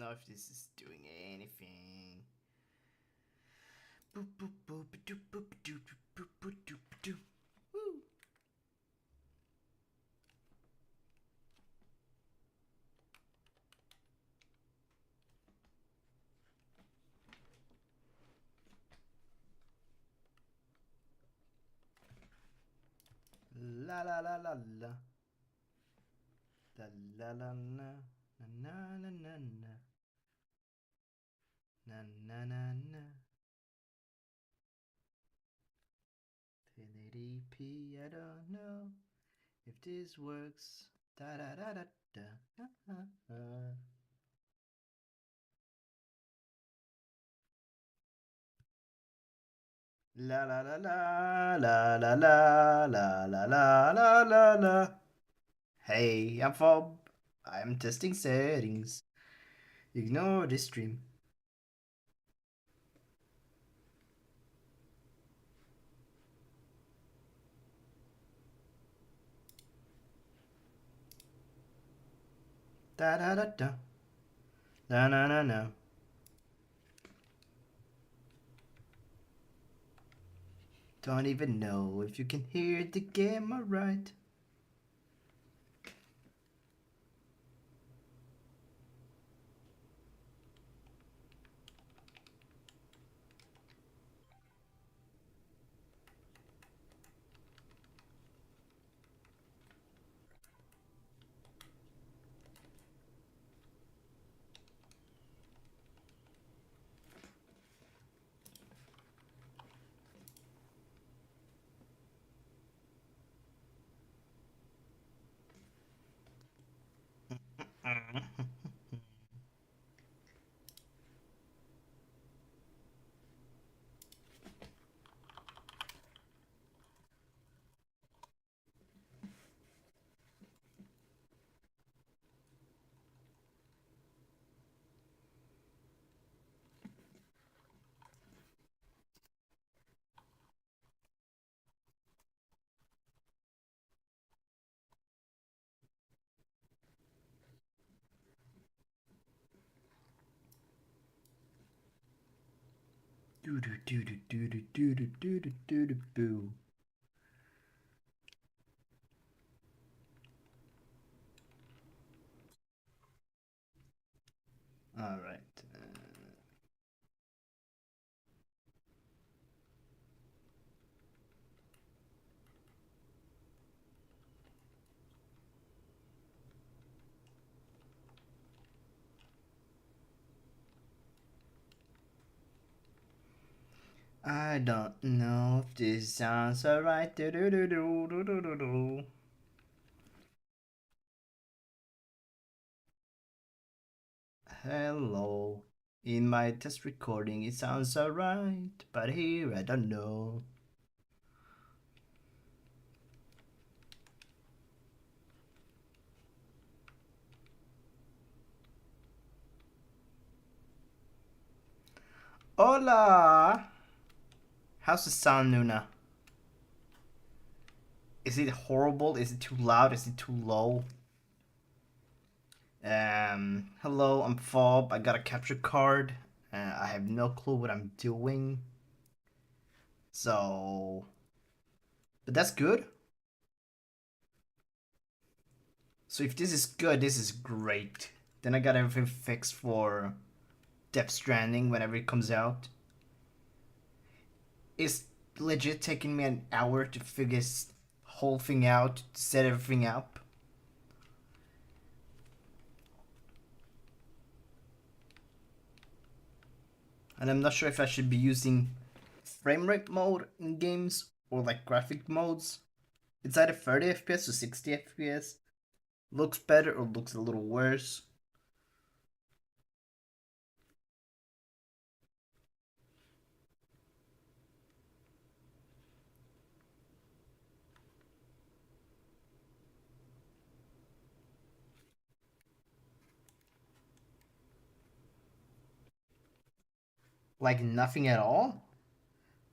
know if this is doing anything. Boop boop boop doop boop doop boop boop doop doop. Woo. La la la la la. La la la la. Na na na na. Na na na na. 1080p, I don't know if this works. Da da da da da. La la la la la la la la la la la la la. Hey, I'm Fob. I'm testing settings. Ignore this stream. Da da da da. Na na na na. Don't even know if you can hear the game alright. Do do do do do do do do do do do do boo. Alright. I don't know if this sounds alright. Do do do do do do do do. Hello. In my test recording, it sounds alright, but here I don't know. Hola! How's the sound, Nuna? Is it horrible? Is it too loud? Is it too low? Hello, I'm Fob. I got a capture card. I have no clue what I'm doing. So, but that's good. So if this is good, this is great. Then I got everything fixed for Death Stranding whenever it comes out. It's legit taking me an hour to figure this whole thing out, to set everything up. And I'm not sure if I should be using frame rate mode in games or like graphic modes. It's either 30 FPS or 60 FPS. Looks better or looks a little worse. Like nothing at all.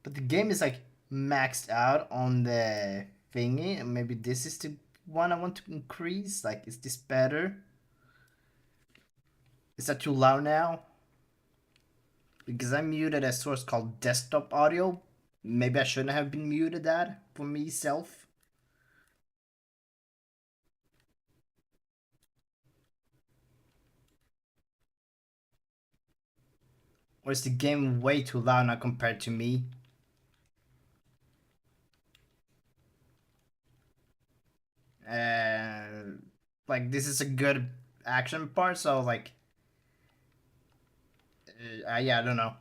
But the game is like maxed out on the thingy, and maybe this is the one I want to increase. Like, is this better? Is that too loud now? Because I muted a source called desktop audio. Maybe I shouldn't have been muted that for myself. Or is the game way too loud now compared to me? Like this is a good action part, so like, yeah, I don't know.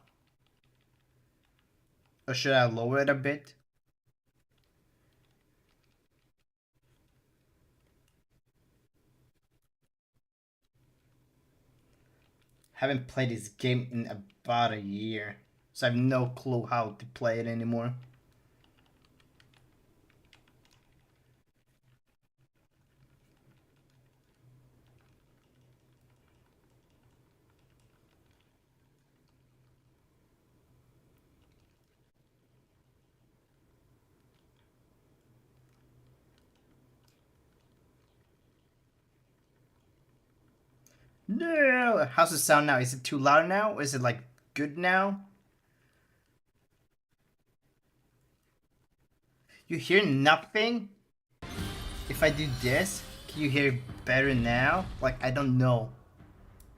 Or should I lower it a bit? Haven't played this game in about a year, so I have no clue how to play it anymore. No! How's it sound now? Is it too loud now? Or is it like good now? You hear nothing? If I do this, can you hear better now? Like, I don't know.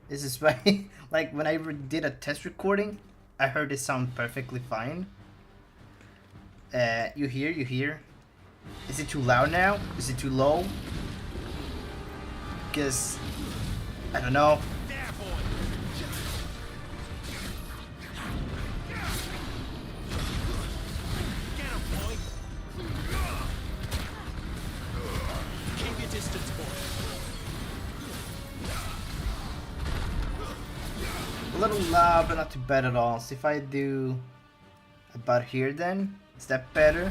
This is why, like, when I did a test recording, I heard it sound perfectly fine. You hear? Is it too loud now? Is it too low? Because, I don't know. A little loud, but not too bad at all. So if I do about here then, is that better?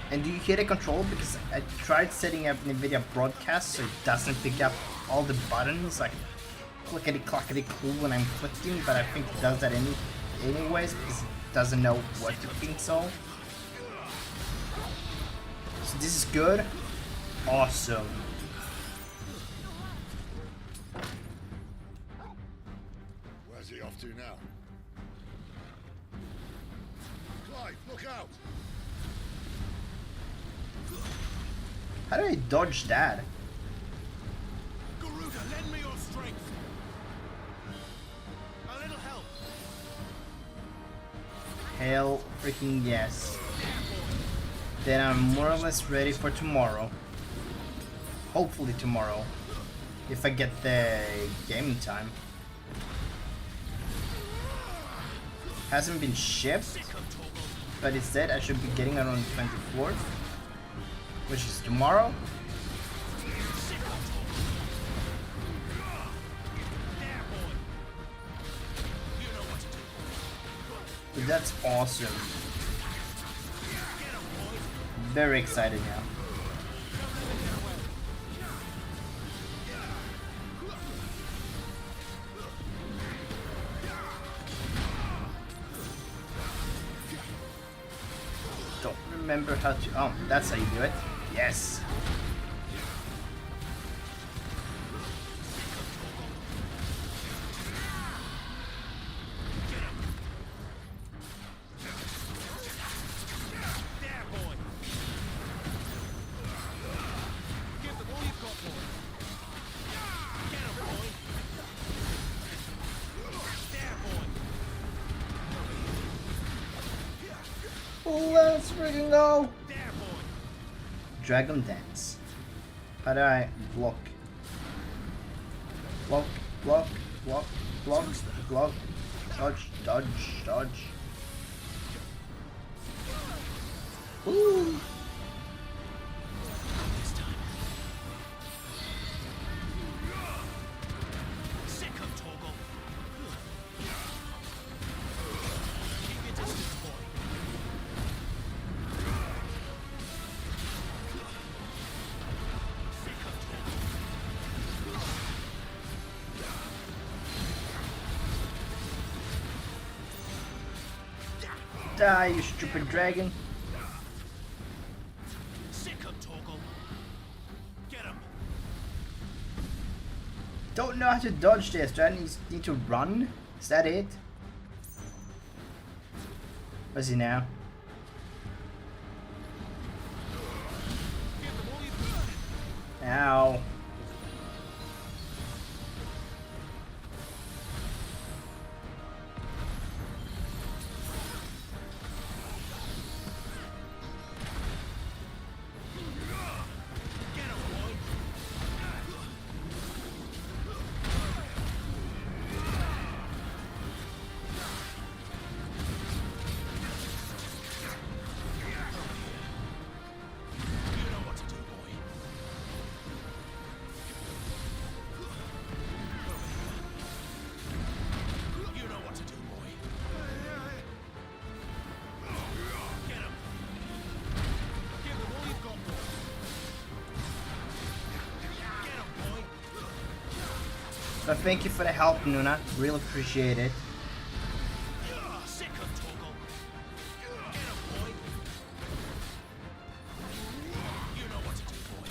And do you hear the control? Because I tried setting up NVIDIA Broadcast so it doesn't pick up all the buttons, like clickety clackety cool when I'm clicking, but I think it does that anyways because it doesn't know what to think so. So this is good. Awesome. Where's he off to now? Clive, look out! How do I dodge that? Garuda, lend me your strength. A little help. Hell freaking yes. Then I'm more or less ready for tomorrow. Hopefully tomorrow. If I get the game time. Hasn't been shipped, but it said I should be getting it on the 24th, which is tomorrow. But that's awesome. Very excited now. Don't remember how to. Oh, that's how you do it. Yes. Let's freaking go! Dragon Dance. How do I block? Block, block, block, block, block, dodge, dodge, dodge. Ooh. Die, you stupid dragon. don't know how to dodge this. Do I need to run? Is that it? Where's he now? Give them all you've got. Ow. Get 'em, boy. You know what to do, boy. You know what to do, boy. Get 'em. Give them all you've got, boy. Get 'em, boy. So thank you for the help, Nuna. Really appreciate it. Sick of Torgal. Get 'em, boy. You know what to do, boy.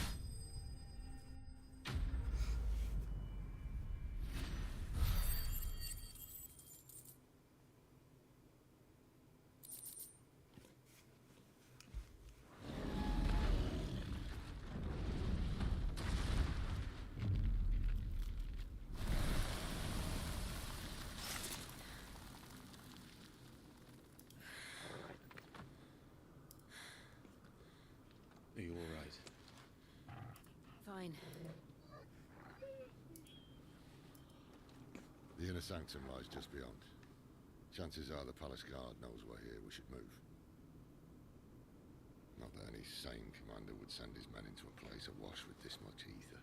Are you all right? Fine. The inner sanctum lies just beyond. Chances are the palace guard knows we're here. We should move. Not that any sane commander would send his men into a place awash with this much ether.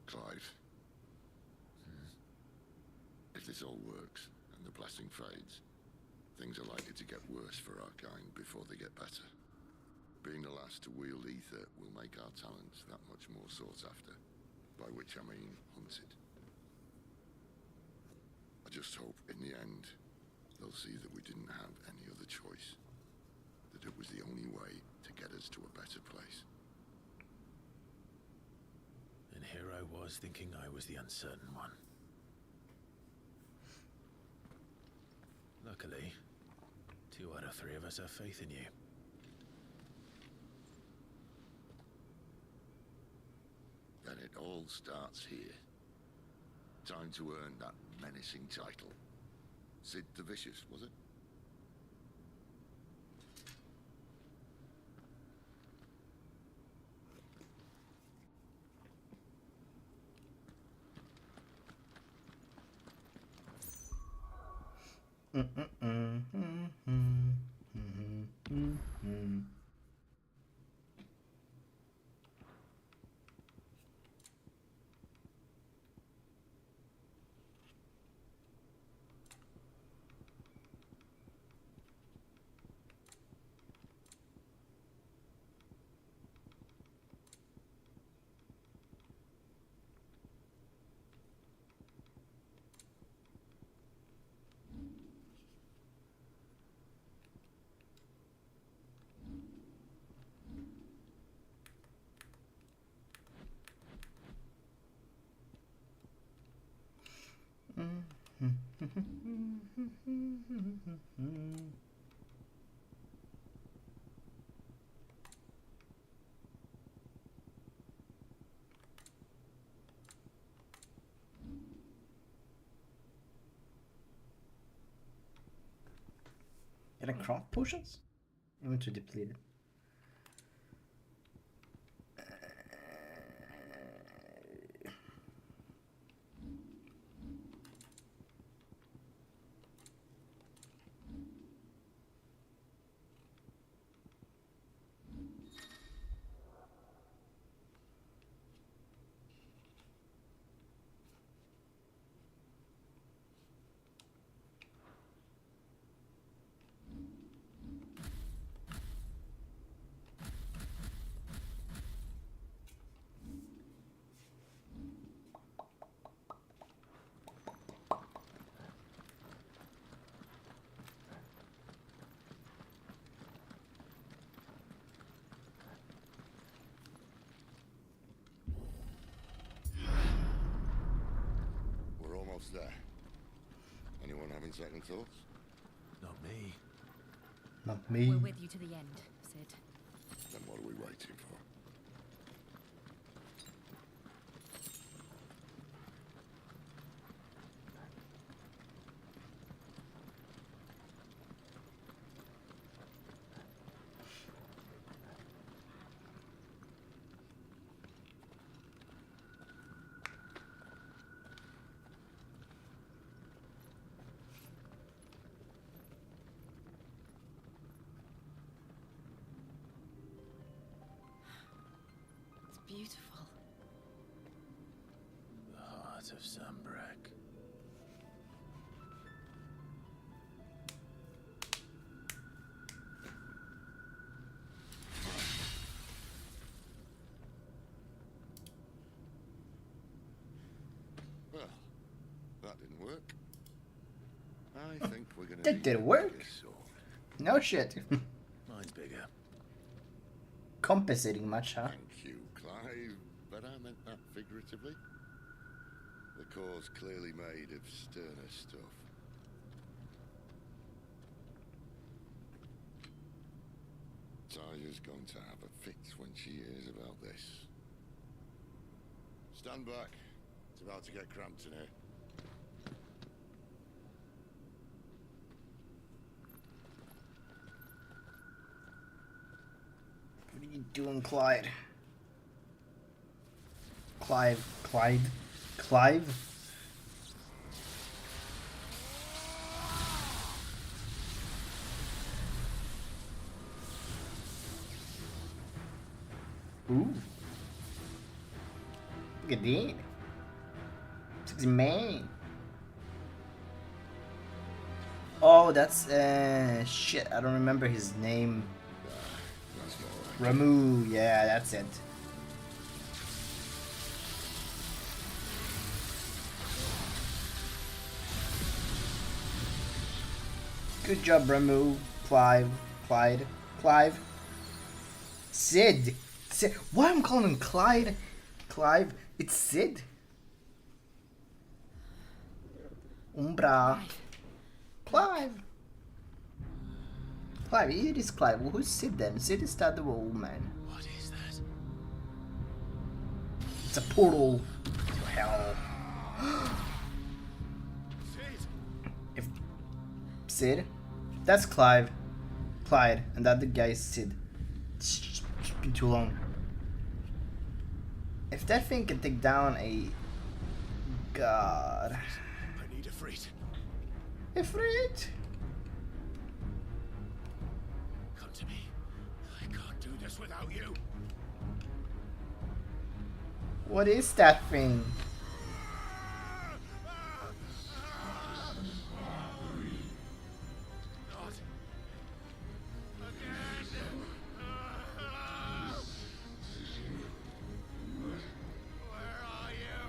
Clive. If this all works, and the blessing fades, things are likely to get worse for our kind before they get better. Being the last to wield ether will make our talents that much more sought after, by which I mean hunted. I just hope in the end they'll see that we didn't have any other choice, that it was the only way to get us to a better place. And here I was thinking I was the uncertain one. Luckily, 2 out of 3 of us have faith in you. Then it all starts here. Time to earn that menacing title. Sid the Vicious, was it? Can I craft potions? Inventory depleted. What's there? Anyone having second thoughts? Not me. Not me. We're with you to the end, Sid. Then what are we waiting for? It's beautiful. The heart of Zambrak. Well, that didn't work. I think we're gonna That need didn't a work? bigger sword. No shit. Mine's bigger. Compensating much, huh? Thank you, Clive, but I meant that figuratively. The core's clearly made of sterner stuff. Taya's going to have a fit when she hears about this. Stand back. It's about to get cramped in here. What are you doing, Clyde? Clive? Ooh. Look at that. Sexy man. Oh, that's shit. I don't remember his name. That's more like Ramu. Yeah, that's it. Good job, Ramu. Clive. Sid. Why am I calling him Clyde? Clive. It's Sid. Umbra. Clive. It is Clive. Well, who's Sid then? Sid is that the old man. What is that? It's a portal to hell. Sid! If Sid, that's Clyde, and that the guy is Sid. It's been too long. If that thing can take down a god, I need a freight. Ifrit. Come to me. I can't do this without you. What is that thing? Not again! Where are you?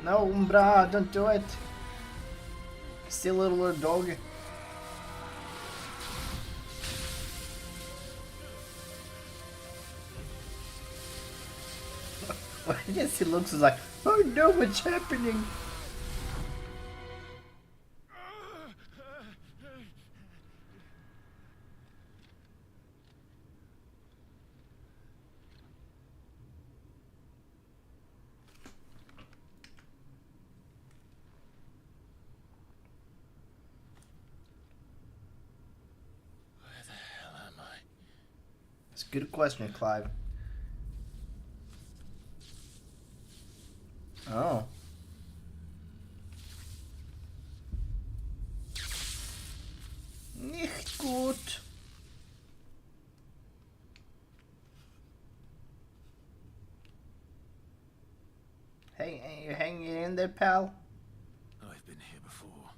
No, Umbra, don't do it. Still a little dog. I guess he looks like, oh no, what's happening? Where the hell am I? It's a good question, Clive. Oh. Nicht gut. Hey, you hanging in there, pal? I've been here before.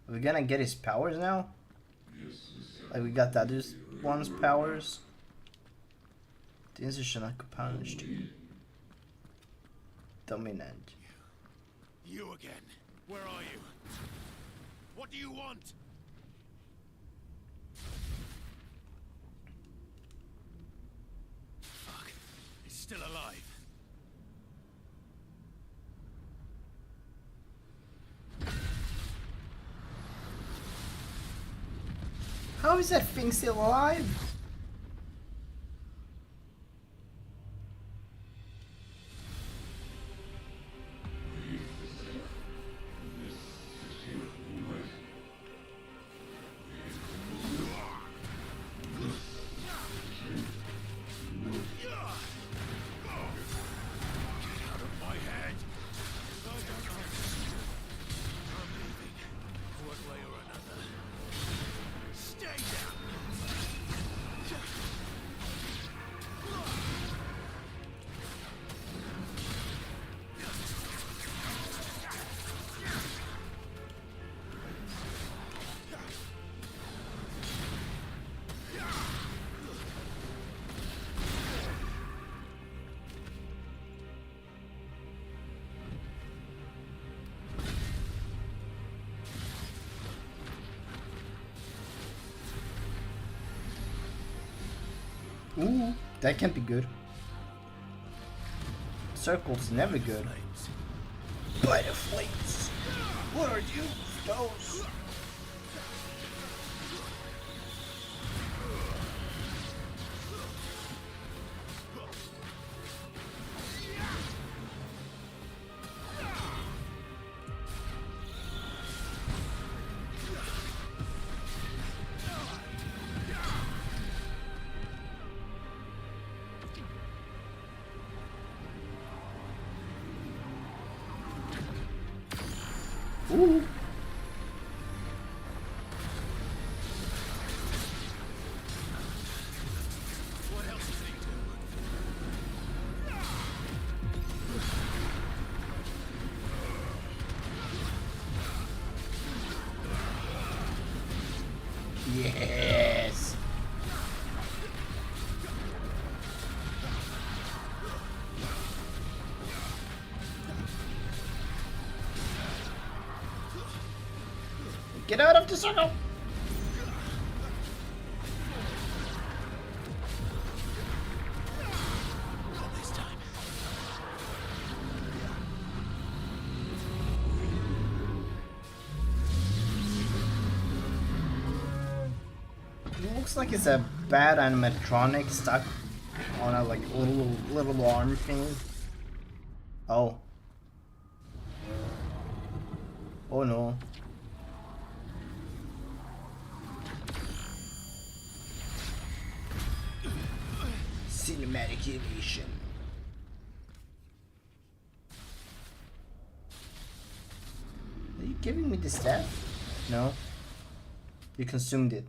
Are we gonna get his powers now? Like we got the other one's powers? Diese Shanaka punched. Dominant. You again. Where are you? What do you want? Fuck. He's still alive. How is that thing still alive? Out of my head. I'm leaving. One way or another. Stay down. Ooh, that can't be good. Circle's never good. By the flames. What are you, those? Ooh. What else is he Yes. Get out of the circle. this time? It looks like it's a bad animatronic stuck on a like little arm thing. Oh. Oh no. Cinematic elation. Are you giving me the staff? No. You consumed it.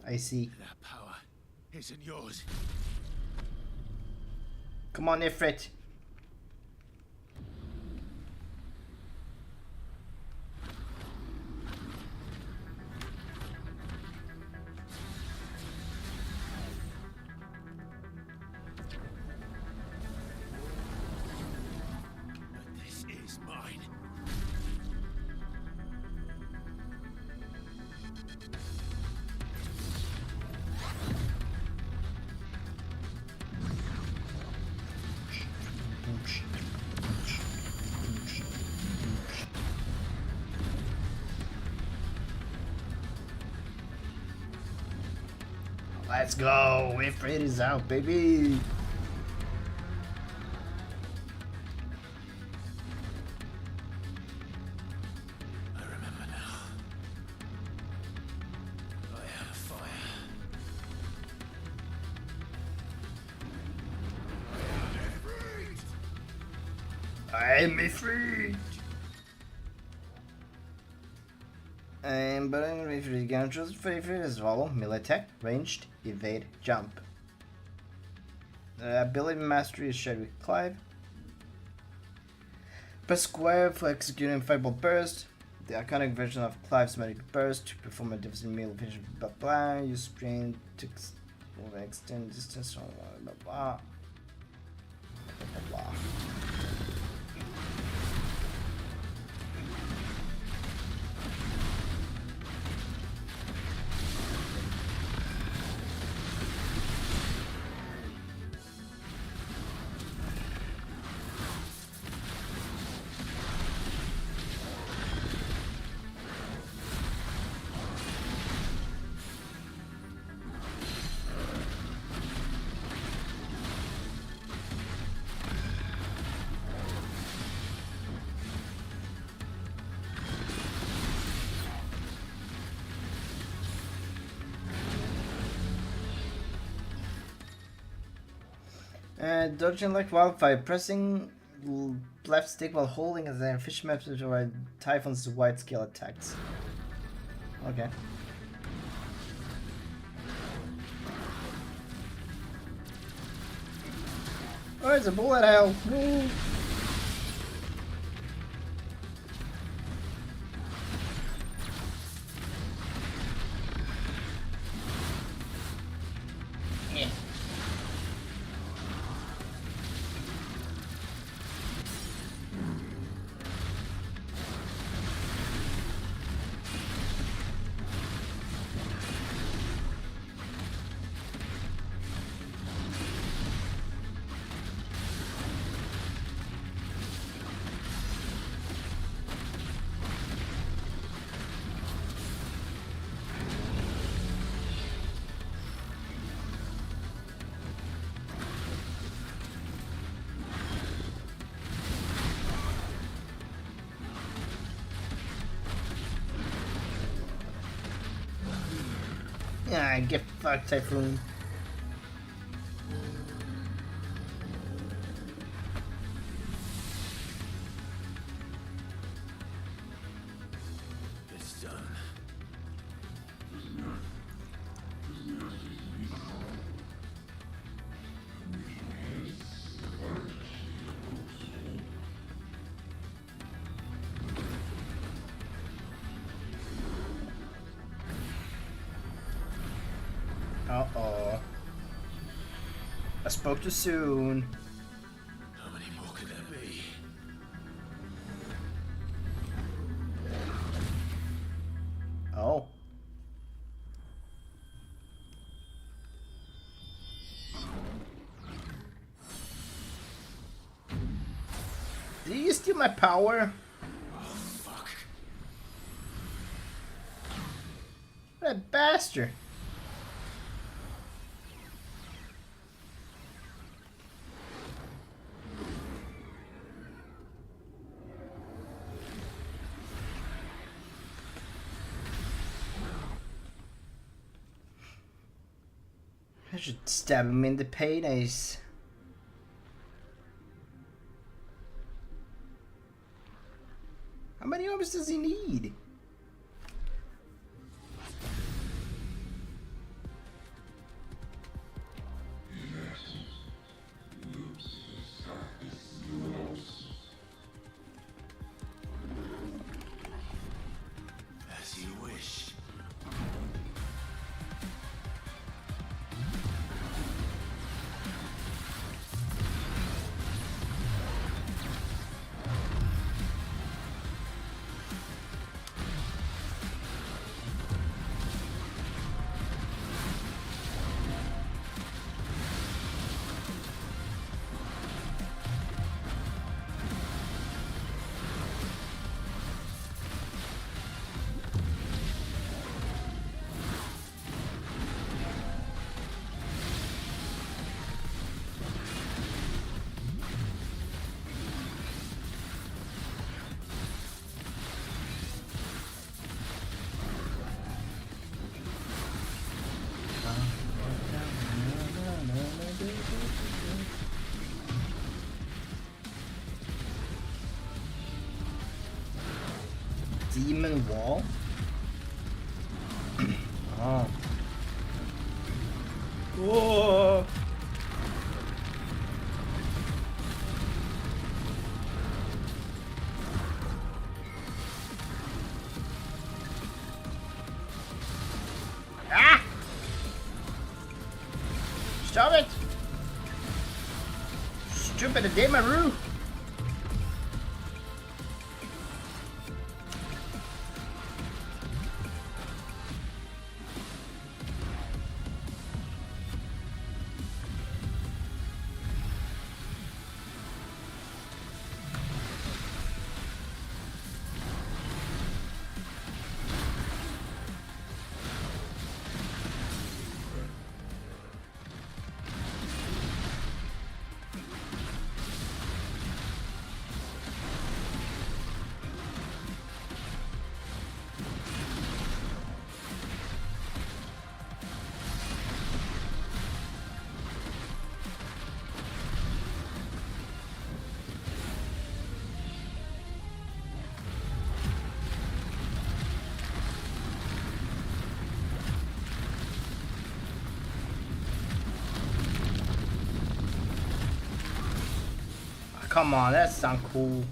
I see. That power isn't yours. Come on, Ifrit. But this is mine. Let's go. Ifrit is out, baby. I remember now. I had a fire. I'm Ifrit. But I'm ready for the gun. Choose favorite as follow: melee attack, ranged, evade, jump. Ability mastery is shared with Clive. Press square for executing Fireball Burst. The iconic version of Clive's Magic Burst to perform a devastating melee finish. Blah blah. Use sprint to extend distance. Blah blah blah. Blah blah. Dodging like wildfire, pressing left stick while holding as an fish maps to provide Typhon's wide scale attacks. Okay. Oh, it's a bullet hell! Woo. Yeah. Yeah, get fucked, Typhoon. It's done. Uh-oh. I spoke too soon. How many more could there be? Oh. Did you steal my power? Fuck. What a bastard. I should stab him in the penis. How many arms does he need? As you wish. Demon wall? Oh. Whoa. Ah! Stop it! Stupid Demaru! come on, that sound cool.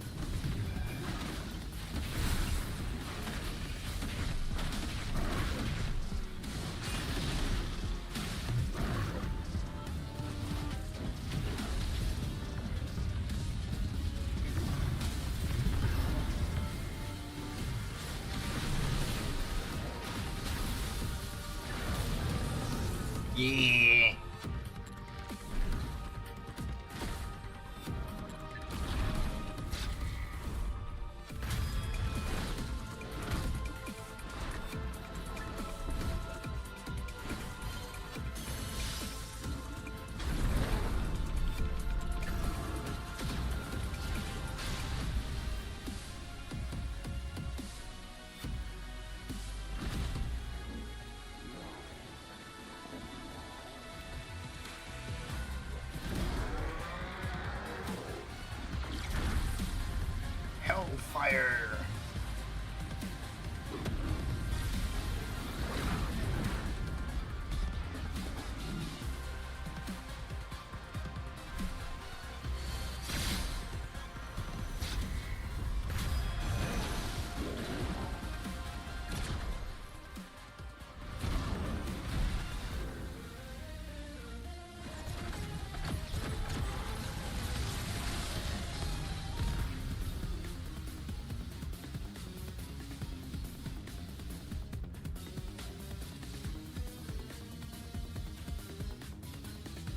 Yeah. Hellfire.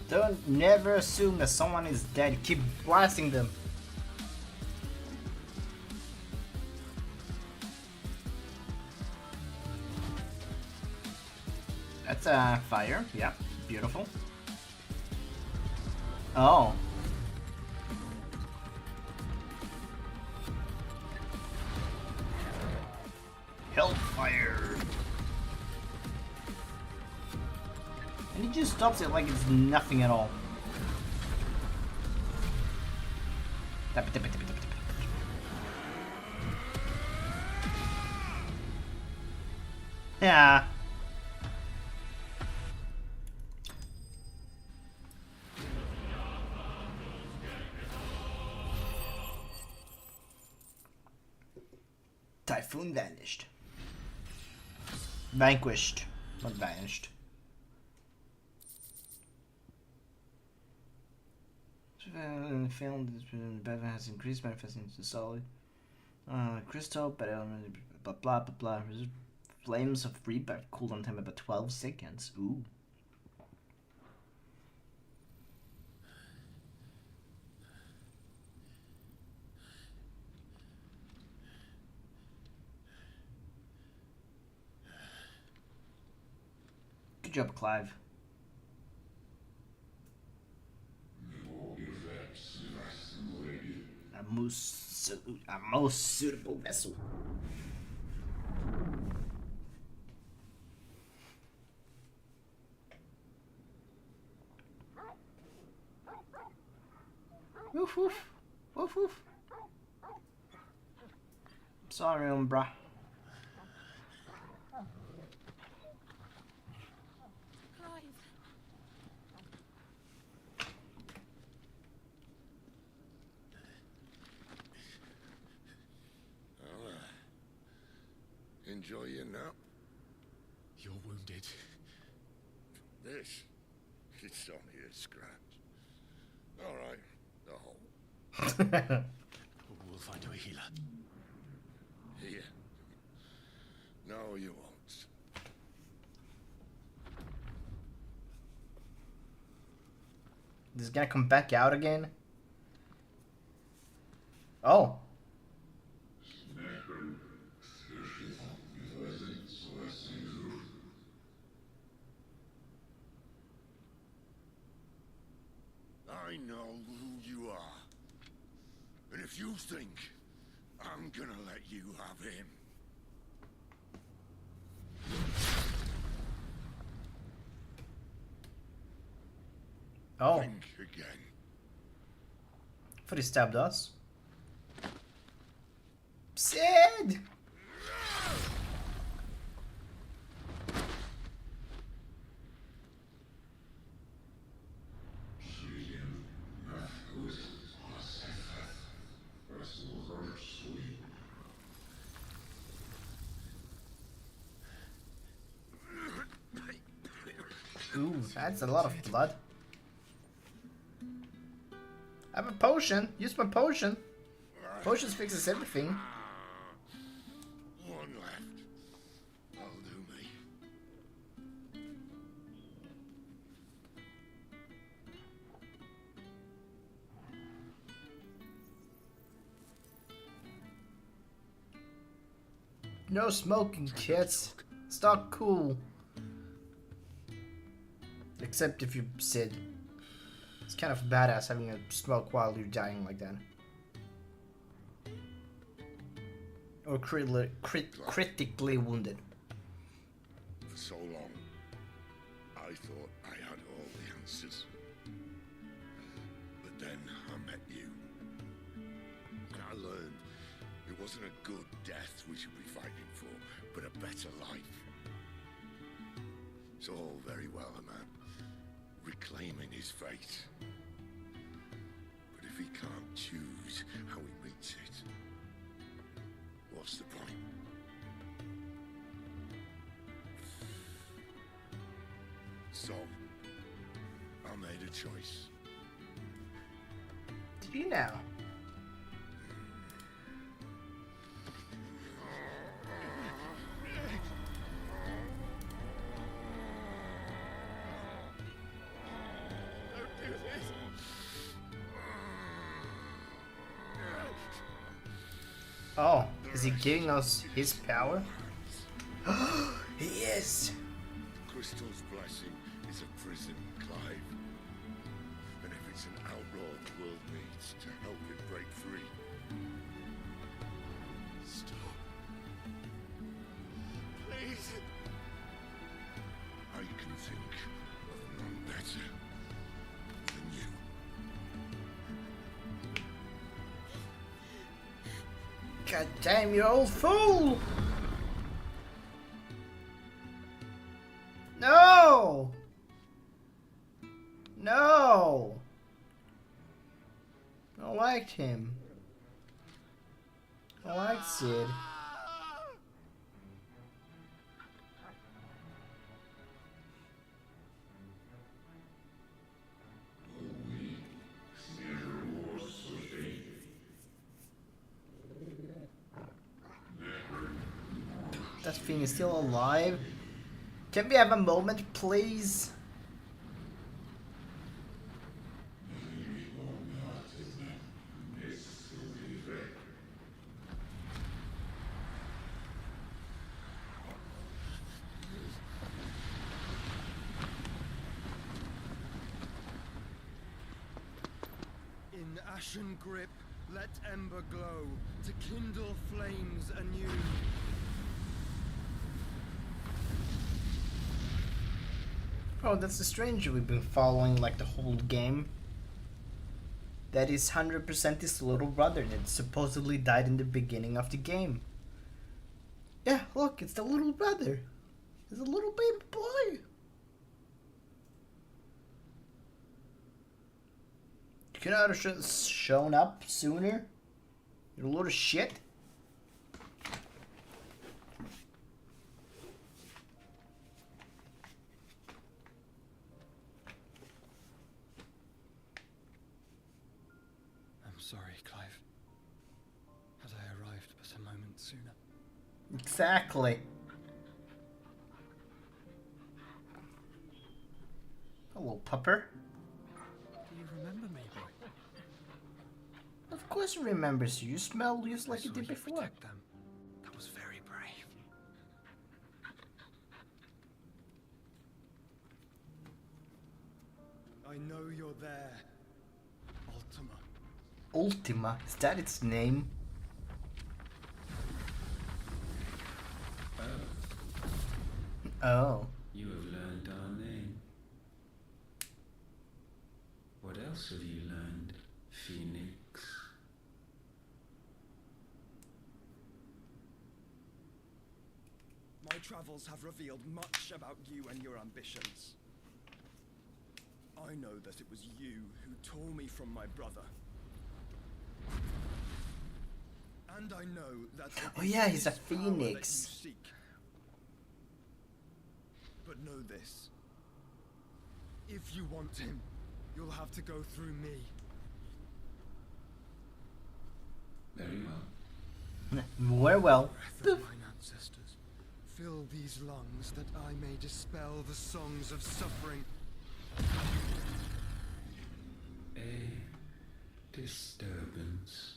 Don't never assume that someone is dead. Keep blasting them. That's a fire. Yeah, beautiful. Oh. Hellfire. And he just stops it like it's nothing at all. Tap it, tap it, tap it, tap it, tap it. Yeah. Typhoon vanished. Vanquished. Not vanished. In the film, Bevan has increased manifesting into solid. Crystal, but blah blah blah blah. Flames of Rebirth cooldown time about 12 seconds. Ooh. Good job, Clive. A most suitable vessel. Woof woof. Woof woof. Sorry, Umbra. Clive. Enjoy your nap. You're wounded. This, it's only a scratch. All right, the hole. We'll find you a healer. Here. No, you won't. This guy come back out again? Oh. I know who you are. And if you think I'm gonna let you have him. Oh. Think again. Thought he stabbed us. Sid! Ooh, that's a lot of blood. I have a potion. Use my potion. Potions fixes everything. One left. That'll do me. No smoking, kids. It's not cool. Except if you're Sid. It's kind of badass having a smoke while you're dying like that. Or critically wounded. For so long, I thought I had all the answers. But then I met you. And I learned it wasn't a good death we should be fighting for, but a better life. It's all very well, a man reclaiming his fate. But if he can't choose how he meets it, what's the point? So, I made a choice. Do you now? Oh, is he giving us his power? He is! Crystal's blessing is a prison, Clive. And if it's an outlaw the world needs to help it break free. Stop. Please. I can think of none better than you. God damn, you old fool! No! No! I liked him. I liked Sid. That thing is still alive. Can we have a moment, please? In ashen grip, let ember glow, to kindle flames anew. Oh, that's the stranger we've been following like the whole game. That is 100% his little brother that supposedly died in the beginning of the game. Yeah, look, it's the little brother. It's a little baby boy. You could have shown up sooner. You little shit. I'm sorry, Clive. Had I arrived but a moment sooner. Exactly. Hello, pupper. Do you remember me, boy? Of course he remembers you. You smell just like you saw did you before. protect them. That was very brave. I know you're there, Ultima. Ultima, is that its name? Oh. You have learned our name. What else have you learned, Phoenix? My travels have revealed much about you and your ambitions. I know that it was you who tore me from my brother. And I know that it Oh is yeah, he's a this power that phoenix. you seek. But know this. If you want him, you'll have to go through me. Very well. Very well. Breath of mine ancestors, fill these lungs that I may dispel the songs of suffering. A disturbance.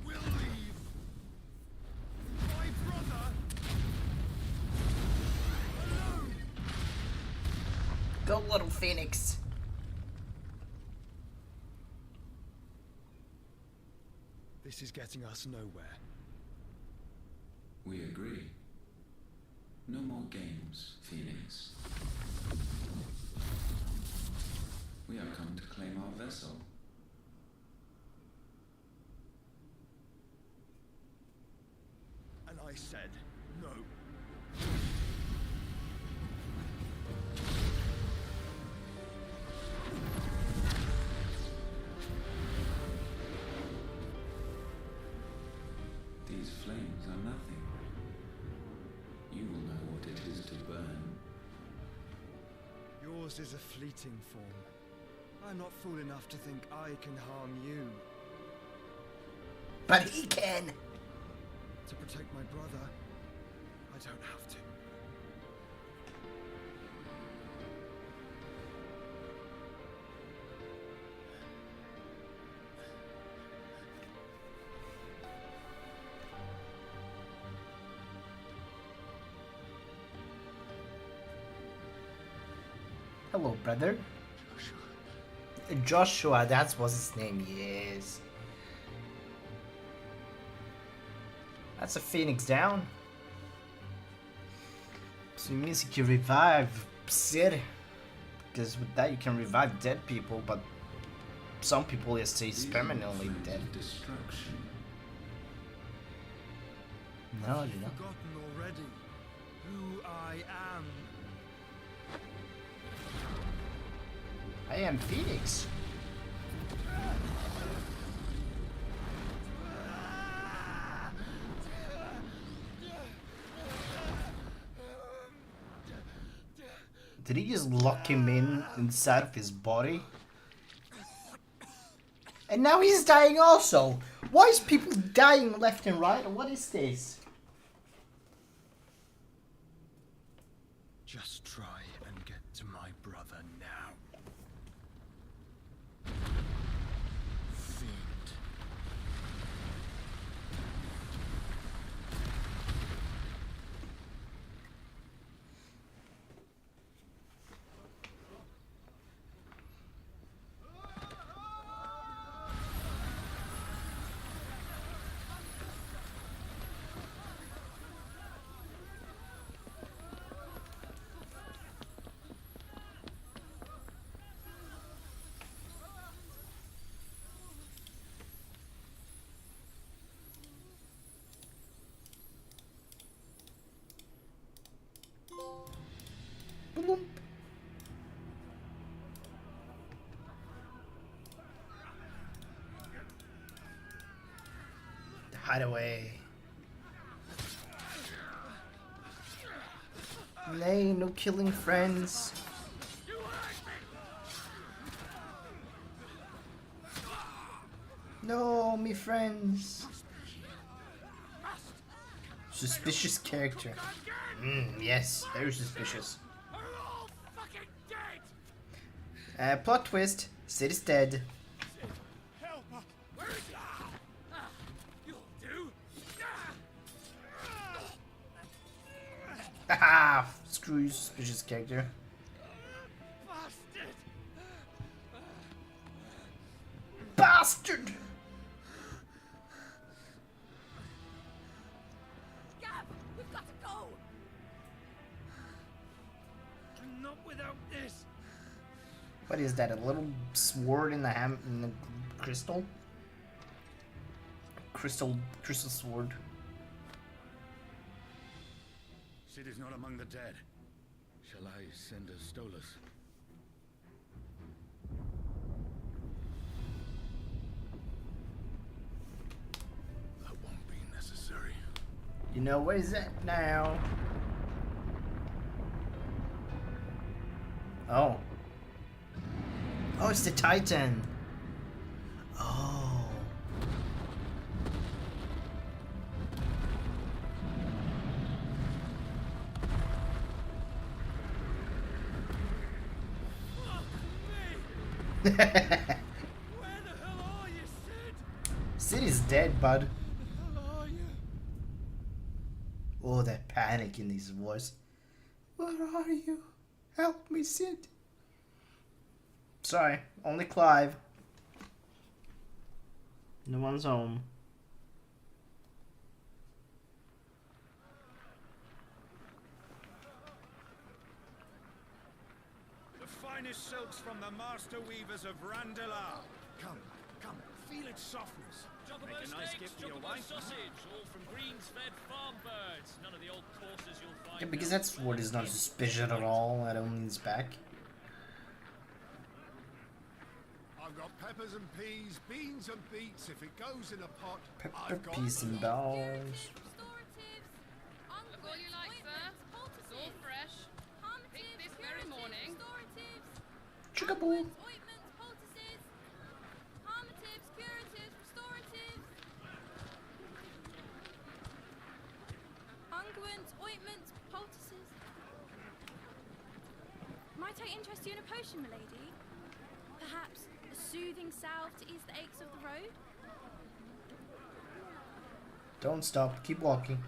We'll leave. My brother. Alone. Go, little phoenix. This is getting us nowhere. We agree. No more games, Phoenix. We have come to claim our vessel. And I said no. These flames are nothing. You will know what it is to burn. Yours is a fleeting form. I'm not fool enough to think I can harm you. But he can. To protect my brother, I don't have to. Hello, brother. Joshua, that was his name, yes. That's a phoenix down. So it means you can revive Sid. Because with that you can revive dead people, but some people just say These are permanently flames dead. of destruction. No, you know. Forgotten already who I am. I am Phoenix. Did he just lock him in inside of his body? And now he's dying also. Why is people dying left and right? What is this? Just try and get to my brother now. Fiend. Bloop. Hideaway. Nay, no killing friends. No, me friends. Suspicious character. Yes, very suspicious. Plot twist. Sid is dead. Help! Where is he? You'll do. Haha! Screw you, suspicious character. Bastard! Bastard! Gab, we've got to go. Not without this. What is that? A little sword in the crystal? Crystal sword. Sid is not among the dead. Shall I send a Stolas? That won't be necessary. You know where is that now? Oh. Oh, it's the Titan. Oh. Fuck me! Where the hell are you, Sid? Sid is dead, bud. Where the hell are you? Oh, that panic in his voice. Where are you? Help me, Sid. Sorry, only Clive. No one's home. The finest silks from the master weavers of Randalar. Come, feel its softness. Chocobo Make a nice steaks, gift for your chocobo wife. sausage, all from greens-fed farm birds. None of the old courses you'll find. Yeah, because that sword is not suspicious at all. I don't need his back. I've got peppers and peas, beans and beets. If it goes in a pot, Pepper, I've got peas, and bells. Look all you like, sir. It's all fresh. Picked this very morning. Chickaboo. Ointments, poultices, palmatives, curatives, restoratives. Unguents, ointments, poultices. Might I interest you in a potion, milady? Perhaps a soothing salve to ease the aches of the road? Don't stop. Keep walking.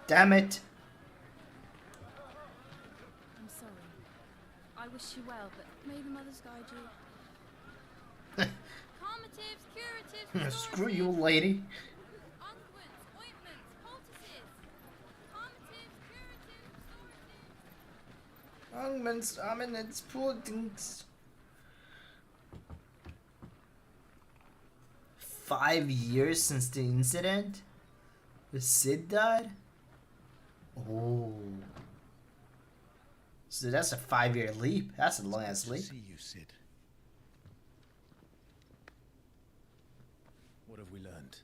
Damn it. I'm sorry. I wish you well, but may the mothers guide you. Palmatives, curatives, Screw you, restoratives, lady. unguents, ointments, poultices. Palmatives, curatives, restoratives. Almonds, almonds, puddings. 5 years since the incident? The Sid died? Oh. So that's a 5-year leap. That's a long ass leap. See you, Sid. What have we learned?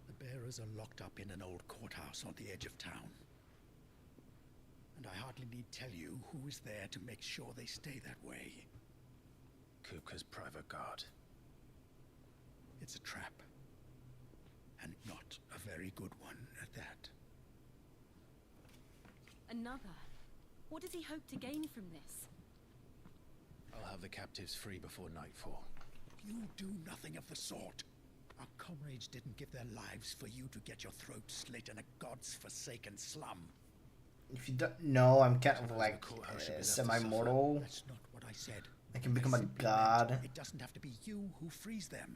The bearers are locked up in an old courthouse on the edge of town. And I hardly need tell you who is there to make sure they stay that way. Kupka's private guard. It's a trap. And not a very good one at that. Another? What does he hope to gain from this? I'll have the captives free before nightfall. You do nothing of the sort. Our comrades didn't give their lives for you to get your throat slit in a god's forsaken slum. If you don't know, I'm kind of like courthouse should be left to semi-mortal. That's not what I said. I can become a simply god. meant it doesn't have to be you who frees them.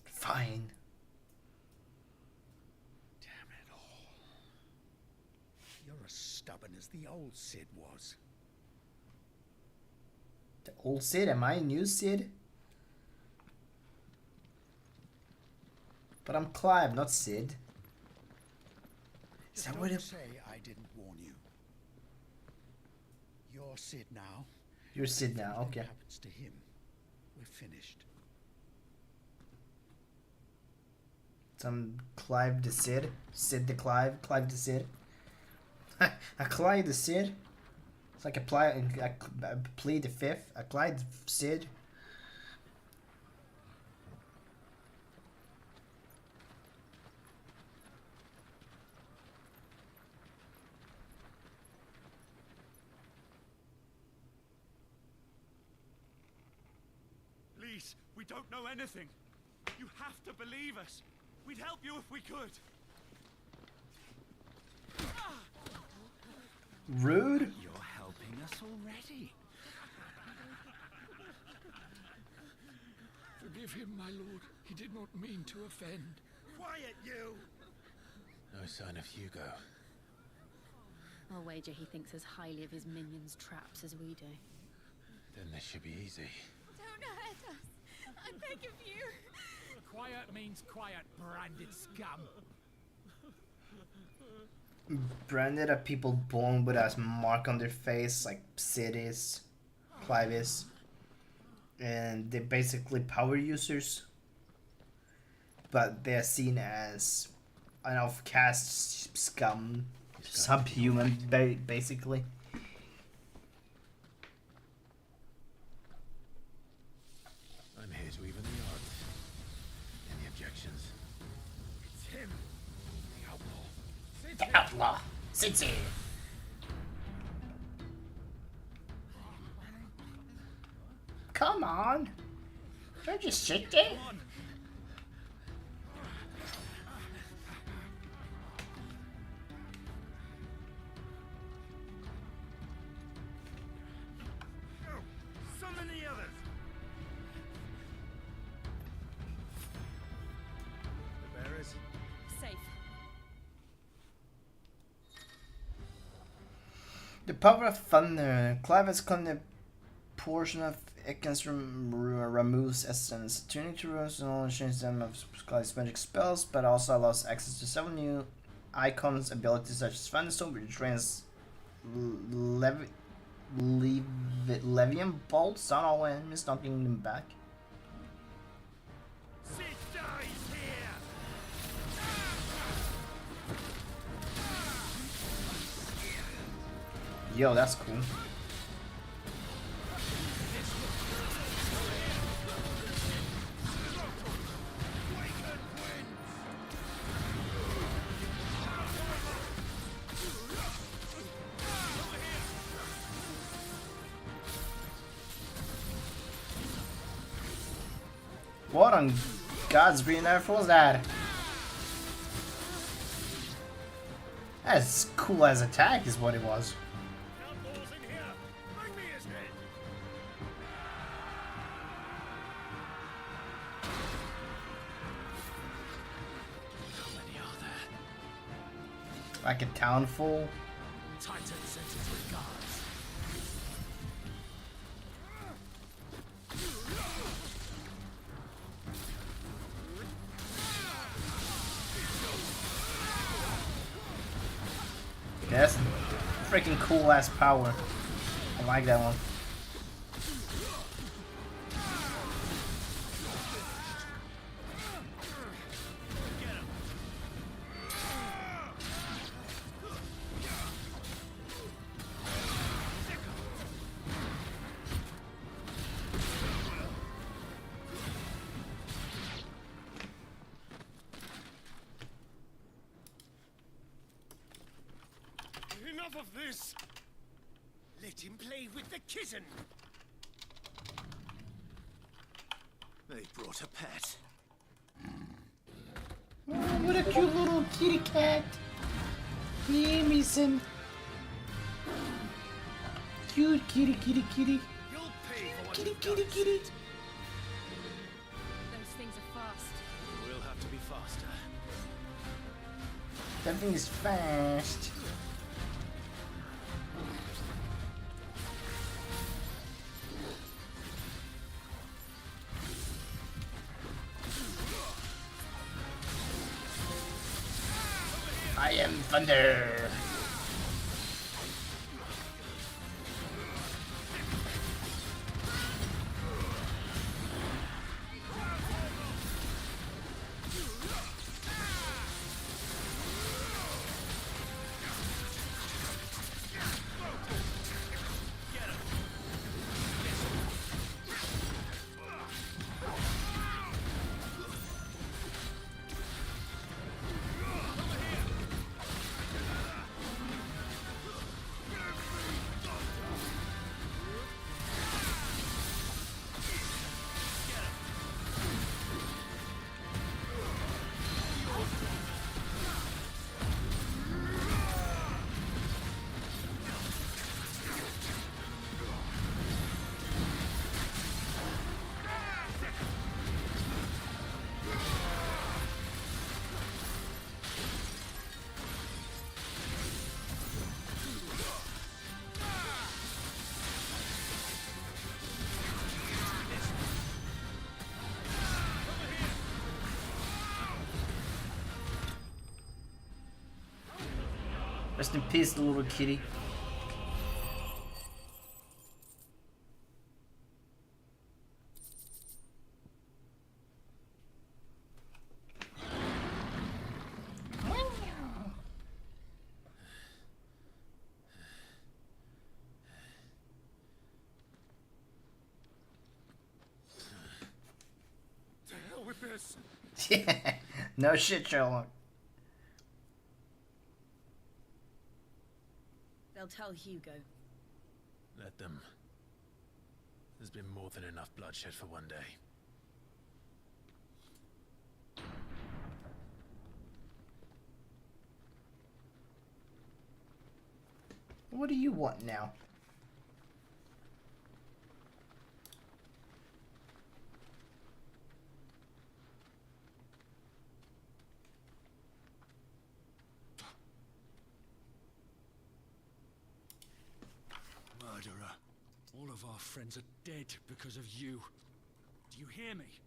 Fine. Damn it all. You're as stubborn as the old Sid was. The old Sid? Am I a new Sid? But I'm Clive, not Sid. Is that what Don't it... say I didn't warn you. You're Sid now. You're Sid now, If okay. anything happens to him, we're finished. Some Clive the Sid. Sid the Clive. Clive the Sid. A Clive the Sid. It's like a plead the fifth. A Clive the Sid. Please, we don't know anything. You have to believe us. We'd help you if we could. Rude. You're helping us already. Forgive him, my lord. He did not mean to offend. Quiet, you! No sign of Hugo. I'll wager he thinks as highly of his minions' traps as we do. Then this should be easy. Don't hurt us. I beg of you. Quiet means quiet, branded scum. Branded are people born with a mark on their face, like Sid is, Clive is. and they're basically power users, but they're seen as an off-caste scum, subhuman, basically. I'm here to even the odds. Any objections? It's him, the outlaw. The outlaw, Cincy. Come on, don't just sit there. Summon the others. The bearers. Safe. The power of thunder. Clive has claimed a portion of Ekans Ramu's essence, tuning to runes and only change them of Sky's magic spells, but also allows access to 7 new icons, abilities such as Thunderstorm, which drains Levian bolts on all enemies, knocking them back. Sid dies here. Yo, that's cool. What on God's green earth was that? As cool as attack is what it was. Outlaws in here. Bring me his head. How many are there? Like a town full. Titan sends his regards. Yeah, that's freaking cool ass power. I like that one. Enough of this! Let him play with the kitten! They brought a pet. Oh, what a cute little kitty cat. Yeah, Mason. Cute kitty, kitty, kitty. You'll pay for what Kitty, you've kitty, done. kitty. Those things are fast. We'll have to be faster. That thing is fast. I am thunder. Rest in peace, little kitty. No shit, Sherlock. They'll tell Hugo. Let them. There's been more than enough bloodshed for one day. What do you want now? Murderer. All of our friends are dead because of you. Do you hear me?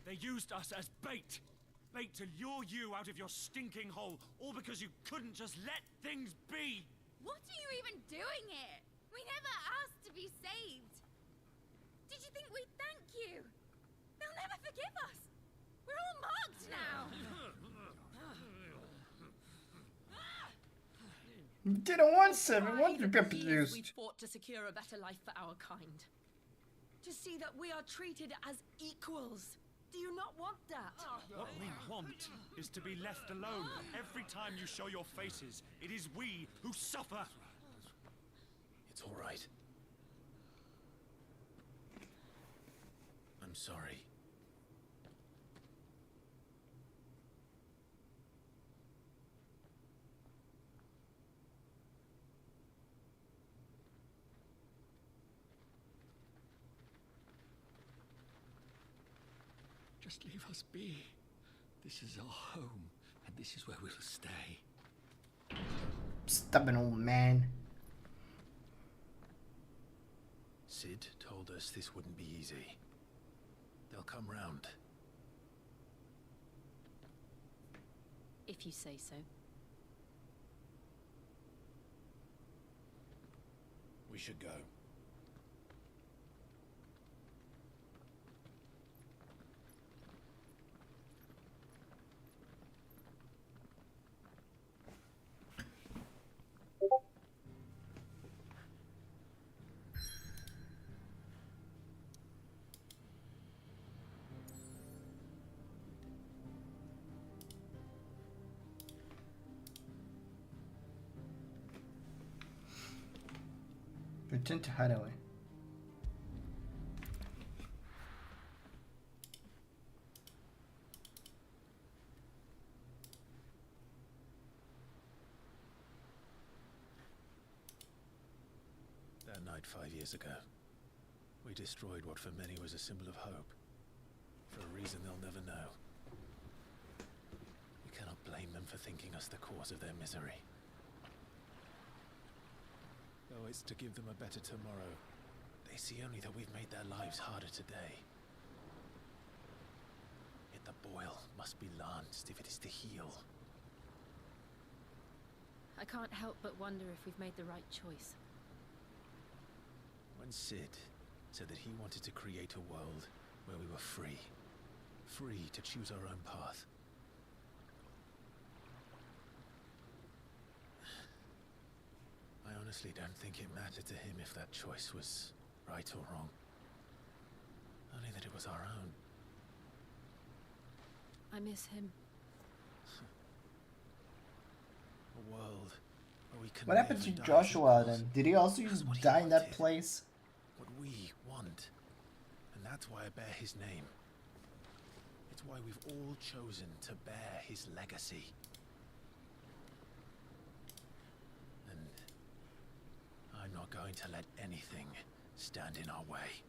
They used us as bait. Bait to lure you out of your stinking hole, all because you couldn't just let things be. What are you even doing here? We never asked to be saved. Did you think we'd thank you? They'll never forgive us. We're all marked now. Didn't want seven. What By did the be years we used? fought to secure a better life for our kind. To see that we are treated as equals. Do you not want that? What we want is to be left alone. Every time you show your faces, it is we who suffer. It's all right. I'm sorry. Just leave us be. This is our home, and this is where we'll stay. Stubborn old man. Sid told us this wouldn't be easy. They'll come round. If you say so. We should go. Return to hideaway. That night 5 years ago, we destroyed what for many was a symbol of hope. For a reason they'll never know. We cannot blame them for thinking us the cause of their misery. Though it's to give them a better tomorrow, they see only that we've made their lives harder today. Yet the boil must be lanced if it is to heal. I can't help but wonder if we've made the right choice. When Sid said that he wanted to create a world where we were free. Free to choose our own path. I honestly don't think it mattered to him if that choice was right or wrong. Only that it was our own. I miss him. A world where we can What happened live to and die Joshua as then? Did he also That's just what he die in that wanted. place? What we want. And that's why I bear his name. It's why we've all chosen to bear his legacy. And I'm not going to let anything stand in our way.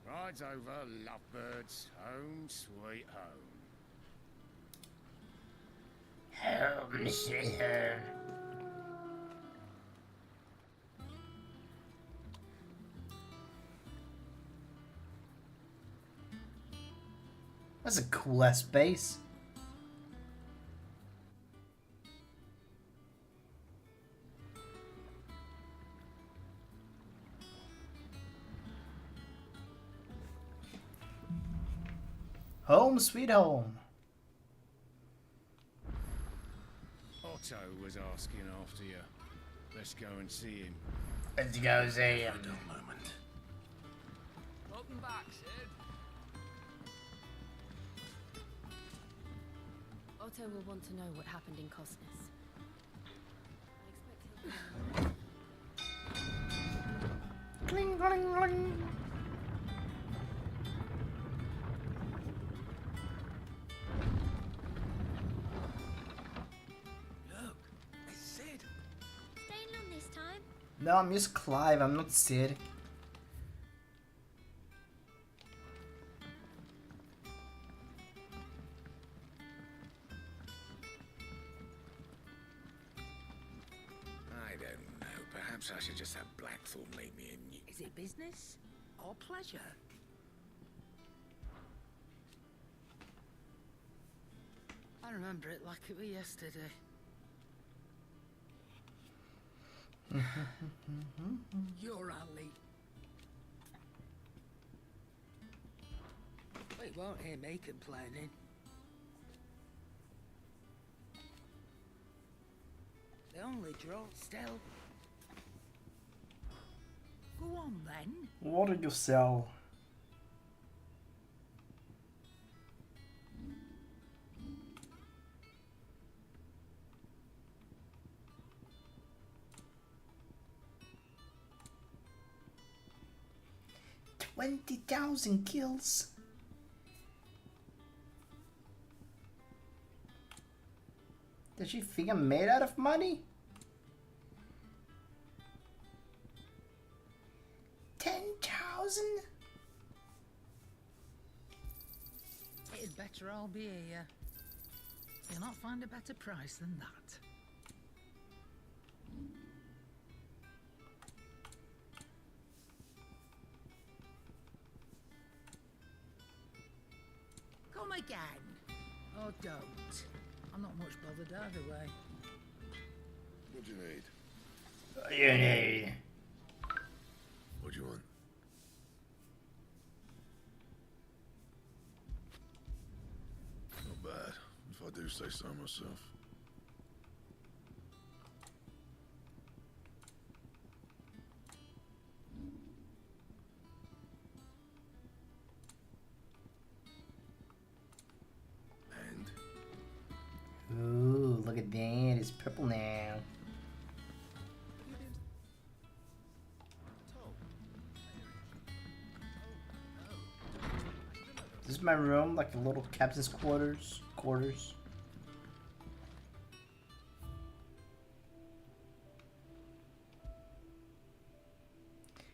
Rides over, lovebirds. Home, sweet home. Home, sweet home. That's a cool ass base. Home sweet home. Otto was asking after you. Let's go and see him. Let's go see him. A dull moment. Welcome back, Sid. Otto will want to know what happened in Cosnes. Cling, cling, cling. Look, it's Sid. Staying long this time? No, I'm just Clive, I'm not Sid. I don't know. Perhaps I should just have Blackthorn make me a new... Is it business or pleasure? I remember it like it was yesterday. You're Ali. Well, you won't hear me complaining. The only draw still. Go on then. What did you sell? $20,000 kills. Does she think I'm made out of money? 10,000? It'd better all be here. You'll not find a better price than that. Come again. Or don't. I'm not much bothered either way. What do you need? You need. What do you want? Not bad, if I do say so myself. Ooh, look at that. It's purple now. This is my room, like a little captain's quarters.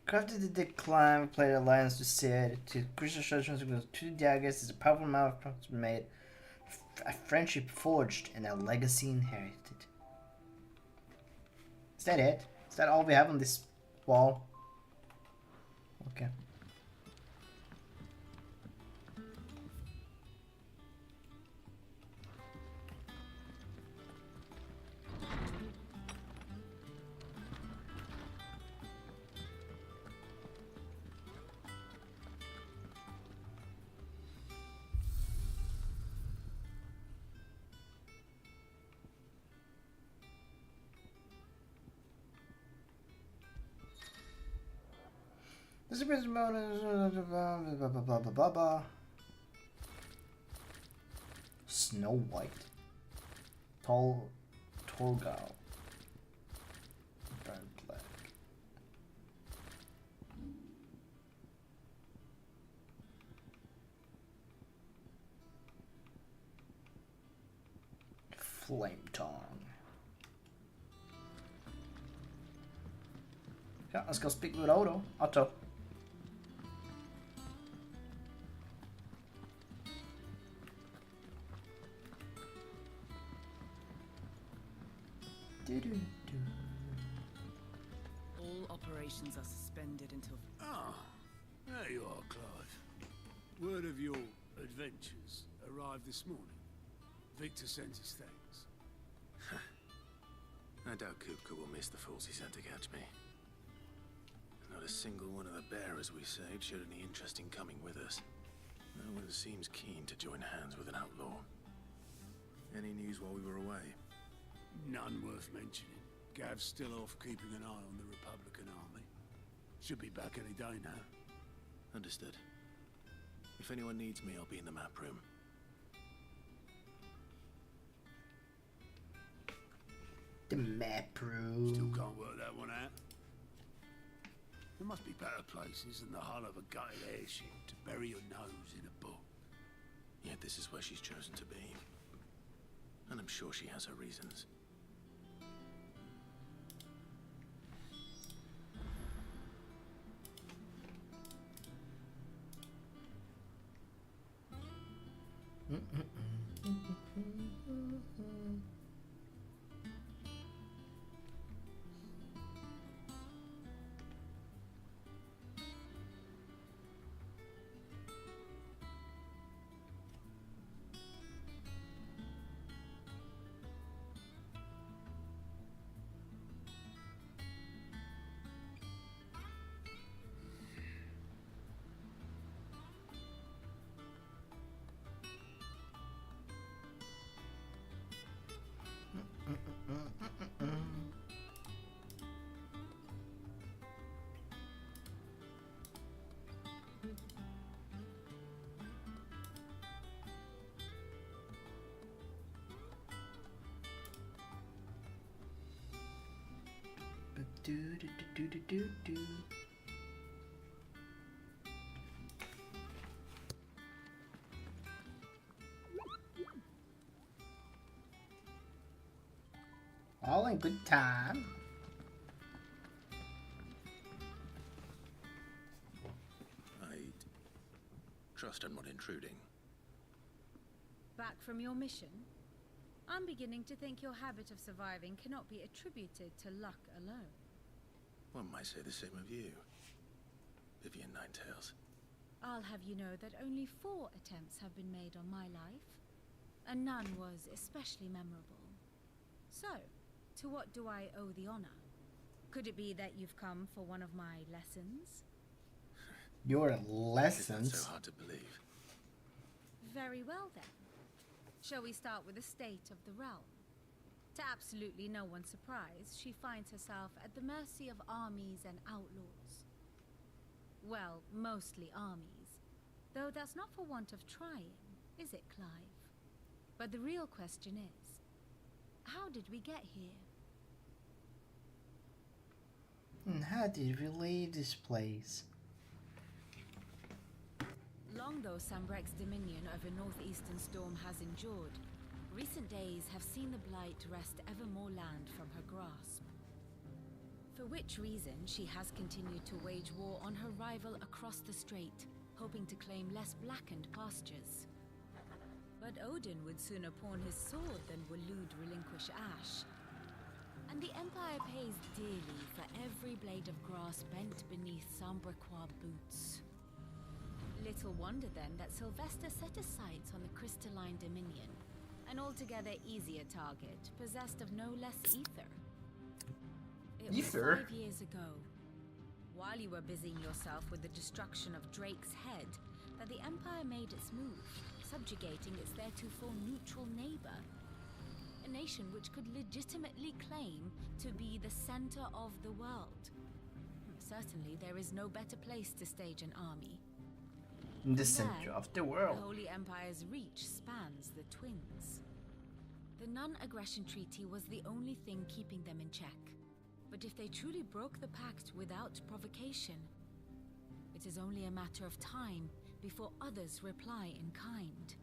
Crafted the Dick Climb, played alliance to Sid, to Christian instructions with 2 daggers, is a powerful amount of made, a friendship forged, and a legacy inherited. Is that it? Is that all we have on this wall? Okay. This is blah blah blah blah blah. Snow White. Torgal. Burn black. Flame Tongue. Yeah, let's go speak with Otto. All operations are suspended until... Ah, there you are, Clive. Word of your adventures arrived this morning. Victor sent his thanks. I doubt Kupka will miss the fools he sent to catch me. Not a single one of the bearers we saved showed any interest in coming with us. No one seems keen to join hands with an outlaw. Any news while we were away? None worth mentioning. Gav's still off keeping an eye on the Republican army. Should be back any day now. Understood. If anyone needs me, I'll be in the map room. The map, bro. Still can't work that one out. There must be better places than the hull of a gutted airship to bury your nose in a book. Yet this is where she's chosen to be. And I'm sure she has her reasons. Do. All in good time. I trust I'm not intruding. Back from your mission? I'm beginning to think your habit of surviving cannot be attributed to luck alone. One might say the same of you, Vivian Ninetails. I'll have you know that only 4 attempts have been made on my life, and none was especially memorable. So, to what do I owe the honor? Could it be that you've come for one of my lessons? Your lessons? It's not so hard to believe. Very well then. Shall we start with the state of the realm? To absolutely no one's surprise, she finds herself at the mercy of armies and outlaws. Well, mostly armies. Though that's not for want of trying, is it, Clive? But the real question is, how did we get here? And how did we leave this place? Long though Sambrek's dominion over northeastern Storm has endured, recent days have seen the Blight wrest ever more land from her grasp. For which reason she has continued to wage war on her rival across the strait, hoping to claim less blackened pastures. But Odin would sooner pawn his sword than Waloed relinquish Ash. And the Empire pays dearly for every blade of grass bent beneath Sambrequois boots. Little wonder then that Sylvester set his sights on the Crystalline Dominion, an altogether easier target, possessed of no less ether. It was 5 years ago, while you were busying yourself with the destruction of Drake's head, that the Empire made its move, subjugating its theretofore neutral neighbor. A nation which could legitimately claim to be the center of the world. Certainly there is no better place to stage an army. In the center of the world. The Holy Empire's reach spans the Twins. The non-aggression treaty was the only thing keeping them in check. But if they truly broke the pact without provocation, it is only a matter of time before others reply in kind.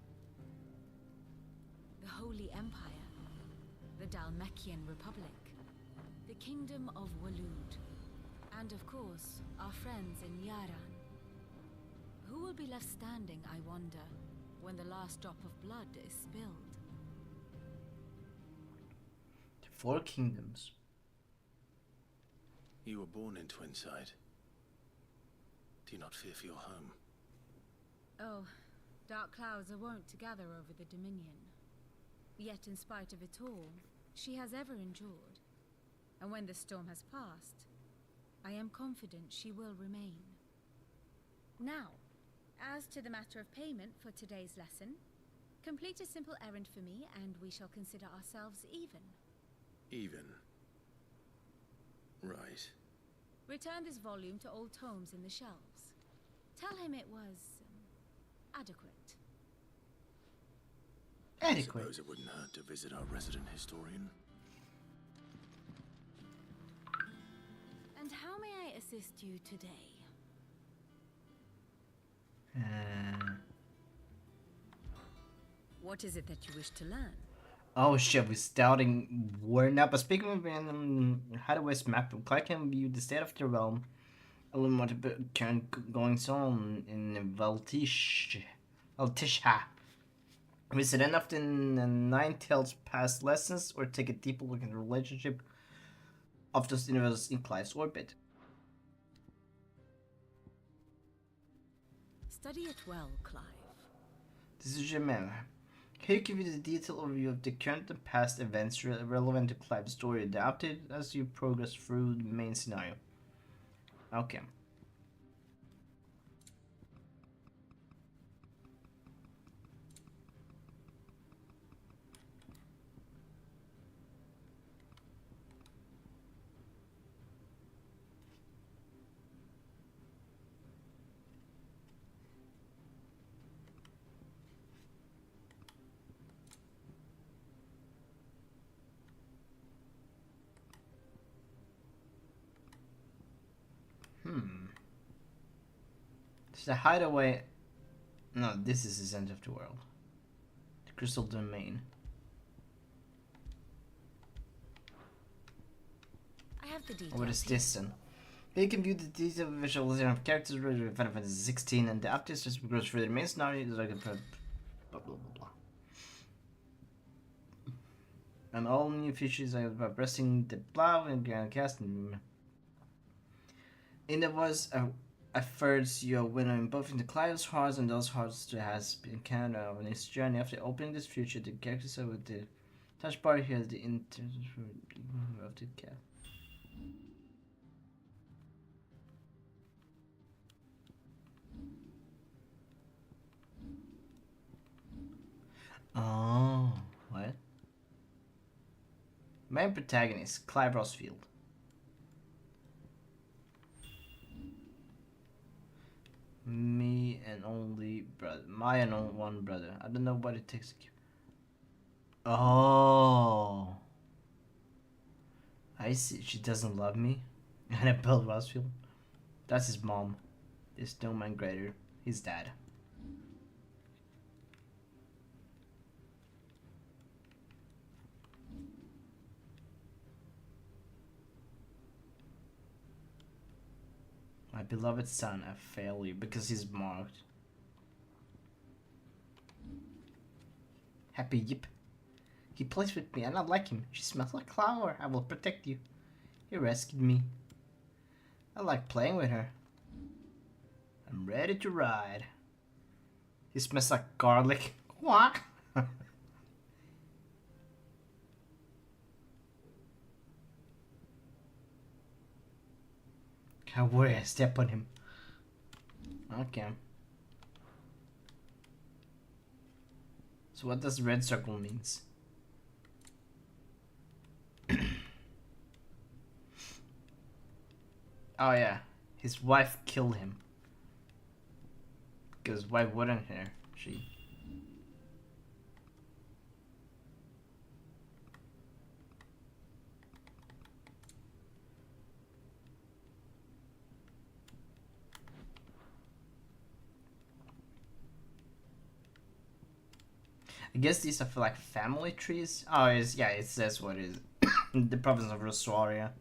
The Holy Empire, the Dhalmekian Republic, the Kingdom of Waloed, and of course, our friends in Yaran. Who will be left standing, I wonder, when the last drop of blood is spilled? The 4 kingdoms. You were born in Twinside. Do you not fear for your home? Oh, dark clouds are wont to gather over the Dominion. Yet in spite of it all, she has ever endured. And when the storm has passed, I am confident she will remain. Now, as to the matter of payment for today's lesson, complete a simple errand for me and we shall consider ourselves even. Even? Right. Return this volume to old tomes in the shelves. Tell him it was adequate. I suppose it wouldn't hurt to visit our resident historian. How may I assist you today? What is it that you wish to learn? Oh shit, we're starting warring up. Speaking of random Hideaway's map, Clark can view the state of the realm. A little more current goings on in Valtisha. Visit any of the Nine Tails past lessons or take a deeper look at the relationship of those universes in Clive's orbit. Study it well, Clive. This is your man. Here you give you the detailed overview of the current and past events relevant to Clive's story, adapted as you progress through the main scenario. Okay. It's the hideaway. No, this is the center of the world. The Crystal Domain. I have the details. What is this then? You can view the detailed visualization of characters related to Final Fantasy 16 and the afterwards just goes through the main scenario is like a blah blah blah blah. And all new features are about pressing the plow and grand cast and in the voice at first you're winnowing both into Clive's hearts and those hearts that has been encountered on his journey. After opening this feature, the characters are with the touch bar here the intention of the cat. Oh, what? Main protagonist, Clive Rosfield. Me and only brother. My and only one brother. I don't know what it takes to keep. Oh. I see. She doesn't love me. Annabelle Rosfield. That's his mom. This snowman grader. His dad. My beloved son, a failure because he's marked. Happy Yip. He plays with me and I like him. She smells like flower. I will protect you. He rescued me. I like playing with her. I'm ready to ride. He smells like garlic. What? How worry I step on him. Okay. So what does red circle means? Oh yeah, his wife killed him. Because why wouldn't she? I guess these are for like family trees. Oh, yeah, it says what it is. The province of Rosaria.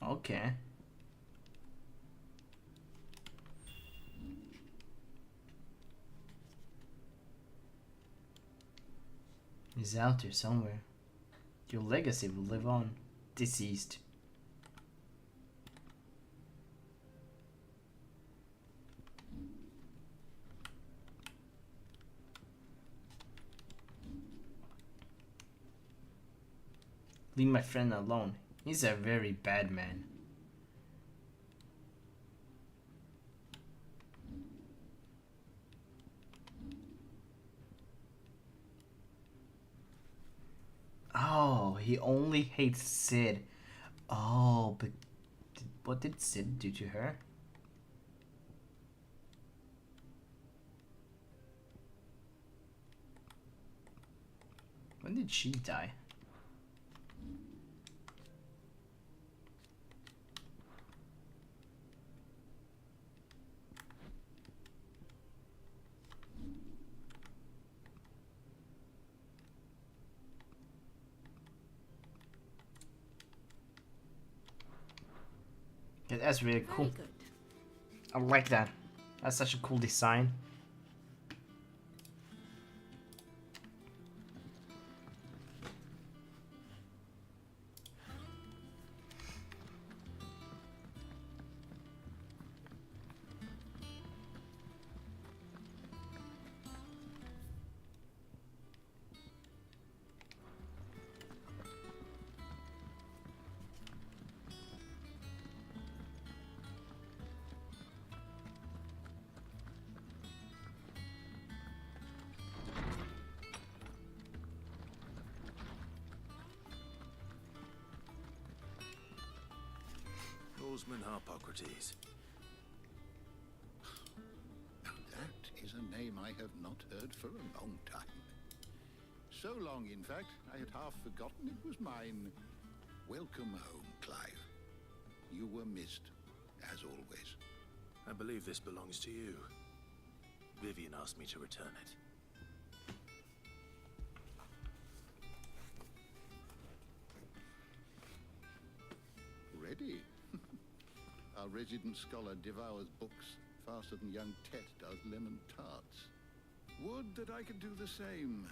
Okay. He's out there somewhere. Your legacy will live on. Deceased. Leave my friend alone. He's a very bad man. Oh, he only hates Sid. Oh, but what did Sid do to her? When did she die? Yeah, that's really cool. Very good. I like that. That's such a cool design. Orsman Harpocrates. That is a name I have not heard for a long time. So long, in fact, I had half forgotten it was mine. Welcome home, Clive. You were missed, as always. I believe this belongs to you. Vivian asked me to return it. Ready? Our resident scholar devours books faster than young Tet does lemon tarts. Would that I could do the same.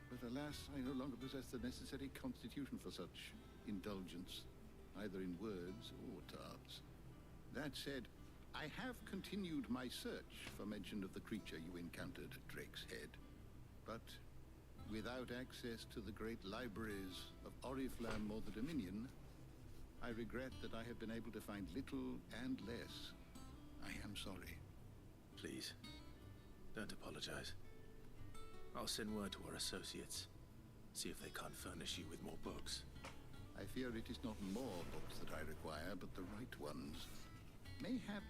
But alas, I no longer possess the necessary constitution for such indulgence, either in words or tarts. That said, I have continued my search for mention of the creature you encountered at Drake's Head. But without access to the great libraries of Oriflamme or the Dominion, I regret that I have been able to find little and less. I am sorry. Please, don't apologize. I'll send word to our associates. See if they can't furnish you with more books. I fear it is not more books that I require, but the right ones. Mayhap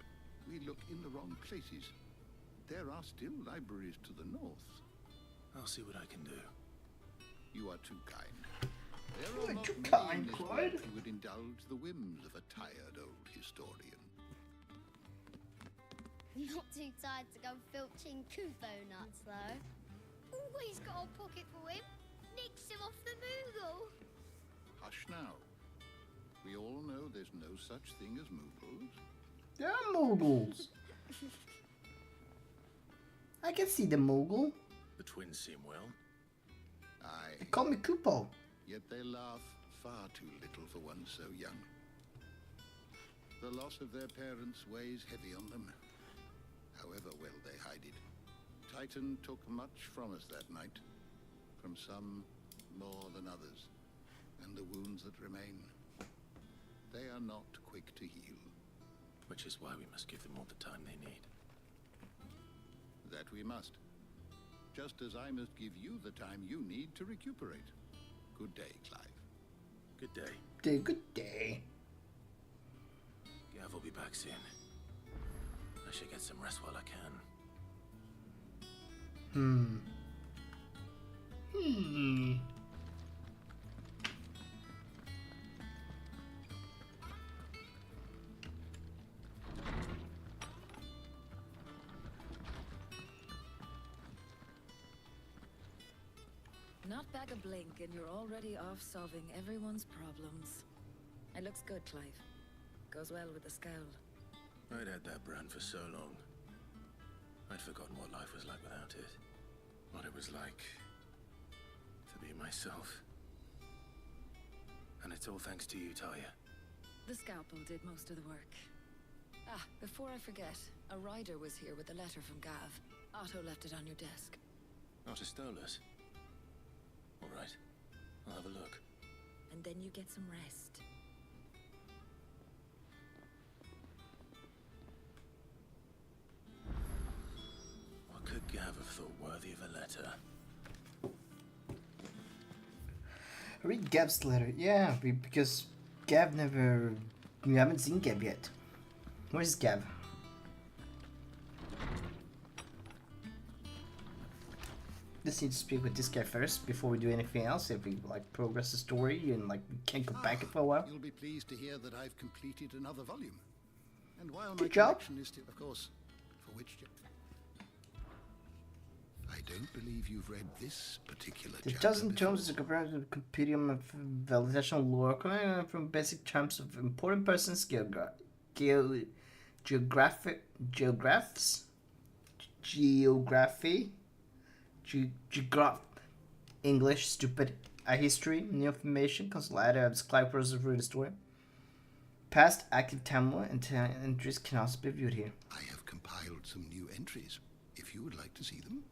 we look in the wrong places. There are still libraries to the north. I'll see what I can do. You are too kind. There You are are not too many kind, in this Clyde. world who would indulge the whims of a tired old historian. Not too tired to go filching Kupo nuts, though. Always got a pocket for him. Nicks him off the Moogle. Hush now. We all know there's no such thing as Moogles. There are Moogles. I can see the Moogle. The twins seem well. Aye. They call me Kupo. Yet they laugh far too little for one so young. The loss of their parents weighs heavy on them, however well they hide it. Titan took much from us that night, from some more than others, and the wounds that remain, they are not quick to heal. Which is why we must give them all the time they need. That we must. Just as I must give you the time you need to recuperate. Good day, Clive. Good day. Good day. Gav will be back soon. I should get some rest while I can. Not back a blink and you're already off solving everyone's problems. It looks good, Clive. Goes well with the scowl. I'd had that brand for so long. I'd forgotten what life was like without it. What it was like to be myself. And it's all thanks to you, Talia. The scalpel did most of the work. Ah, before I forget, a rider was here with a letter from Gav. Otto left it on your desk. Not a Stolas. All right, I'll have a look. And then you get some rest. What could Gav have thought worthy of a letter? Read Gav's letter. Yeah, because Gav never... We haven't seen Gav yet. Where's Gav? Just need to speak with this guy first before we do anything else. If we like progress the story and like we can't go back for a while. You'll be pleased to hear that I've completed another volume. And while my Good job. collection is still, of course, for which I don't believe you've read this particular The chapter dozen tomes is a comparative compendium of validation lore coming from basic terms of important persons, geography, English, stupid, history, new information, consolidated of Skywars of the story. Past active timeline and entries can also be viewed here. I have compiled some new entries, if you would like to see them.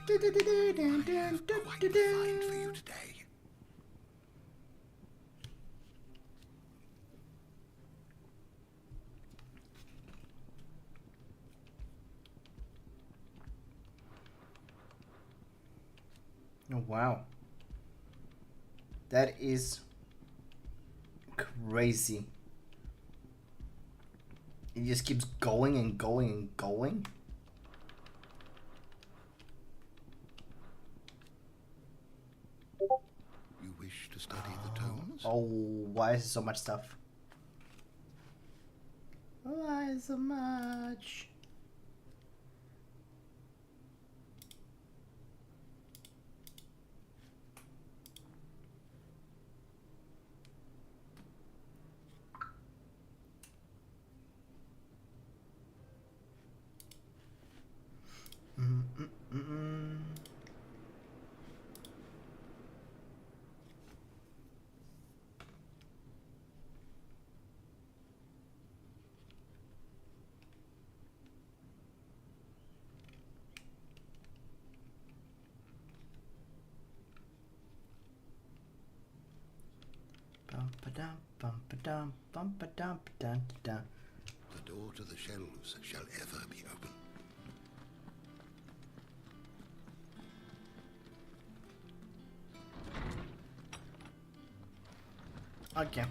I have quite a find for you today. Oh wow. That is crazy. It just keeps going and going and going. You wish to study the tomes? Oh, why is so much stuff? Why so much? The door to the shelves shall ever be open. Okay.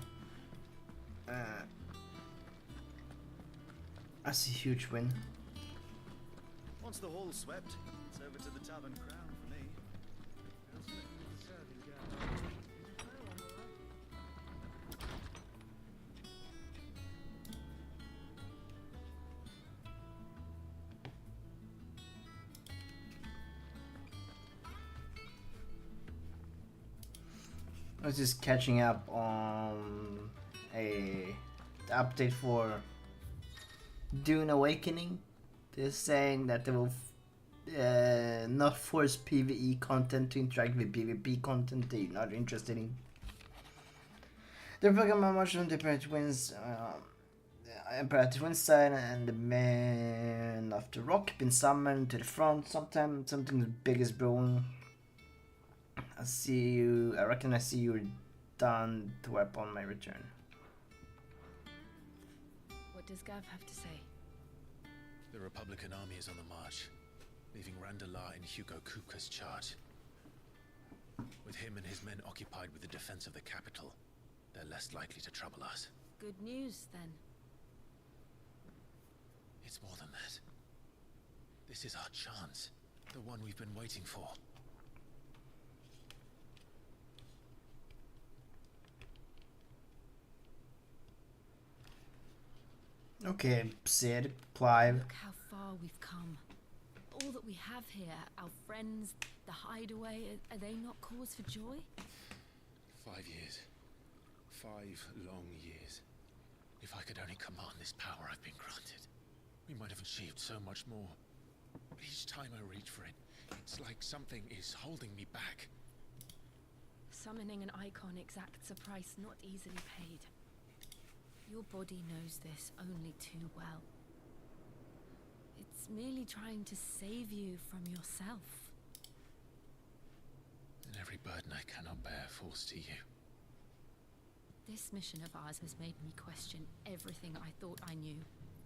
That's a huge win. Once the hall's swept, it's over to the Tavern Crown for me. I was just catching up on the update for Dune Awakening. They're saying that they will not force PvE content to interact with PvP content that you're not interested in. They're talking about much on the Imperator Twins, Imperator Twins side, and the Men of the Rock been summoned to the front. Sometimes something big is brewing. I reckon I see you done to wipe on my return. What does Gav have to say? The Republican army is on the march, leaving Randalar in Hugo Kupka's charge. With him and his men occupied with the defense of the capital, they're less likely to trouble us. Good news, then. It's more than that. This is our chance, the one we've been waiting for. Okay, Sid, Clive. Look how far we've come. All that we have here, our friends, the hideaway, are they not cause for joy? 5 years. 5 long years. If I could only command this power I've been granted, we might have achieved so much more. But each time I reach for it, it's like something is holding me back. Summoning an icon exacts a price not easily paid. Your body knows this only too well. It's merely trying to save you from yourself. And every burden I cannot bear falls to you. This mission of ours has made me question everything I thought I knew.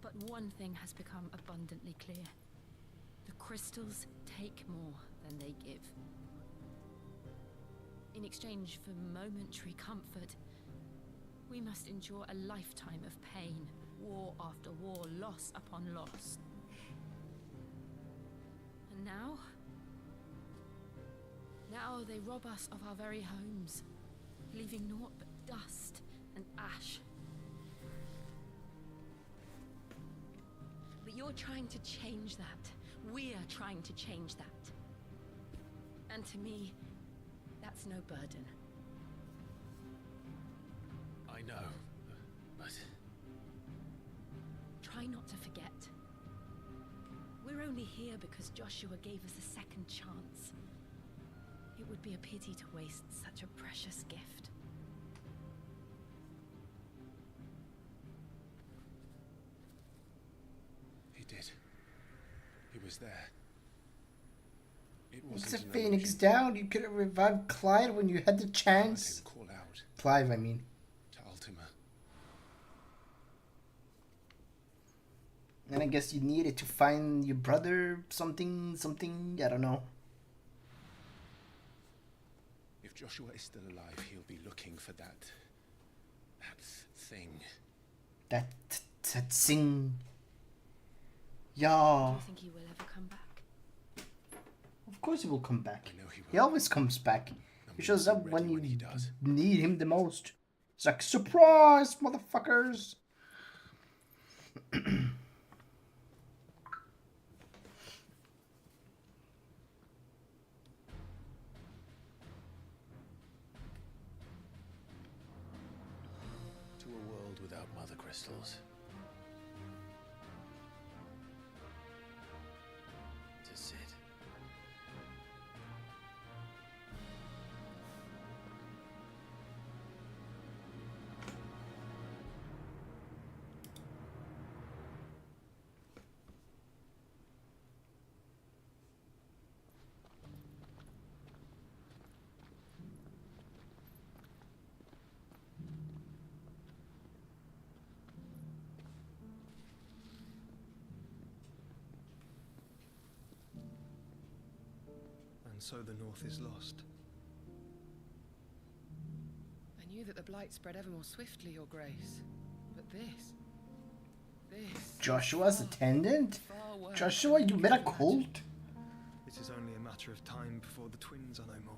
But one thing has become abundantly clear. The crystals take more than they give. In exchange for momentary comfort, we must endure a lifetime of pain, war after war, loss upon loss. And now? Now they rob us of our very homes, leaving naught but dust and ash. But you're trying to change that. We're trying to change that. And to me, That's no burden. I know, but... Try not to forget. We're only here because Joshua gave us a second chance. It would be a pity to waste such a precious gift. He did. He was there. It It's wasn't a an Phoenix illusion. down. You could have revived Clyde when you had the chance. Call out Clive, I mean. to Ultima. And I guess you needed to find your brother, something, I don't know. If Joshua is still alive, he'll be looking for that thing. That thing. Do Yeah. you think he will ever come back? Of course he will come back. I know he will. He always comes back. He shows up when you he does. need him the most. It's like, surprise, motherfuckers! To a world without mother crystals. To Sid. And so the North is lost. I knew that the Blight spread ever more swiftly, Your Grace. But this... Joshua's attendant? far worse Joshua, than you I made a could cult? It is only a matter of time before the twins are no more.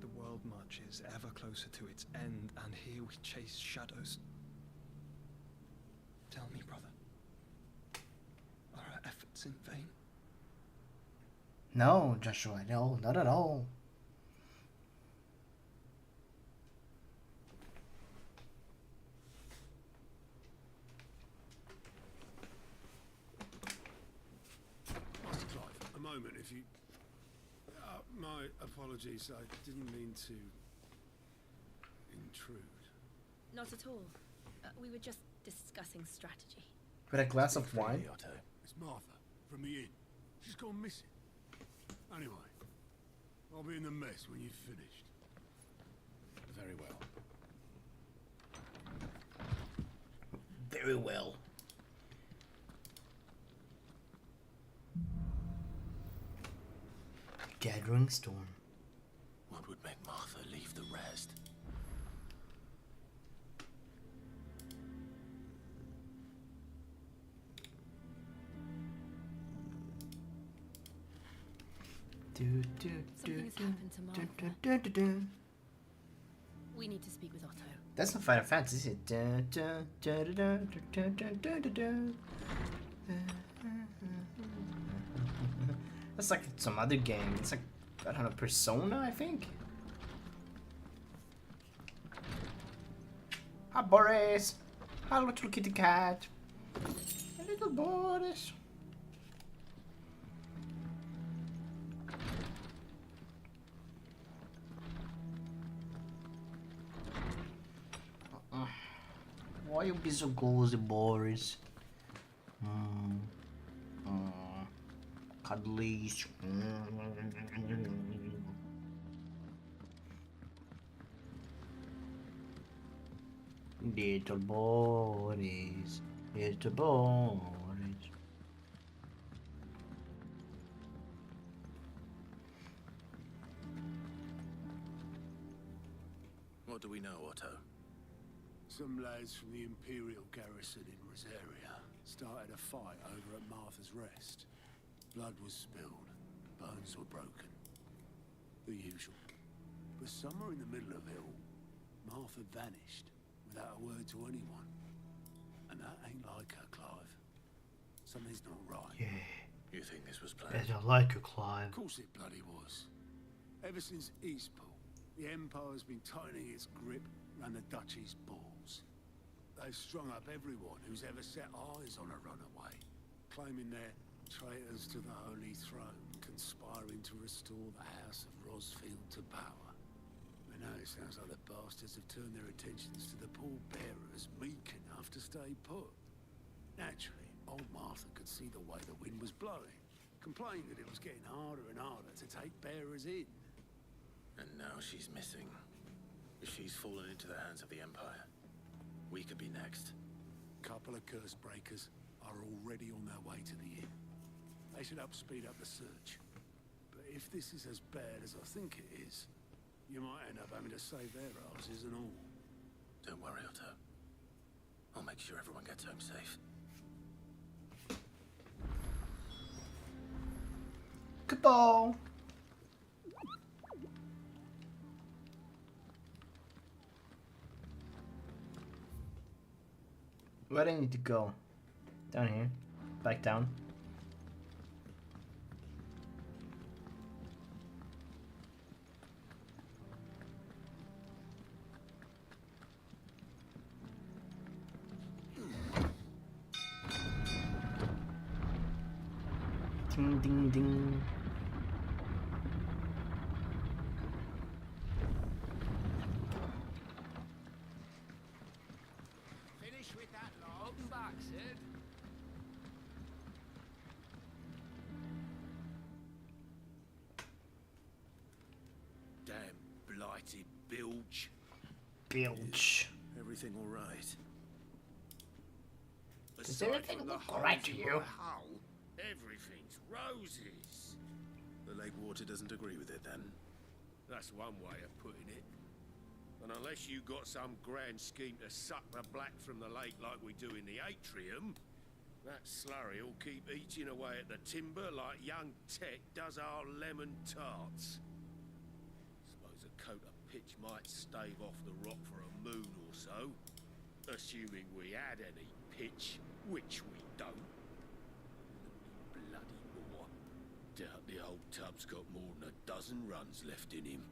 The world marches ever closer to its end, and here we chase shadows. Tell me, brother, are our efforts in vain? No, Joshua, no, not at all. Master Clive, a moment, if you... my apologies, I didn't mean to... intrude. Not at all. We were just discussing strategy. With a glass of wine? It's Martha, from the inn. She's gone missing. Anyway, I'll be in the mess when you've finished. Very well. Very well. Gathering storm. What would make Martha leave the rest? Something has happened to Martha. We need to speak with Otto. That's not Final Fantasy, is it? That's like some other game. It's like, I don't know, Persona, I think? Hi, Boris! Hi, little kitty cat! Little Boris! Why you be so cozy, Boris? Cuddlies. Little Boris. Little Boris. What do we know, Otto? Some lads from the Imperial garrison in Rosaria started a fight over at Martha's Rest. Blood was spilled, bones were broken. The usual. But somewhere in the middle of it all, Martha vanished without a word to anyone. And that ain't like her, Clive. Something's not right. Yeah. You think this was I planned? don't like her, Clive. Of course it bloody was. Ever since Eastpool, the Empire's been tightening its grip around the Duchy's balls. They've strung up everyone who's ever set eyes on a runaway, claiming they're traitors to the Holy Throne, conspiring to restore the House of Rosfield to power. And now it sounds like the bastards have turned their attentions to the pallbearers meek enough to stay put. Naturally, old Martha could see the way the wind was blowing, complained that it was getting harder and harder to take bearers in. And now she's missing. She's fallen into the hands of the Empire. We could be next. Couple of curse breakers are already on their way to the inn. They should help speed up the search. But if this is as bad as I think it is, you might end up having to save their asses and all. Don't worry, Otto. I'll make sure everyone gets home safe. Goodbye. Where do I need to go? Down here. Back down. Ding ding ding. Finish with that log. Back, Sid. Damn blighted bilge. Bilge. Everything all right? Does everything look alright to you? Hull, everything's roses. The lake water doesn't agree with it then. That's one way of putting it. And unless you got some grand scheme to suck the black from the lake like we do in the atrium, that slurry will keep eating away at the timber like young Tech does our lemon tarts. Suppose a coat of pitch might stave off the rock for a moon or so, assuming we had any pitch, which we don't. Bloody more. Doubt the old tub's got more than a dozen runs left in him.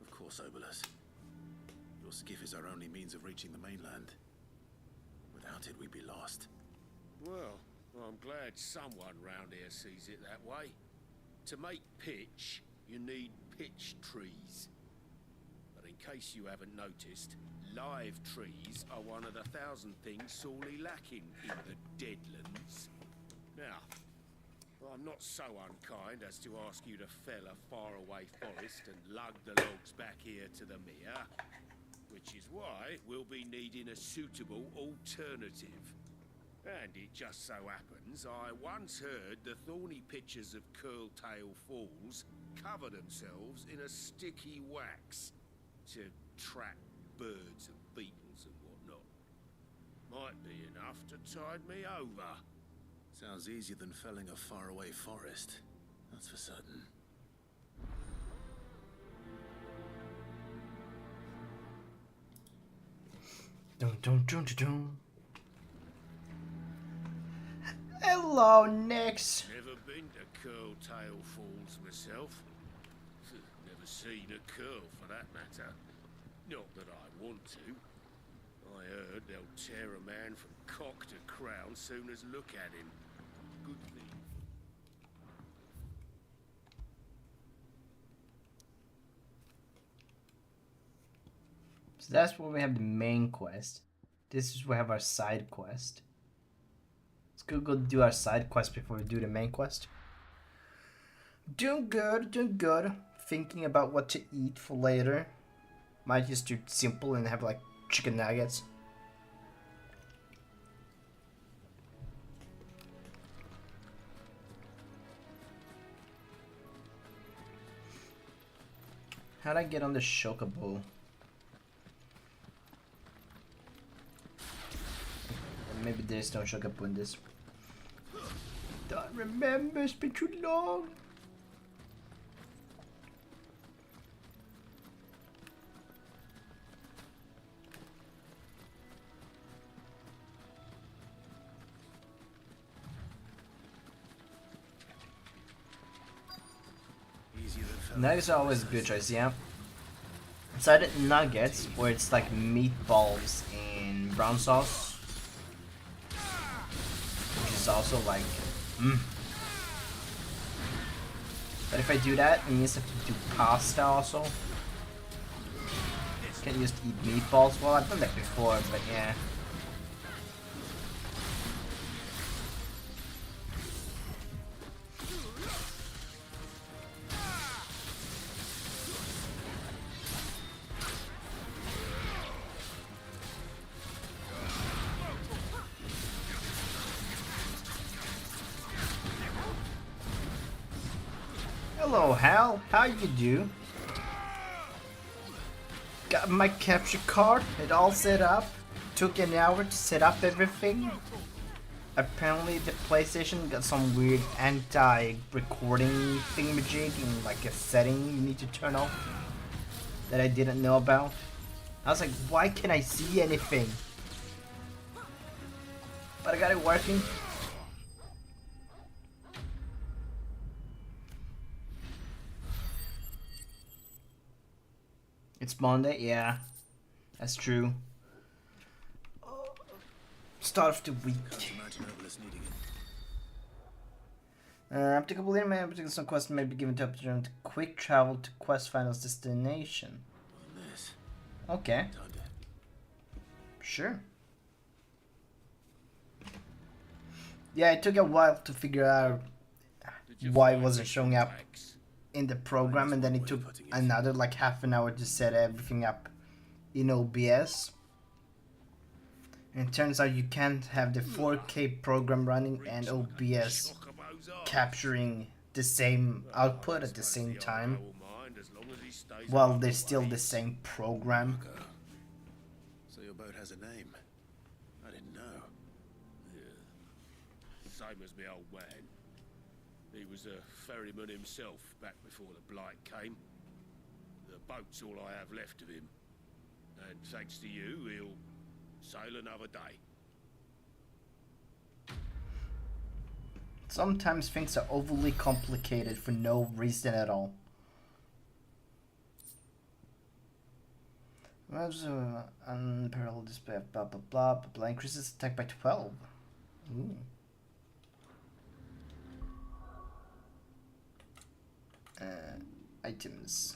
Of course, Obolus. Your skiff is our only means of reaching the mainland. Without it, we'd be lost. Well, I'm glad someone round here sees it that way. To make pitch, you need pitch trees. But in case you haven't noticed, live trees are one of the 1,000 things sorely lacking in the Deadlands. Now, I'm not so unkind as to ask you to fell a faraway forest and lug the logs back here to the mere, which is why we'll be needing a suitable alternative. And it just so happens I once heard the thorny pitchers of Curltail Falls cover themselves in a sticky wax to trap birds and beetles and whatnot. Might be enough to tide me over. Sounds easier than felling a faraway forest. That's for certain. Dun dun dun dun dun. Hello, Nix. Never been to Curltail Falls myself. Never seen a curl for that matter. Not that I want to. I heard they'll tear a man from cock to crown soon as look at him. Good thing. So that's where we have the main quest. This is where we have our side quest. Let's go do our side quest before we do the main quest. Doing good, doing good. Thinking about what to eat for later. Might just do simple and have like chicken nuggets. How'd I get on the Chocobo? maybe there's no Shogapu in this. Don't remember, it's been too long. Nuggets are always a good choice, yeah. It's either nuggets or it's like meatballs in brown sauce, which is also like, But if I do that, it means I have to do pasta also. Can't just eat meatballs. Well, I've done that before, but yeah. Hello, Hal. How you do? Got my capture card. It all set up. Took an hour to set up everything. Apparently, the PlayStation got some weird anti-recording thingamajig in like a setting you need to turn off that I didn't know about. I was like, why can't I see anything? But I got it working. It's Monday, yeah, that's true. Start of the week. After completing my particular quest may be given to opportunity to quick travel to quest finals destination. Okay. Sure. Yeah, it took a while to figure out why it wasn't showing up in the program, and then it took another like half an hour to set everything up in OBS. And it turns out you can't have the 4K program running and OBS capturing the same output at the same time while they're still the same program. So your boat has a name. I didn't know. Yeah. Same as me old man. He was a ferryman himself back before the Blight came. The boat's all I have left of him. And thanks to you, he'll sail another day. Sometimes things are overly complicated for no reason at all. Unparalleled display of blah blah blah blah blah. Increases attack by 12. Ooh. Items.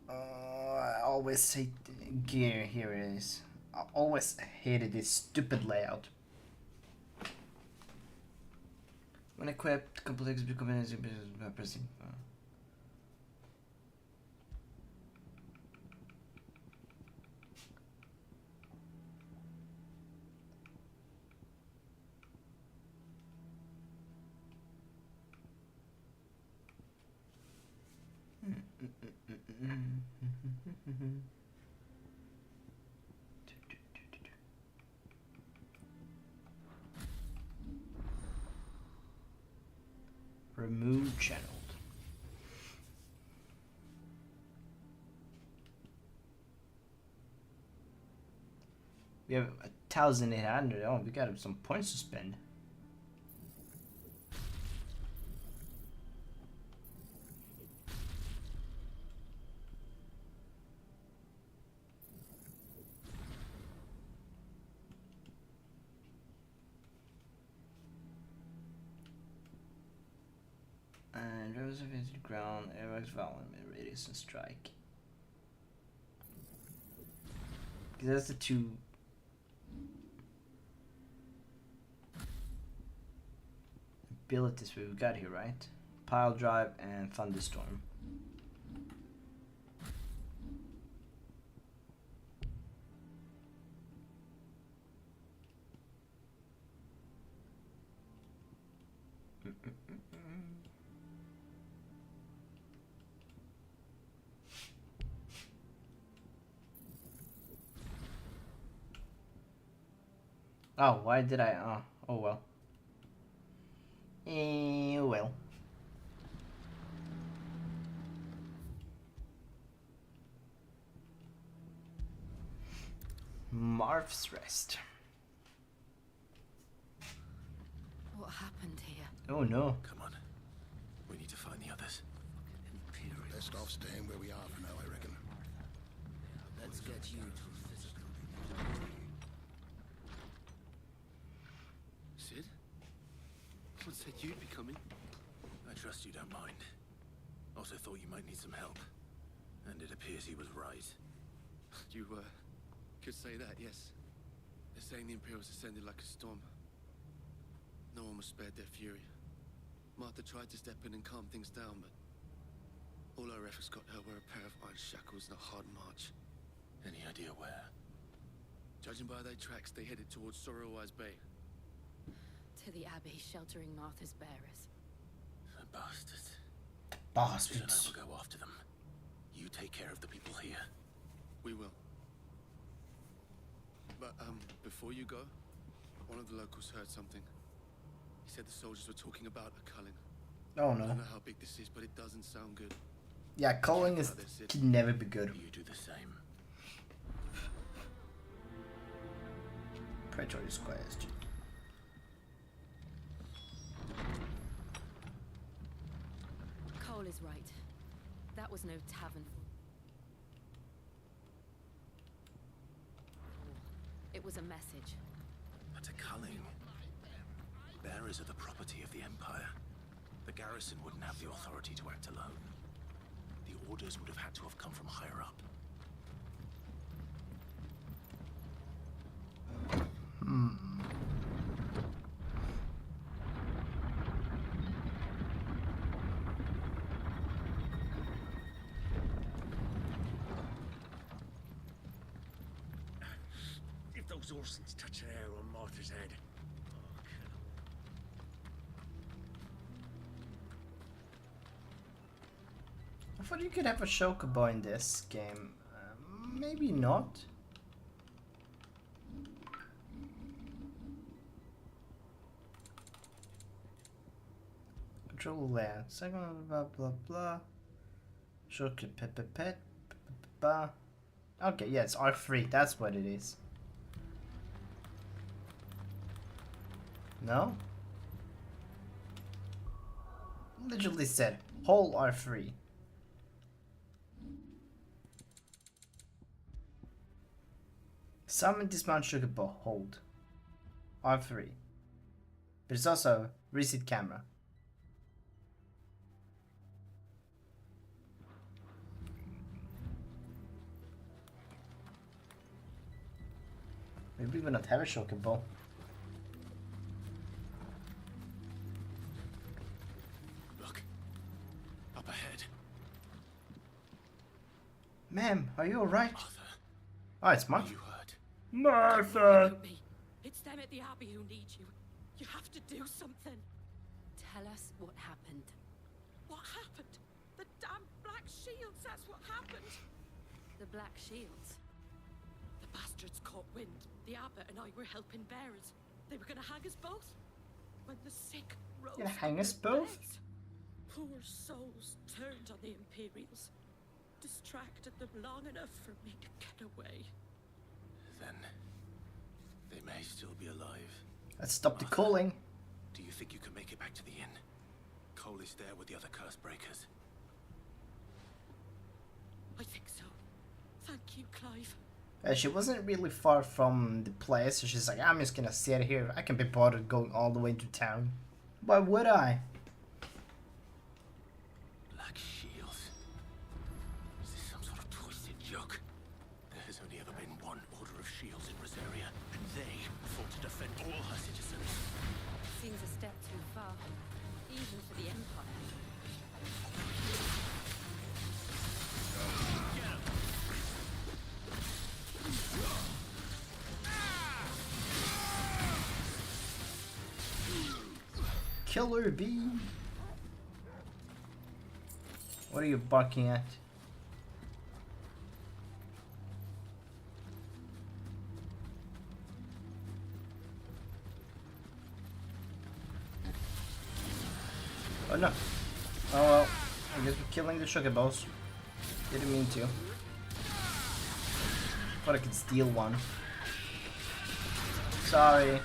I always hate gear. Here it is. I always hated this stupid layout. When equipped, complex becoming by pressing. Remove channeled. We have 1,800. Oh, we got some points to spend. And rivers of the ground, airbags, volume, radius, and strike. Because that's the two abilities we've got here, right? Pile drive and thunderstorm. Oh, why did I? Oh well. Well. Marv's Rest. What happened here? Oh no. Come on. We need to find the others. Best off staying where we are for now, I reckon. Let's get you to physical. Sid? Someone said you'd be coming. I trust you don't mind. Also thought you might need some help. And it appears he was right. You, could say that, yes. They're saying the Imperials ascended like a storm. No one was spared their fury. Martha tried to step in and calm things down, but all our efforts got her were a pair of iron shackles and a hard march. Any idea where? Judging by their tracks, they headed towards Sorrowwise Bay. To the Abbey, sheltering Martha's bearers. The bastards. Bastards. We'll go after them. You take care of the people here. We will. But, before you go, one of the locals heard something. He said the soldiers were talking about a culling. Oh I no. don't know how big this is, but it doesn't sound good. Yeah, calling is can never be good. You do the same. Praetorius Quest. Cole is right. That was no tavern. It was a message. But a culling. Bearers are the property of the Empire. The garrison wouldn't have the authority to act alone. The orders would have had to have come from higher up. If those Orsons touch an arrow on Martha's head. I thought you could have a Chocobo in this game. Maybe not. Control land. Second blah blah blah. Choco pet. Okay, yeah, it's R3. That's what it is. No? Literally said whole R3. Summon dismount Chocobo, hold. R3. But it's also reset camera. Maybe we not have a Chocobo. Look. Up ahead. Ma'am, are you alright? Oh, it's Martha. You heard. Martha! It's them at the Abbey who need you. You have to do something. Tell us what happened. What happened? The damn Black Shields, that's what happened. The Black Shields? The bastards caught wind. The abbot and I were helping bearers. They were gonna hang us both. When the sick rose Gonna from hang us their both? beds, poor souls turned on the Imperials. Distracted them long enough for me to get away. Then they may still be alive. Let's stop the calling. Do you think you can make it back to the inn? Cole is there with the other curse breakers. I think so. Thank you, Clive. She wasn't really far from the place, so she's like, I'm just gonna sit here. I can be bothered going all the way to town. Why would I? Black Shields. Is this some sort of twisted joke? There has only ever been one Order of Shields in Rosaria, and they fought to defend all her citizens. Seems a step too far, even for the Empire. Killer bee. What are you barking at? Oh no. Oh well. I guess we're killing the Chocobos. Didn't mean to. Thought I could steal one. Sorry.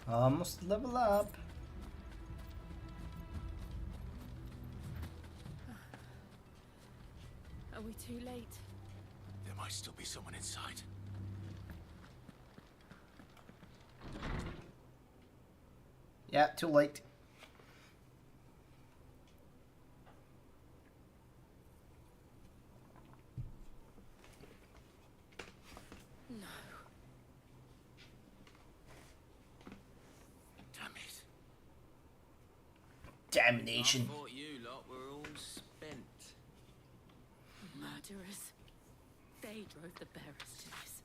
Almost level up. Are we too late? There might still be someone inside. Yeah, too late. No. Damn it. Damnation. I thought you lot were all spent. Murderers. They drove the bearers to this.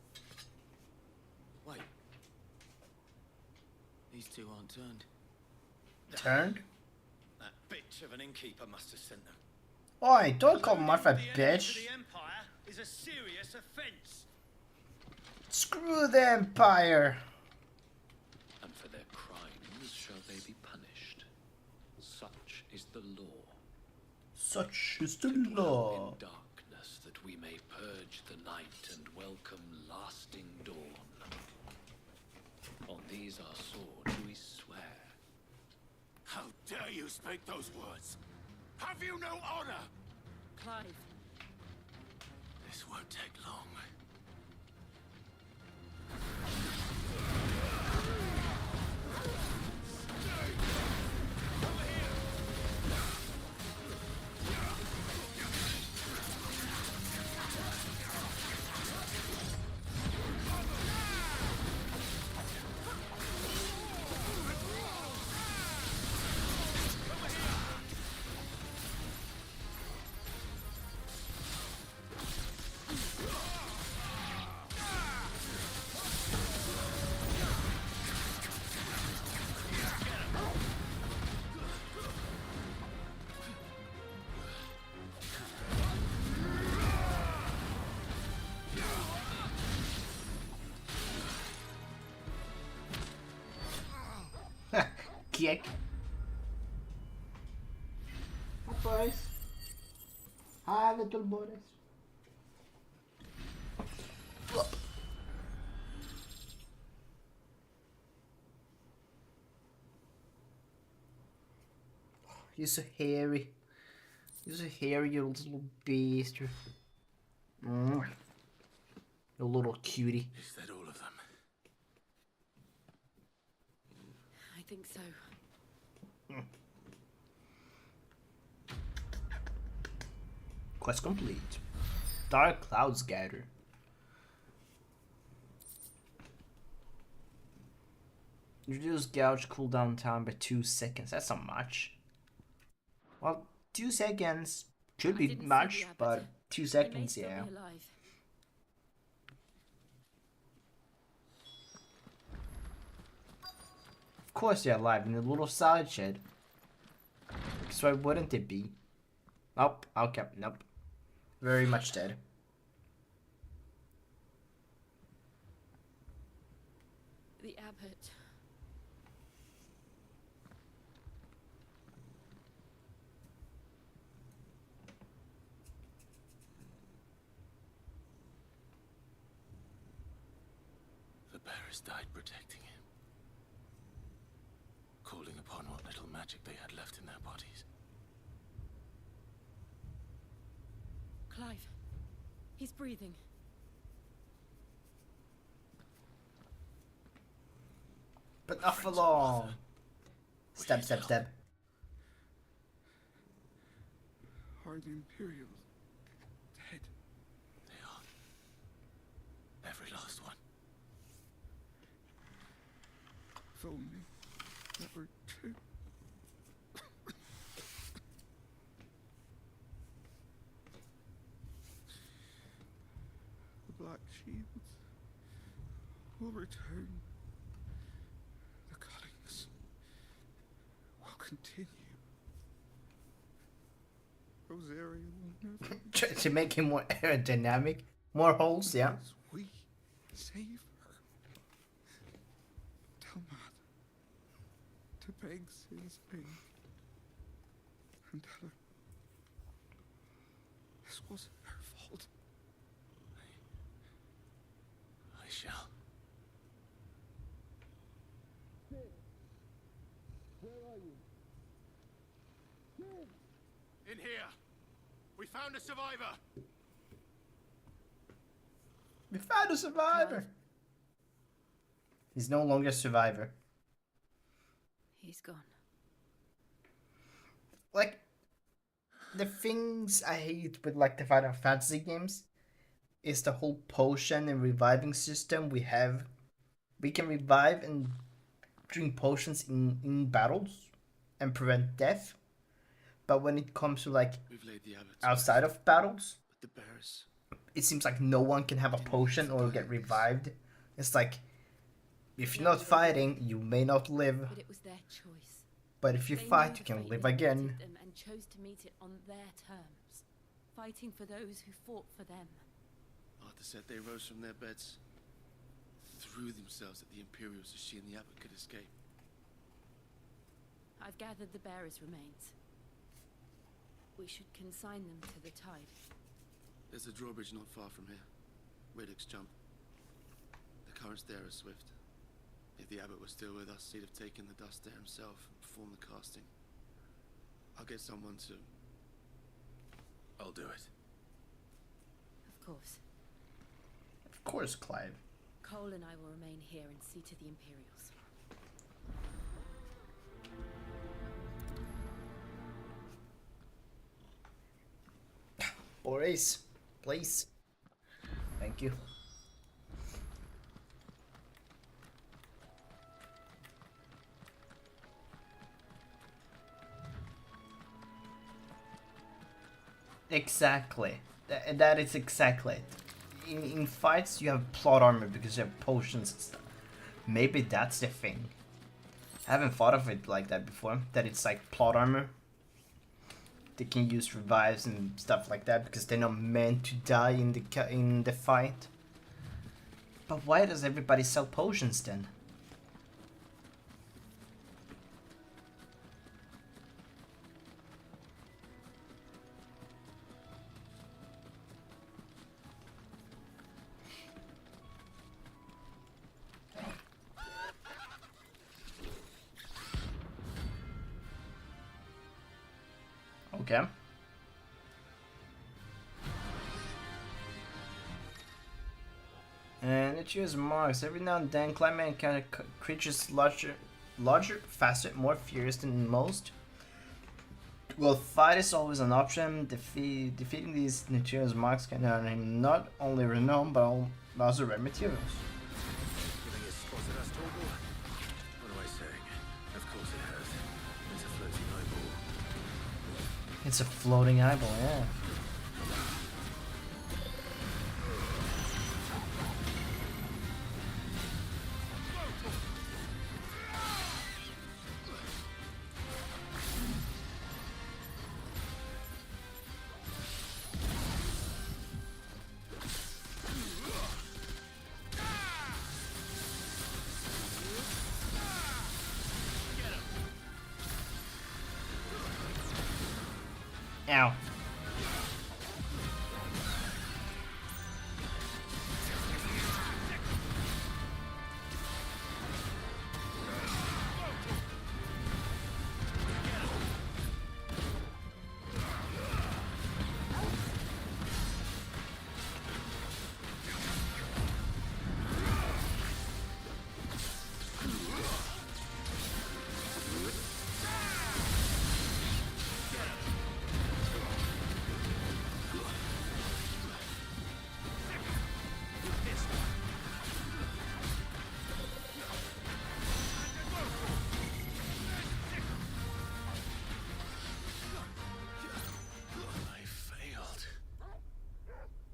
Wait. These two aren't turned. Turned? That bitch of an innkeeper must have sent them. Oi, don't call Martha a The enemy bitch. to the Empire is a serious offense. Screw the Empire. And for their crimes shall they be punished. Such is the law. Such is the law. In darkness, that we may purge the night and welcome lasting dawn. On these our swords we swear. How dare you speak those words? Have you no honor? Clive. This won't take long. Kick. Hi, boys. Hi, little boys. You're so hairy. You're so hairy, you little beast. You little cutie. Is that all of them? I think so. Quest complete. Dark clouds gather. Reduce gouge cooldown time by 2 seconds. That's not much. Well, 2 seconds should be much, but 2 seconds, yeah. Of course they're alive in a little salad shed. So why wouldn't it be? Nope. Okay. Nope. Very much dead. The abbot. The bearers died protecting him, calling upon what little magic they had left in their bodies. Clive. He's breathing. But not for long. Step, step, step. Are the Imperials dead? They are. Every last one. If only there were two. Black Shields will return. The cuttings will continue. Rosaria will never... To make him more aerodynamic. More holes, yeah. We save her. Tell Mother to beg Sin's aid. And tell her this wasn't her fault. I shall. Where are you? In here. We found a survivor. We found a survivor. He's no longer a survivor. He's gone. Like, the things I hate with like the Final Fantasy games is the whole potion and reviving system we have. We can revive and drink potions in battles and prevent death. But when it comes to like outside of battles, the bears. It seems like no one can have a potion or get revived. It's like, if you're not fighting, you may not live. But it was their choice. But if you They fight, knew you the can fate live that again. awaited them and chose to meet it on their terms, fighting for those who fought for them. Arthur said they rose from their beds, threw themselves at the Imperials so she and the Abbot could escape. I've gathered the bearers' remains. We should consign them to the tide. There's a drawbridge not far from here. Radix jump. The currents there are swift. If the Abbot was still with us, he'd have taken the dust there himself and performed the casting. I'll get someone to... I'll do it. Of course. Of course, Clive. Cole and I will remain here and see to the Imperials. Boris, please. Thank you. Exactly. That is exactly it. In fights, you have plot armor because you have potions and stuff. Maybe that's the thing. I haven't thought of it like that before. That it's like plot armor. They can use revives and stuff like that because they're not meant to die in the fight. But why does everybody sell potions then? Okay. And it uses marks. Every now and then, climate encounter creatures larger, faster, more furious than most. Well, fight is always an option. Defeating these Natura's marks can earn him not only renown, but also rare materials. Giving a spot at us, Torgal? What am I saying? Of course it has. It's a floating eyeball. It's a floating eyeball, yeah. Ow.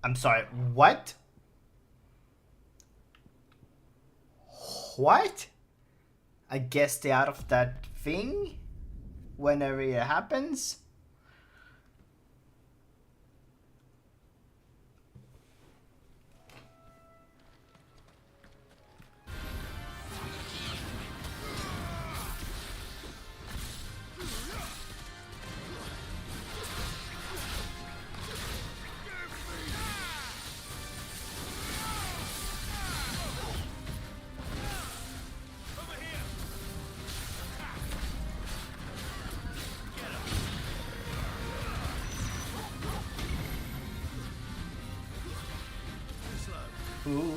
I'm sorry, what? What? I guess stay out of that thing whenever it happens. Ooh.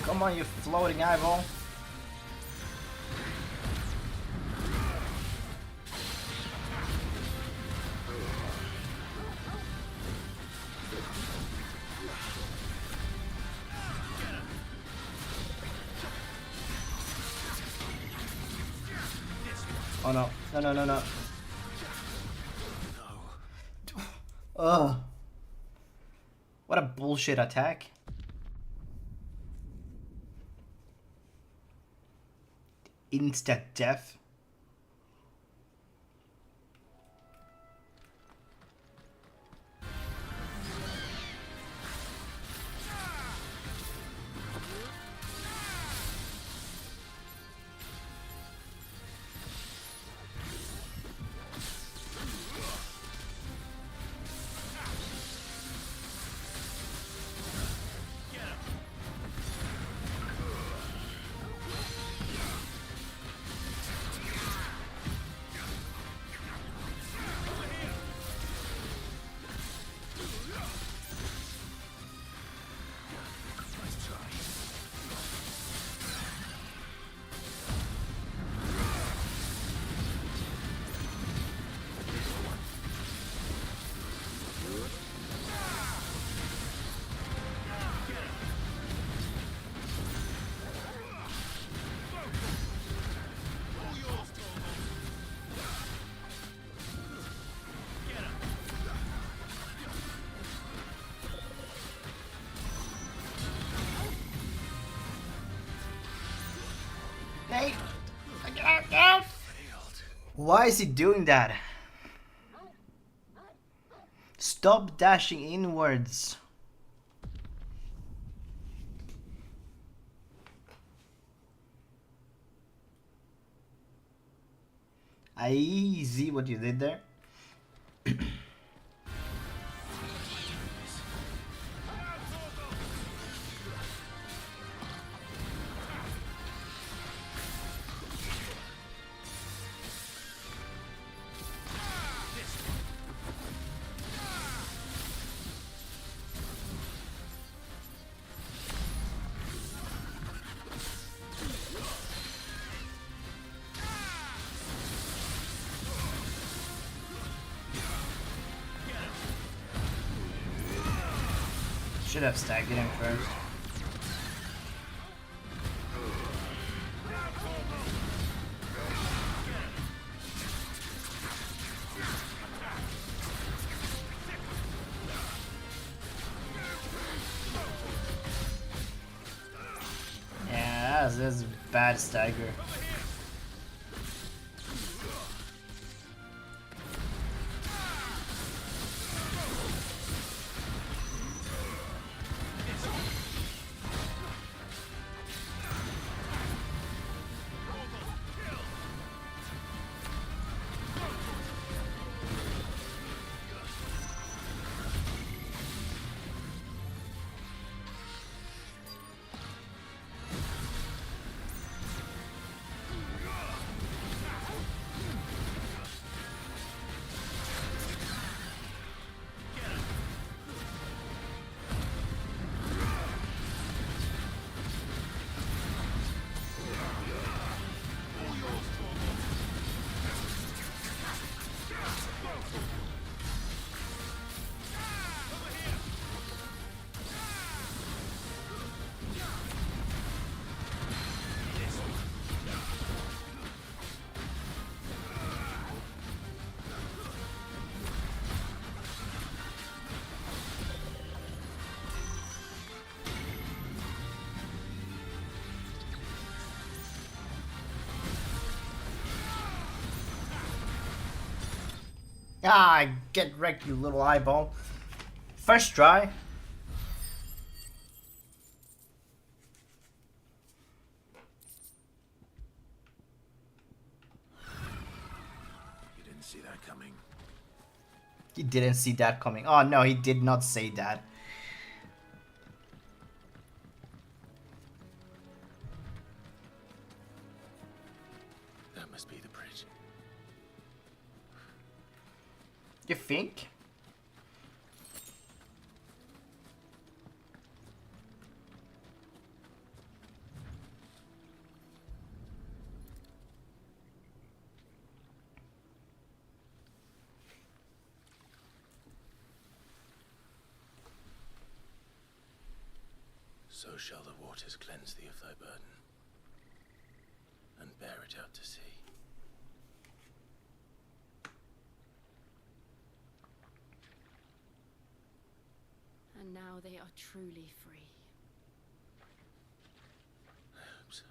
Come on, you floating eyeball. Oh no. No, no, no, no. Ugh. What a bullshit attack. Instant death. Hey! Why is he doing that? Stop dashing inwards. I see what you did there. Should have staggered him first. Yeah, that's a bad stagger. Ah, get wrecked, you little eyeball. First try. You didn't see that coming. He didn't see that coming. Oh no, he did not say that. That must be the bridge. You think? So shall the waters cleanse thee of thy burden, and bear it out to sea. And now they are truly free. I hope so.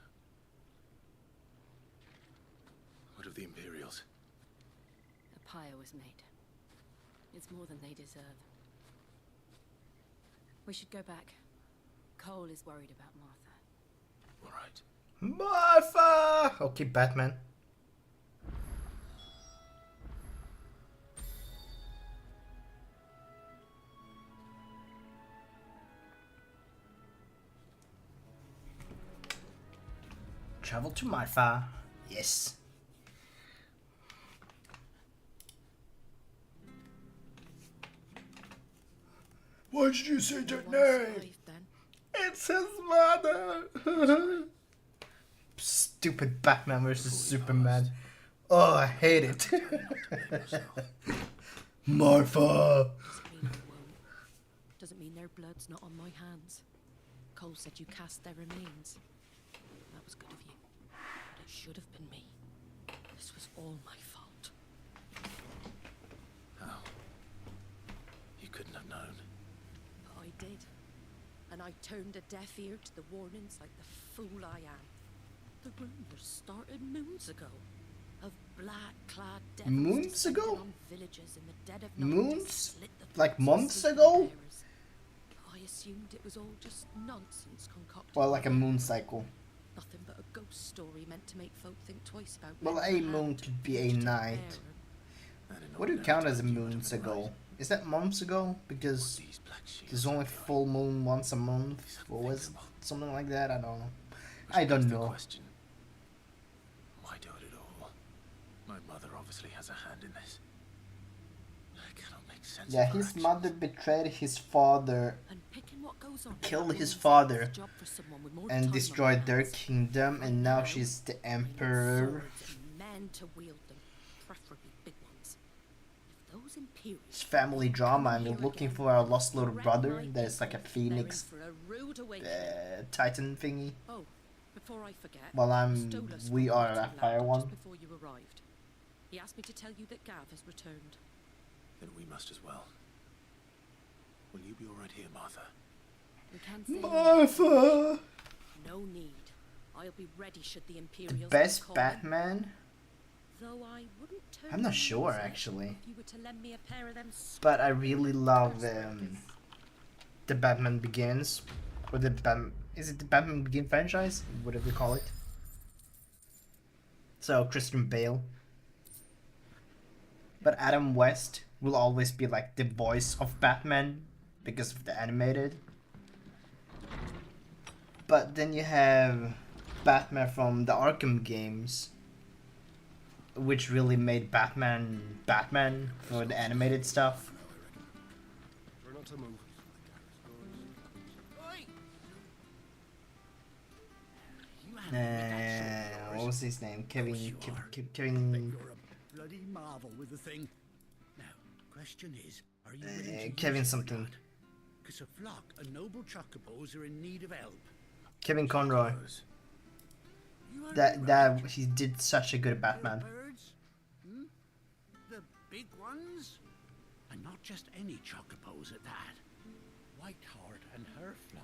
What of the Imperials? A pyre was made. It's more than they deserve. We should go back. Cole is worried about Martha. All right. Martha! Okay, Batman. Travel to Martha. Yes. Why did you say that name? It's his mother. Stupid Batman versus Superman. Oh, I hate it. Martha. Doesn't mean their blood's not on my hands. Cole said you cast their remains. That was good of you. But it should have been me. This was all my fault. How? You couldn't have known. But I did. And I turned a deaf ear to the warnings like the fool I am. The rumors started moons ago. Of black-clad devils Moons ago? on villages in the dead of night to Moons? slit the Like throats of months sleeping ago? bearers. I assumed it was all just nonsense concocted. Well, like a moon cycle. Nothing but a ghost story meant to make folk think twice about. Well, a lending moon hand could be a night. What do you count as a moons ago? Is that months ago? Because there's only full moon once a month, or was it something like that? I don't know. I don't know. Why do it at all? My mother obviously has a hand in this. I cannot make sense Yeah, of her his actions. mother betrayed his father, Picking what goes on. killed his father, Job for someone with more and time on destroyed their their hands. kingdom, and now she's the emperor. Swords and men to wield them, preferably big ones. If those Imperials It's family drama, and we're looking for our lost little brother. That is like a they're in phoenix for a rude awakening. titan thingy. Oh, before I forget. Well, Stolas we spoke are to a Lambert fire just one. before you arrived. He asked me to tell you that Gav has returned. Then we must as well. Will you be all right here, Martha? We can't say Martha! no need. I'll be ready should the Imperials Best call me. Batman? Though I wouldn't turn I'm not my sure nose up actually. if you were to lend me a pair of them But I really love the Batman Begins, or the is it the Batman Begin franchise? Whatever you call it. So Christian Bale. But Adam West will always be like the voice of Batman because of the animated. But then you have Batman from the Arkham games, which really made Batman for the animated stuff. Try not to move. What was his name? Kevin. Kevin. Bloody marvel with the thing. Now, question is, are you willing to Kevin use it or something. not? Because a flock of noble chocobos are in need of help. Kevin Conroy. That he did such a good Batman. Birds? Hmm? The big ones? And not just any chocobos at that. Whiteheart and her flock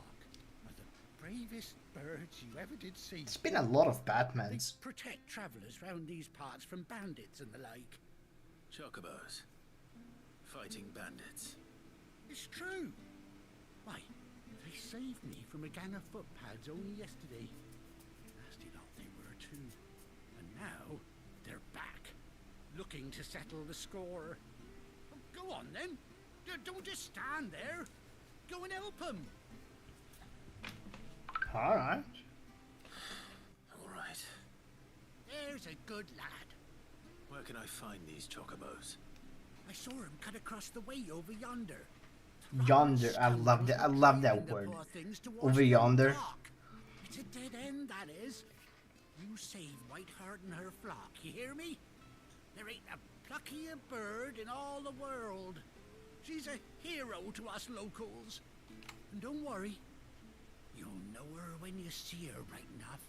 are the bravest birds you ever did see. There's been a lot of Batmans. They protect travellers round these parts from bandits and the like. Chocobos. fighting bandits. It's true. Why, they saved me from a gang of footpads only yesterday. Nasty lot they were too. And now they're back, looking to settle the score. Oh, go on then. Don't just stand there. Go and help them. Alright. Alright. There's a good lad. Where can I find these chocobos? I saw him cut across the way over yonder. Yonder, I love that. I love that word. Over yonder. It's a dead end, that is. You save Whiteheart and her flock, you hear me? There ain't a pluckier bird in all the world. She's a hero to us locals. And don't worry, you'll know her when you see her right enough.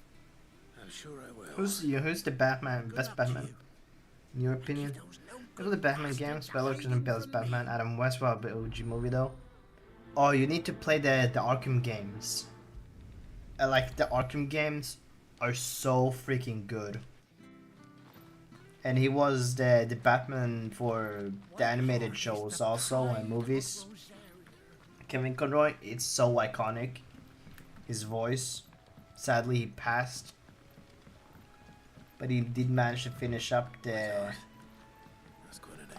I'm sure I will. Who's the Batman? Best Batman? In your opinion? Look at the Batman games. Bell and Bell's Batman. Adam West. Well, the OG movie though. Oh, you need to play the Arkham games. Like the Arkham games are so freaking good. And he was the Batman for the animated shows also and movies. Kevin Conroy, it's so iconic. His voice. Sadly, he passed. But he did manage to finish up the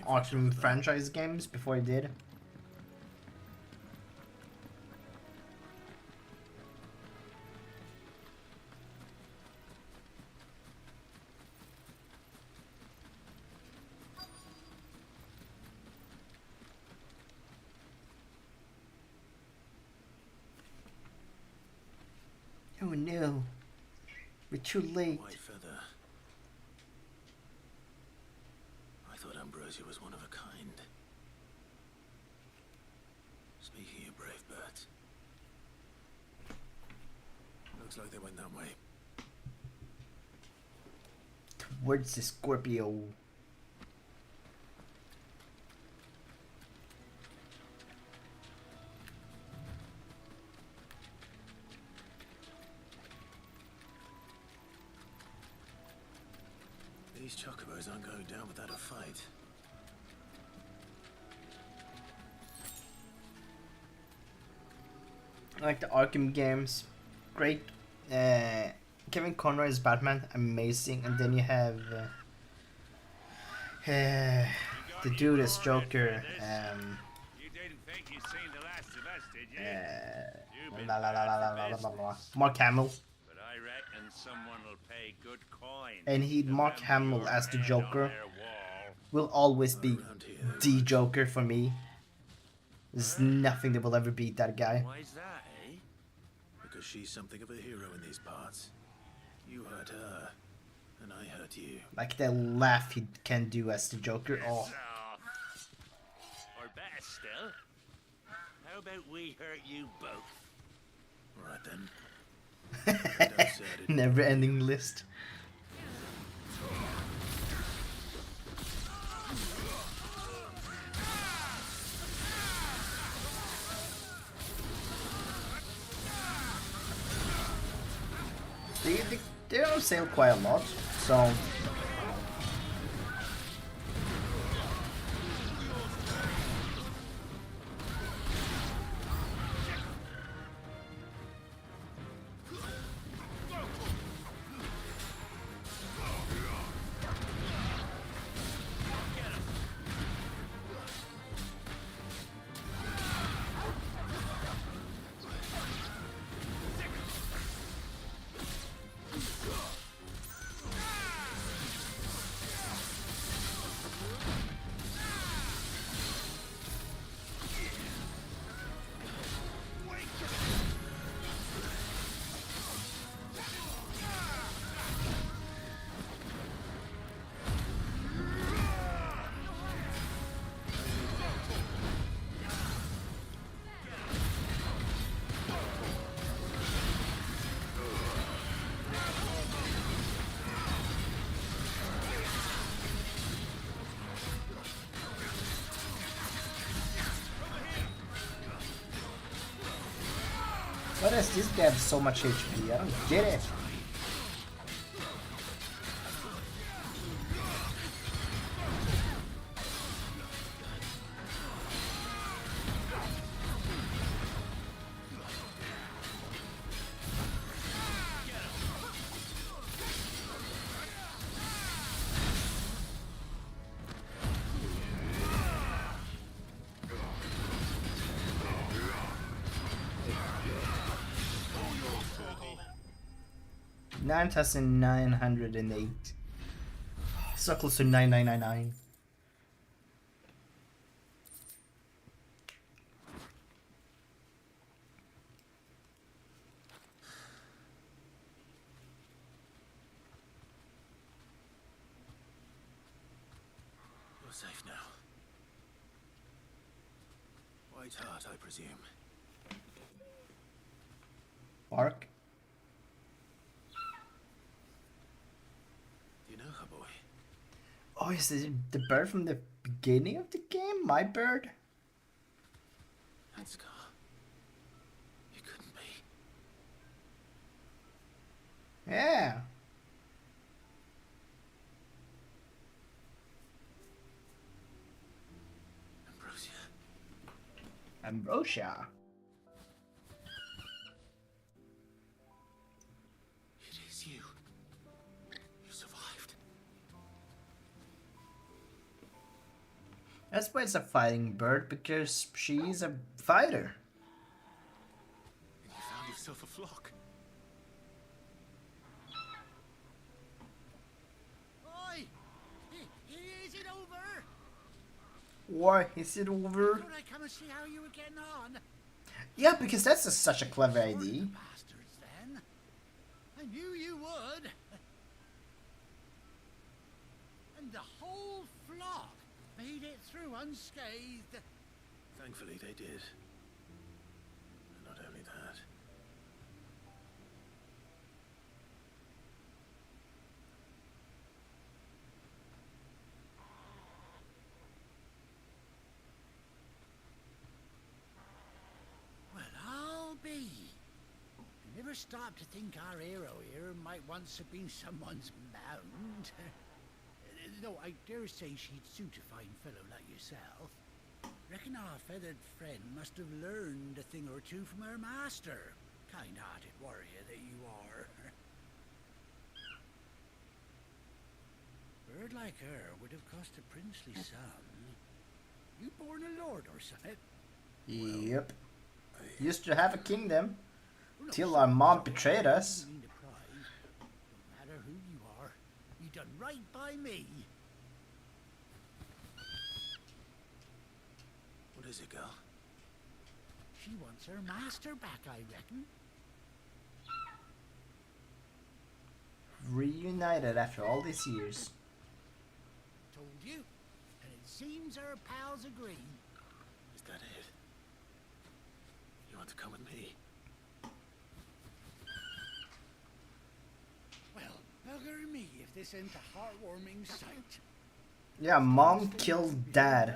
Arkham franchise games before he did. Oh no, we're too late. White feather. I thought Ambrosia was one of a kind. Speaking of brave birds, looks like they went that way. Towards the Scorpio. These chocobos aren't going down without a fight. I like the Arkham games. Great. Kevin Conroy is Batman, amazing. And then you have the dude as Joker. You didn't think you'd seen the last of us, did you? Mark Hamill. But I reckon someone will pay good coin. And Mark Hamill as the Joker will always be the Joker for me. There's nothing that will ever beat that guy. Why's that, eh? Because she's something of a hero in these parts. You hurt her, and I hurt you. Like the laugh he can do as the Joker. Oh. Or better still, how about we hurt you both? Alright then. Never ending list. They don't sale quite a lot, so why does this guy have so much HP? I don't get it. 9,908. So close to 9,999. You're safe now. White Hart, I presume. Bark. Do you know her, boy? Oh, is this the bird from the beginning of the game? My bird? And Scar. You couldn't be. Yeah. Ambrosia. It is you. You survived. That's why it's a fighting bird, because she's a fighter. And you found yourself a flock. Oi! Is it over? Why is it over? Could I come and see how you were getting on? Yeah, because that's such a clever idea. Bastards, then. I knew you would. And the whole flock made it through unscathed. Thankfully, they did. And not only that. Well, I'll be. I never stopped to think our hero here might once have been someone's mount. Though I dare say she'd suit a fine fellow like yourself. Reckon our feathered friend must have learned a thing or two from her master. Kind-hearted warrior that you are. Bird like her would have cost a princely sum. You born a lord or something? Yep. Used to have a kingdom. Till our mom betrayed us. Don't matter who you are, you done right by me. What is it, girl? She wants her master back, I reckon. Reunited after all these years. Told you. And it seems her pals agree. Is that it? You want to come with me? Well, bugger me if this ain't a heartwarming sight. Yeah, mom killed dad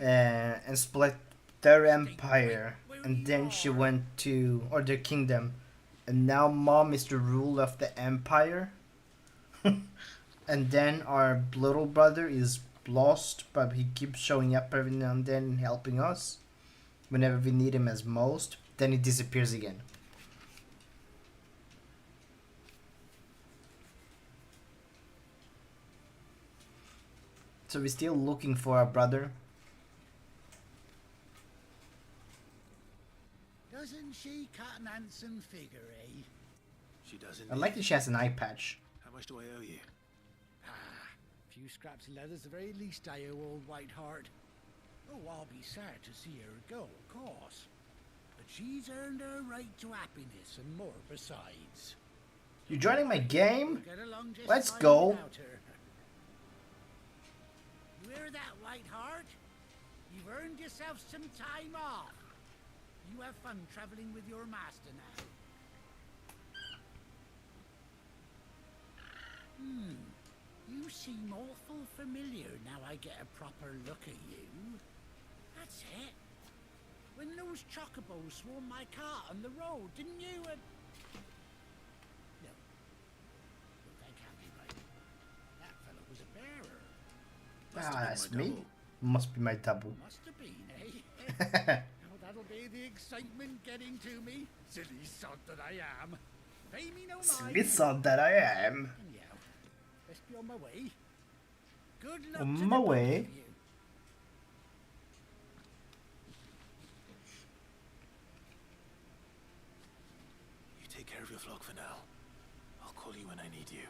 and split their empire, and then she went to, or their kingdom, and now mom is the ruler of the empire. And then our little brother is lost, but he keeps showing up every now and then helping us whenever we need him as most. Then he disappears again. So we're still looking for our brother. Doesn't she cut an handsome figure, eh? She doesn't. I like that she has an eye patch. How much do I owe you? A few scraps of leather's the very least I owe old Whiteheart. Oh, I'll be sad to see her go, of course. But she's earned her right to happiness and more besides. You joining my game? Get along just Let's fine go. without her. You hear that, Whiteheart? You've earned yourself some time off. You have fun traveling with your master now. You seem awful familiar now I get a proper look at you. That's it. When those chocobos swarmed my cart on the road, didn't you? No. Look, that can't be right. That fellow was a bearer. That's me. Must be my double. Must have been, eh? Oh, that'll be the excitement getting to me. Silly sod that I am. Pay me no mind. Silly sod that I am. Anyhow, best be on my way. Good luck On to my the both way. of you. You take care of your flock for now. I'll call need you.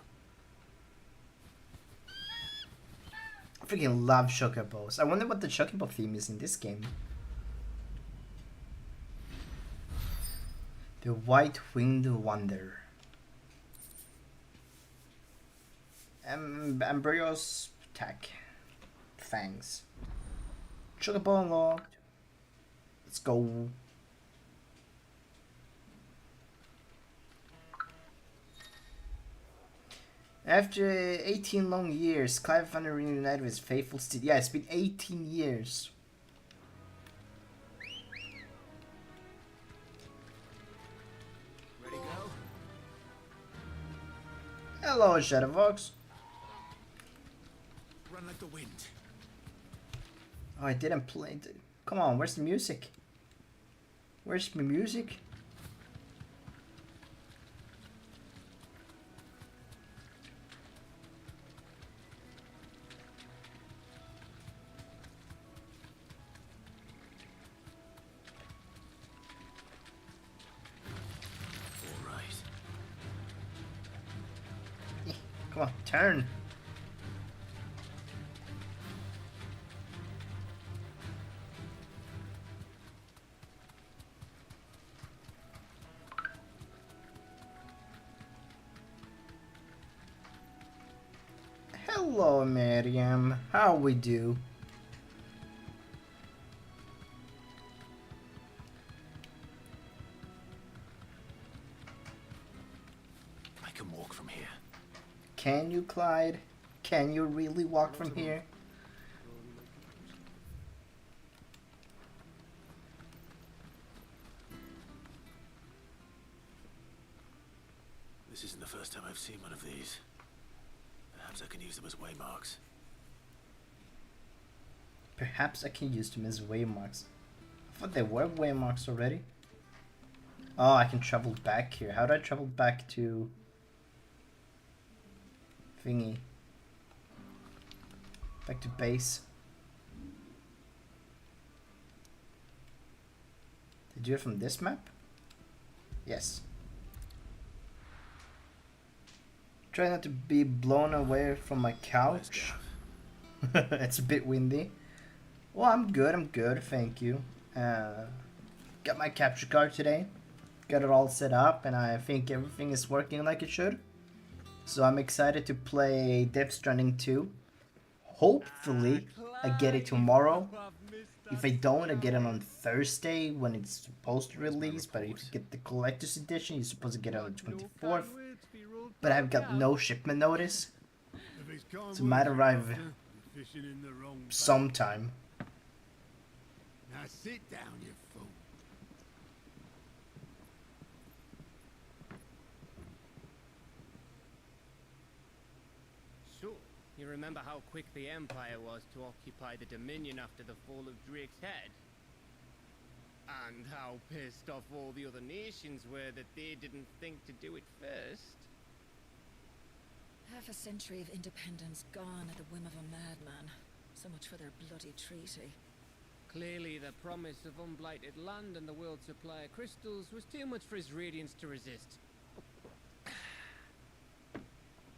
I freaking love chocobos. I wonder what the chocobo theme is in this game. The White-Winged Wonder. Ambrose attack. Fangs. Chocobo unlocked. Let's go. After 18 long years, Clive finally reunited with his faithful steed. Yeah, it's been 18 years. Ready, go? Hello, Shadowfox. Run like the wind. Oh, I didn't play. Come on, where's the music? Where's my music? Come on, turn. Hello, Miriam. How we do? I can walk from here. Can you, Clyde? Can you really walk from here? This isn't the first time I've seen one of these. Perhaps I can use them as waymarks. Perhaps I can use them as waymarks. I thought they were waymarks already. Oh, I can travel back here. How do I travel back to thingy? Back to base. Did you do it from this map? Yes. Try not to be blown away from my couch. It's a bit windy. Well, I'm good, thank you. Got my capture card today. Got it all set up and I think everything is working like it should. So I'm excited to play Death Stranding 2. Hopefully I get it tomorrow. If I don't, I get it on Thursday when it's supposed to release. But if you get the collector's edition, you're supposed to get it on the 24th. But I've got no shipment notice. So it might arrive sometime. Now sit down, you fool. So, you remember how quick the Empire was to occupy the Dominion after the fall of Drake's Head? And how pissed off all the other nations were that they didn't think to do it first? Half a century of independence gone at the whim of a madman. So much for their bloody treaty. Clearly, the promise of unblighted land and the world's supply of crystals was too much for his radiance to resist.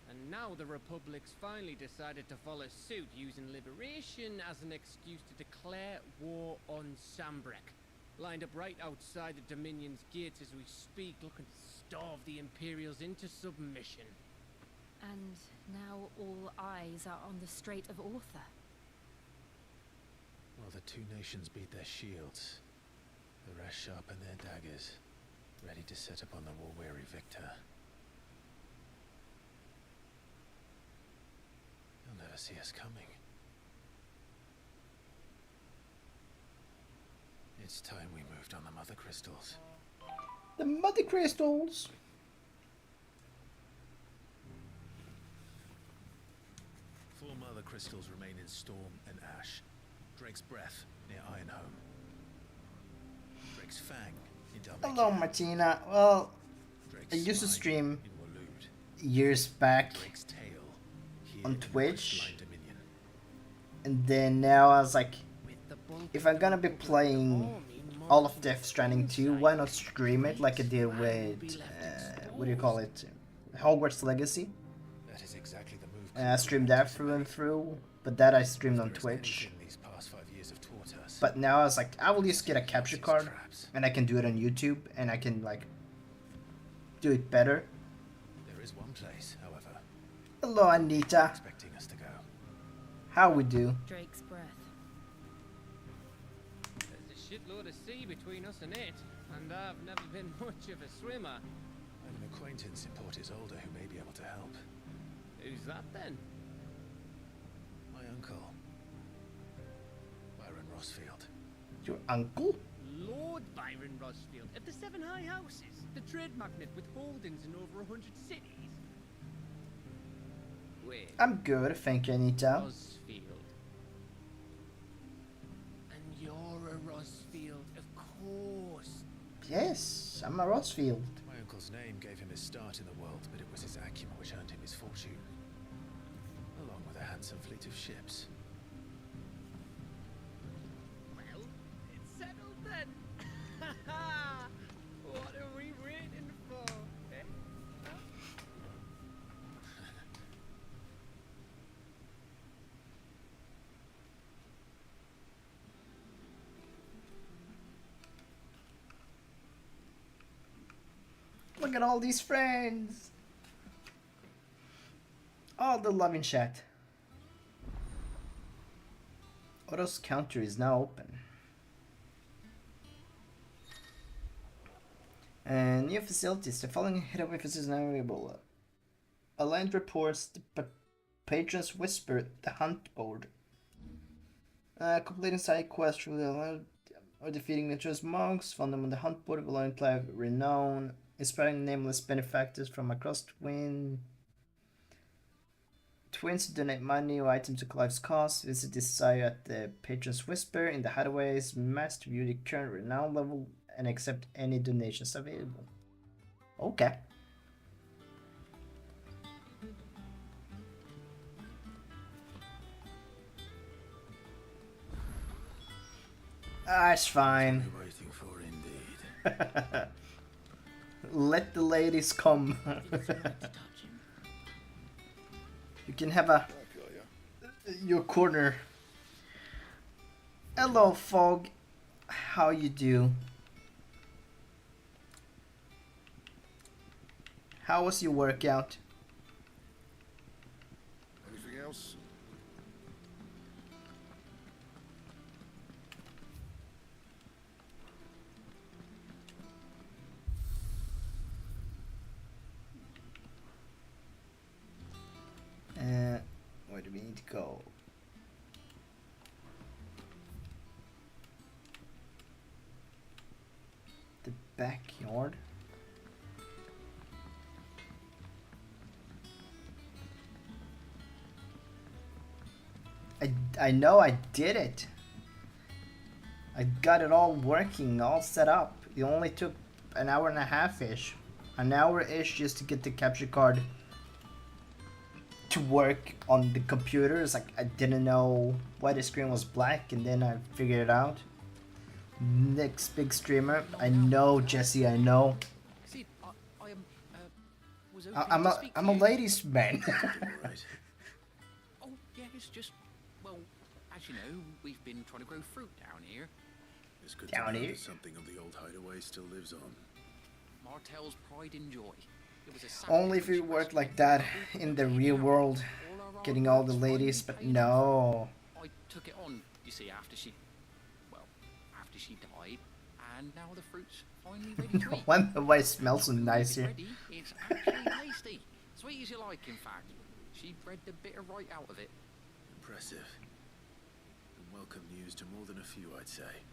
And now the Republic's finally decided to follow suit, using liberation as an excuse to declare war on Sambrek. Lined up right outside the Dominion's gates as we speak, looking to starve the Imperials into submission. And now all eyes are on the Strait of Author. While the two nations beat their shields, the rest sharpen their daggers, ready to set upon the war-weary victor. You'll never see us coming. It's time we moved on the Mother Crystals. The Mother Crystals! Four Mother Crystals remain in Storm and Ash. Drake's Breath near Ironhome. Drake's Fang in Dhalmekia. Hello, Martina. Well, I used to stream years back on Twitch. And then now I was like, if I'm gonna be playing all of Death Stranding 2, why not stream it like I did with, what do you call it? Hogwarts Legacy. And I streamed that through and through, but that I streamed on Twitch. These past 5 years have taught us. But now I was like, I will just get a capture card, and I can do it on YouTube, and I can like do it better. There is one place, however. Hello, Anita. Expecting us to go. How we do? Drake's breath. There's a shitload of sea between us and it, and I've never been much of a swimmer. I have an acquaintance in Port Isolde who may be able to help. Who's that then? My uncle, Byron Rossfield. Your uncle? Lord Byron Rossfield of the Seven High Houses, the trade magnate with holdings in over 100 cities. Wait. I'm good, thank you, Anita. Rossfield. And you're a Rossfield, of course. Yes, I'm a Rossfield. My uncle's name gave him his start in the world, but it was his acumen which earned him his fortune, along with a handsome fleet of ships. Well, it's settled then. What are we waiting for? Eh? Huh? Look at all these friends. All the love in chat. Otto's counter is now open. And new facilities. The following hidden facilities are now available. Alliance reports the patrons whisper the hunt board. Completing side quests with the Alliance or defeating the monks. Found them on the hunt board will imply renown. Inspiring nameless benefactors from across Twins to donate money or items to Clive's cause. Visit this site at the Patron's Whisper in the Hideaways. Must view the current renown level and accept any donations available. Okay. Ah, it's fine. Waiting for indeed. Let the ladies come. You can have your corner. Hello, Fog. How you do? How was your workout? Anything else? Where do we need to go? The backyard? I know I did it. I got it all working, all set up. It only took an hour and a half-ish. An hour-ish just to get the capture card to work on the computer. It's like I didn't know why the screen was black, and then I figured it out. Next big streamer. I know, Jesse, I know. See, I'm a ladies man. Oh, yeah, it's just, well, as you know, we've been trying to grow fruit down here. It's good Down to know here? that something of the old hideaway still lives on. Martell's pride and joy. It was a Only if it worked like that in the real world, getting all the ladies, but no. I took it on, you see, after she died, and now the fruit's finally ready to eat. Wonder why it smells so nice here. Ready, it's actually tasty. Sweet as you like, in fact. She bred the bitter right out of it. Impressive. And welcome news to more than a few, I'd say.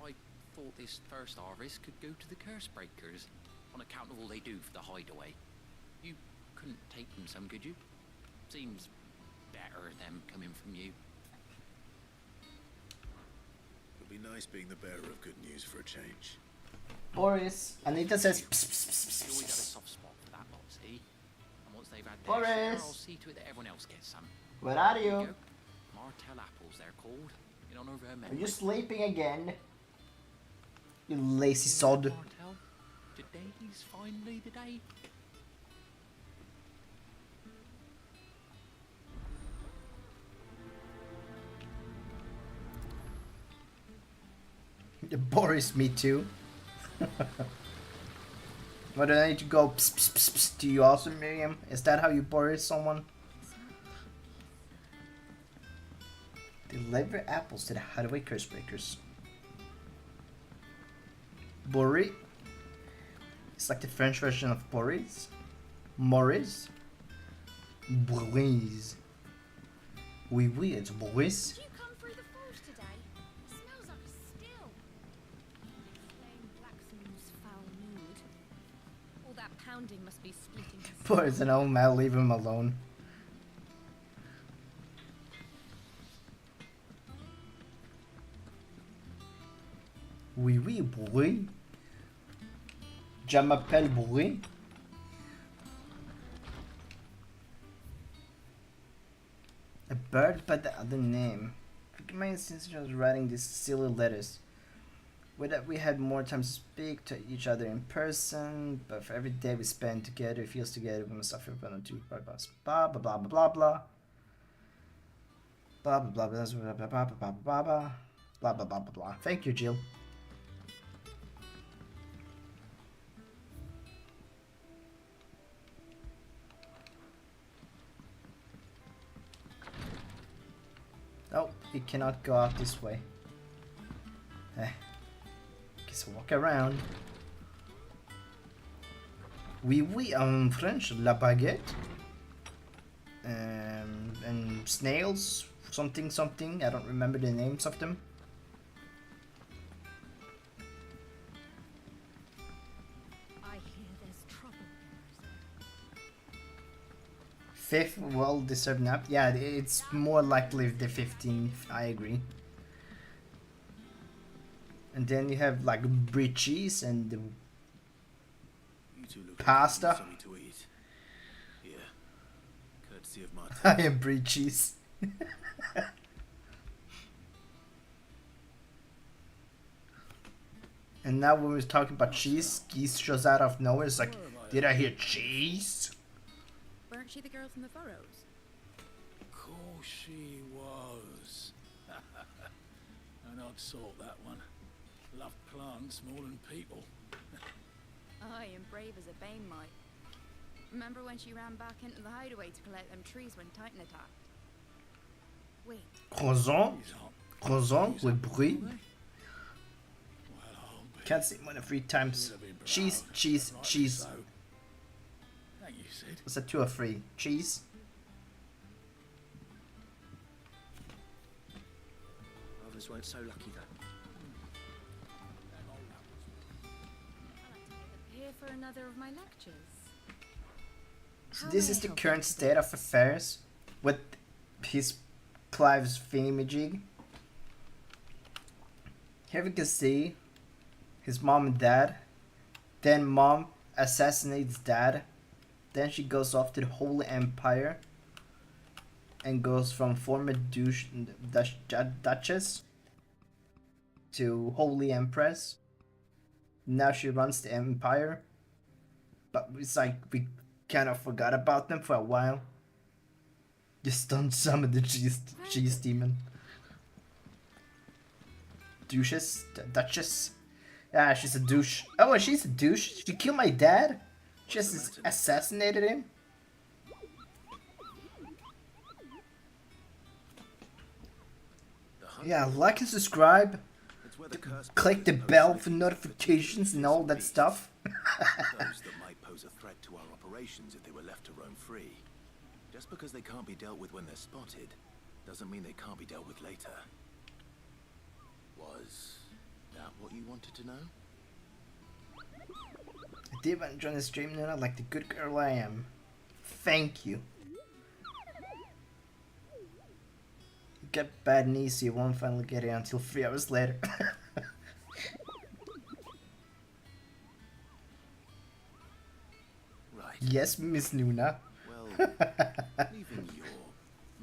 I thought this first harvest could go to the curse breakers, on account of all they do for the hideaway. You couldn't take them some, could you? Seems better them coming from you. It'll be nice being the bearer of good news for a change. Boris, Anita says. Psst, psst, psst, You psst, always had a psst. soft spot for that lot, see? And once they've had their share, I'll see to it that everyone else gets some. Where are There you? go. Martell apples, they're called, in honor of her Are memory. you sleeping again? You lazy sod. Martell, today's finally the day. Boris, me too. What, do I need to go pss, pss, pss, pss, to you also, Miriam? Is that how you Boris someone? Deliver apples to the Hideaway Cursebreakers. Boris. It's like the French version of Boris. Maurice. Boris. Oui, oui, it's Boris. Did you come through the forge today? It smells like a still. Explain Blackthorn's foul mood. All that pounding must be splitting his... Boris and old man, leave him alone. Oui, oui, Boris. Je m'appelle Boris. A bird by the other name. Forgive my instance I was writing these silly letters. With that we had more time to speak to each other in person, but for every day we spend together, feels together, we must suffer from two blah blah blah blah blah blah blah blah blah blah blah blah blah blah blah blah blah blah blah. Thank you, Jill. Oh, he cannot go out this way. Guess I'll walk around. Oui, oui, en French, la baguette. And snails, something, something. I don't remember the names of them. I hear there's trouble. Fifth, well-deserved nap. Yeah, it's more likely the 15th, I agree. And then you have like brie cheese and the pasta. Something to eat. Here, courtesy of Martin. I am brie cheese. And now when we're talking about cheese, Geese shows out of nowhere. It's like, did I hear cheese? Weren't she the girl from the furrows? Course she was. An odd sort, that one. Loved plants more than people. Aye, and brave as a bane might. Remember when she ran back into the hideaway to collect them trees when Titan attacked? Wait. Croissant? Croissant with brie? Can't say more than 3 times. Cheese, cheese, cheese. Thank you, Sid. Was that 2 or 3? Cheese? Others weren't so lucky though. Here for another of my lectures. So this is the current state of affairs with his Clive's thingamajig. Here we can see his mom and dad. Then mom assassinates dad. Then she goes off to the Holy Empire and goes from former Duchess to Holy Empress. Now she runs the Empire. But it's like we kind of forgot about them for a while. Just don't summon the cheese demon. Duchess? Duchess? Ah, she's a douche. Oh, she's a douche? She killed my dad? She just assassinated him? Yeah, like and subscribe. Click the bell for notifications and all that stuff. Those that might pose a threat to our operations if they were left to roam free. Just because they can't be dealt with when they're spotted, doesn't mean they can't be dealt with later. Was that what you wanted to know? I did want to join the stream, Nuna, like the good girl I am. Thank you. You get bad knees, so you won't finally get it until 3 hours later. Right. Yes, Miss Nuna. Well, leaving your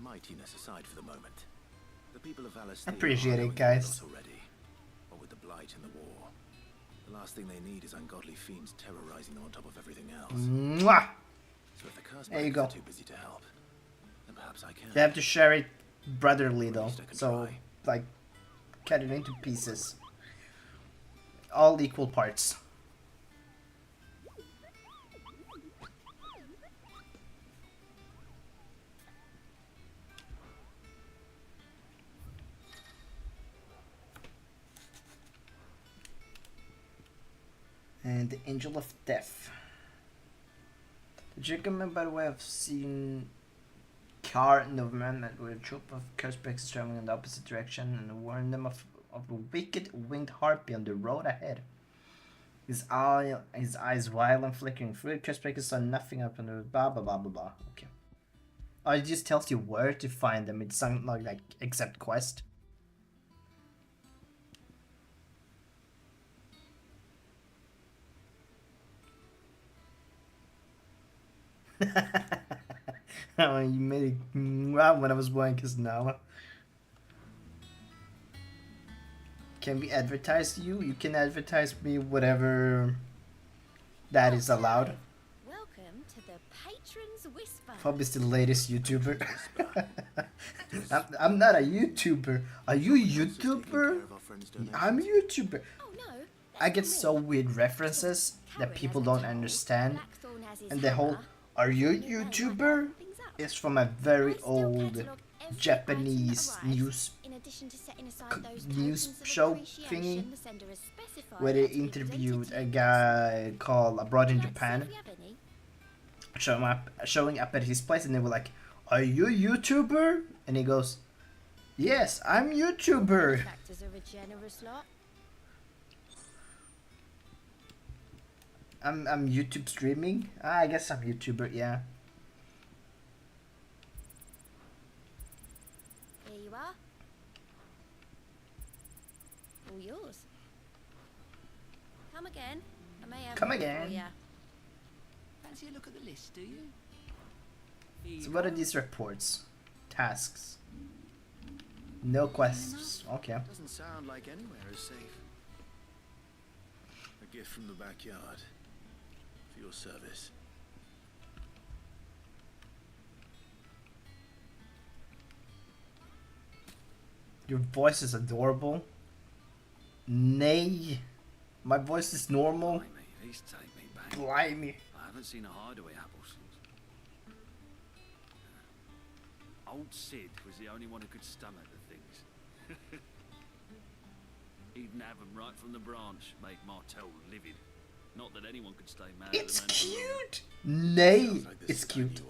mightiness aside for the moment, the people of Valisthea Appreciate it, are guys. already, or with the blight and the war. The last thing they need is ungodly fiends terrorizing them on top of everything else. Mwah! So if the curse There you breakers go. are too busy to help, then perhaps I can. They have to share it brotherly though, so like cut it into pieces. all equal parts. And the Angel of Death. The gentleman, by the way, I've seen car movement with a troop of Cursebreakers traveling in the opposite direction and warn them of a wicked winged harpy on the road ahead. His eyes wild and flickering through. Cursebreakers saw nothing up on the blah blah blah blah blah. Okay. Oh, it just tells you where to find them. It's not like accept quest. Oh, you made it wow when I was playing Casanova. Can we advertise you? You can advertise me whatever that is allowed. Welcome to the Patrons Whisper. Probably the latest YouTuber. I'm not a YouTuber. Are you a YouTuber? I'm a YouTuber. I get so weird references that people don't understand. And the whole "Are you a YouTuber?" is from a very old Japanese news show thingy where they interviewed a guy called Abroad in Japan, showing up at his place, and they were like, "Are you a YouTuber?" And he goes, "Yes, I'm a YouTuber." I'm YouTube streaming. I guess I'm YouTuber, yeah. Here you are. All yours. Come again. I may have Come more again. for ya. Fancy a look at the list, do you? So what are these reports? Tasks. No quests. Okay. Doesn't sound like anywhere is safe. A gift from the backyard. For your service. Your voice is adorable. Nay. My voice is normal. Please take me back. Blimey. I haven't seen a hideaway apple since. Old Sid was the only one who could stomach the things. He'd nab them right from the branch, make Martel livid. Not that anyone could stay mad. It's cute. Nay, it's cute.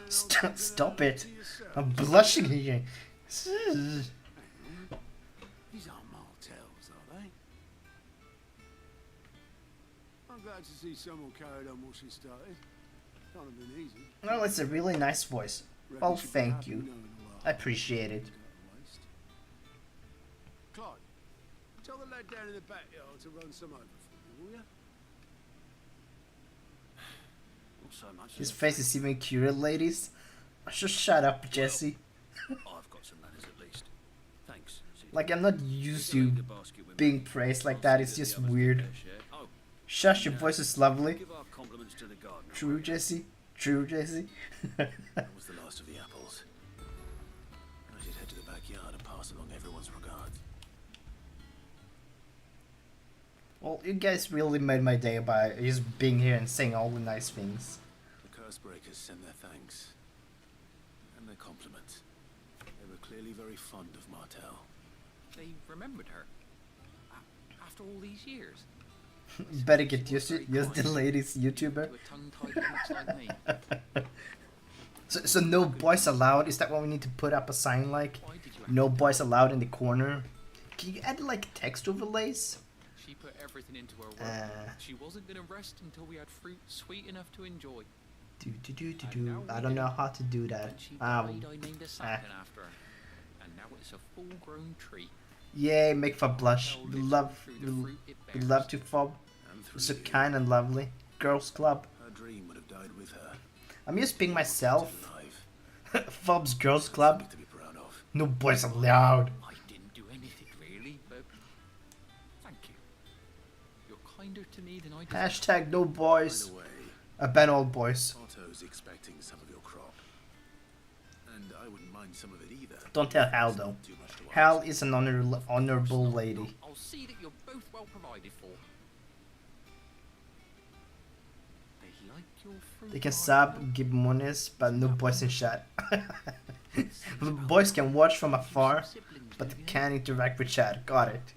Stop it. I'm blushing here. These aren't Martels, are they? I'm glad to see someone carried on what she started. Can't have been easy. Well, it's a really nice voice. Oh, thank you. I appreciate it. Clive, tell the lad down in the backyard to run some over for me, will ya? Not so much. His face is even cuter, ladies. Just shut up, Jesse. I've got some manners at least. Thanks. Like, I'm not used to being praised like that. It's just weird. Shush, your voice is lovely. Give our compliments to the gardener. True, Jesse. True, Jesse. That was the last of the apples. I should head to the backyard and pass along everyone's regards. Well, you guys really made my day by just being here and saying all the nice things. The Cursebreakers send their thanks. And their compliments. They were clearly very fond of Martel. They remembered her. After all these years. Better get used to it. You're the latest YouTuber. So no boys allowed? Is that what we need to put up a sign like? No boys allowed in the corner? Can you add like text overlays? She put everything into her work. She wasn't gonna rest until we had fruit sweet enough to enjoy. I don't know how to do that. I named a sapling after her. And now it's a full-grown tree. Yay, make for blush. We love to fob. So kind and lovely. Girls Club. Her dream would have died with her. I'm just being myself. Fob's Girls Club. No boys allowed. I didn't do anything really, but thank you. You're kinder to me than I deserve. Hashtag no boys. I ban all boys. Otto's expecting some of your crop. And I wouldn't mind some of it either. Don't tell Hal though. Hal is an honorable lady. I'll see that you're both well provided for. They like your fruit. They can sub, give monies, but no boys in chat. Boys can watch from afar, but they can't interact with chat. Got it.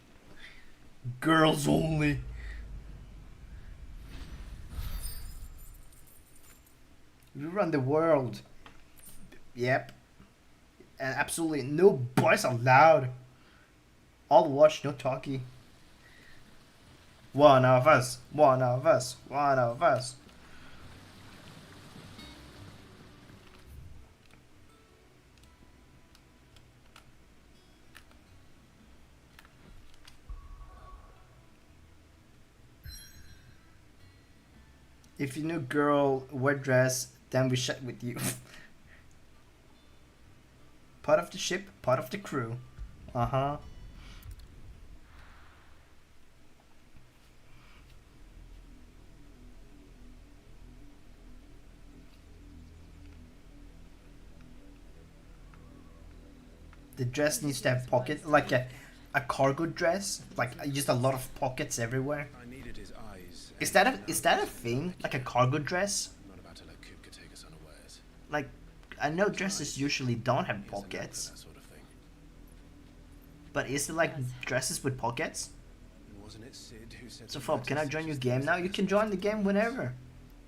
Girls only. We run the world. Yep. And absolutely no boys allowed. All watch, no talkie. One of us, one of us, one of us. If you knew girl wear dress, then we shut with you. Part of the ship, part of the crew. Uh-huh. The dress needs to have pockets, like a cargo dress, like just a lot of pockets everywhere. I needed his eyes. Is that a thing? Like a cargo dress? I'm not about to let Kupka take us unawares. Like, I know dresses usually don't have pockets. But is it like dresses with pockets? Wasn't it Sid who said So Fob, can I join your game now? You can join the game whenever.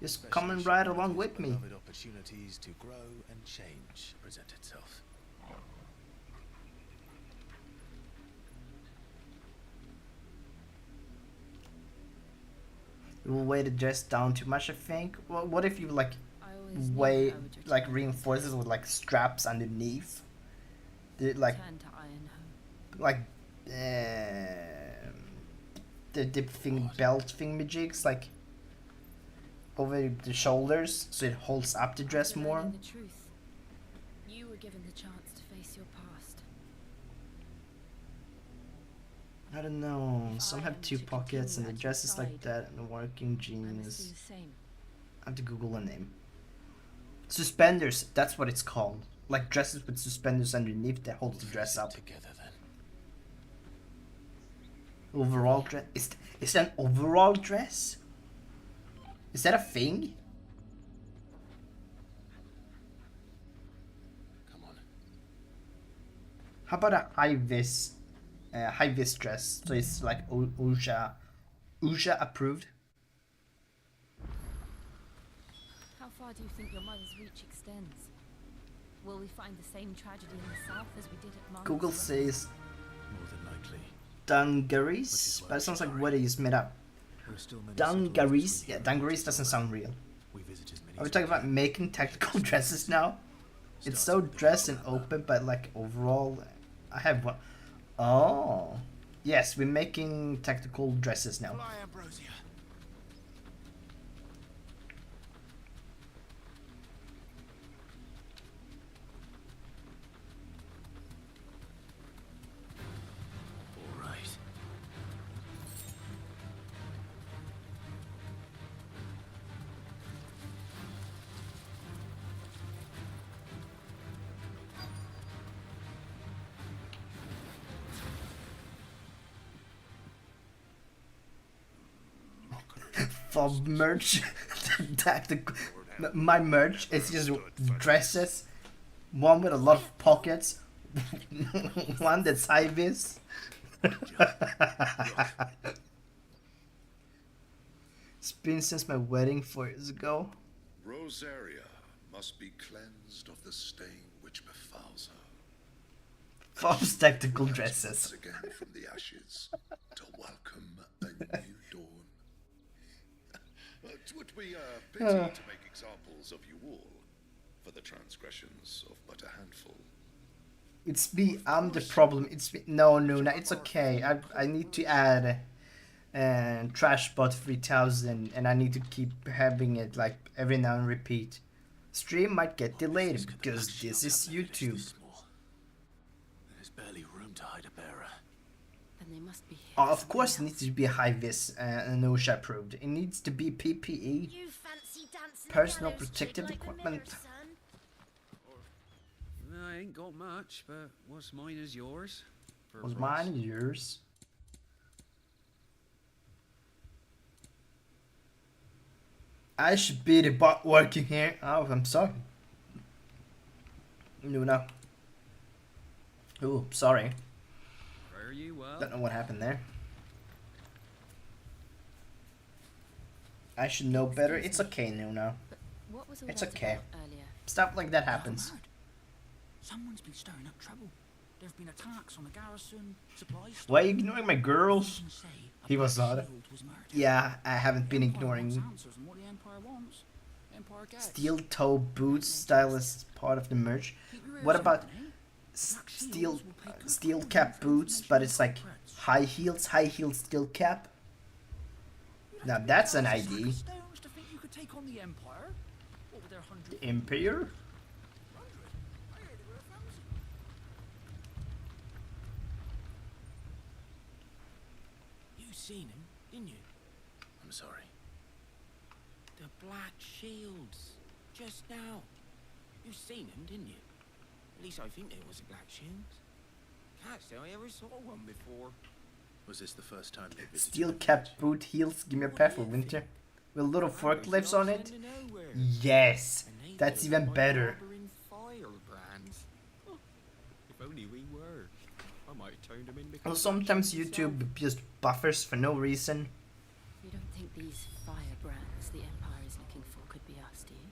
Just come and ride along with me. Opportunities to grow and change present itself. You will weigh the dress down too much, I think. Well, what if you like weigh like reinforces with like straps underneath? Like the dip thing belt thingamajigs like over the shoulders so it holds up the dress more. The truth. You were given the chance to face your past. I don't know. Some have two pockets and the dress is like that and the working jeans. I have to Google a name. Suspenders, that's what it's called. Like dresses with suspenders underneath that hold the dress up. Overall dress? Is that an overall dress? Is that a thing? Come on. How about a high vis dress? So it's like Usha approved. How far do you think your mother's reach extends? Will we find the same tragedy in the south as we did at Mars? Google says More than likely. Dungarees, but it sounds like what is made up. Dungarees? Yeah, dungarees doesn't sound real. Are we talking about making tactical dresses now? It's so dressed and open, but like overall, I have one. Oh, yes, we're making tactical dresses now. For merch, my merch is just dresses, one with a lot of pockets, one that's high vis. It's been since my wedding 4 years ago. Rosaria must be cleansed of the stain which befouls her. Fob's tactical dresses. Again from the ashes to welcome a new dawn. It would be a pity to make examples of you all for the transgressions of but a handful. It's me, I'm the problem. It's me. No, it's okay. I need to add Trashbot 3000 and I need to keep having it like every now and repeat. Stream might get delayed because this is YouTube. There's barely room to hide a bearer. Then they must be here. Oh, of course it needs to be high vis and OSHA approved. It needs to be PPE. Personal protective equipment. ain't got much, but what's mine is yours. For a Was price. mine yours? I should be the bot working here. Oh, I'm sorry. Luna. Ooh, sorry. Fare you well. Don't know what happened there. I should know better. It's okay, Luna. What was all It's that okay. about earlier? Stuff like that happens. Someone's been stirring up trouble. There've been attacks on the garrison, supplies. Why are you ignoring my girls? He was not. Yeah, I haven't been ignoring. Steel toe boots style is part of the merch. What about steel cap boots, but it's like high heels steel cap? Now that's an ID. The Empire? You seen him, didn't you? I'm sorry. The Black Shields. Just now. You seen him, didn't you? At least I think there was a Black Shields. Can't say I ever saw one before. Was this the first time they visited? Steel cap boot heels, give me a pair for winter. With little forklifts on it? Yes! That's even better. Firebrands. Oh, if only we were. I might have turned them in because Well, sometimes YouTube just buffers for no reason. You don't think these firebrands the Empire is looking for could be us, do you?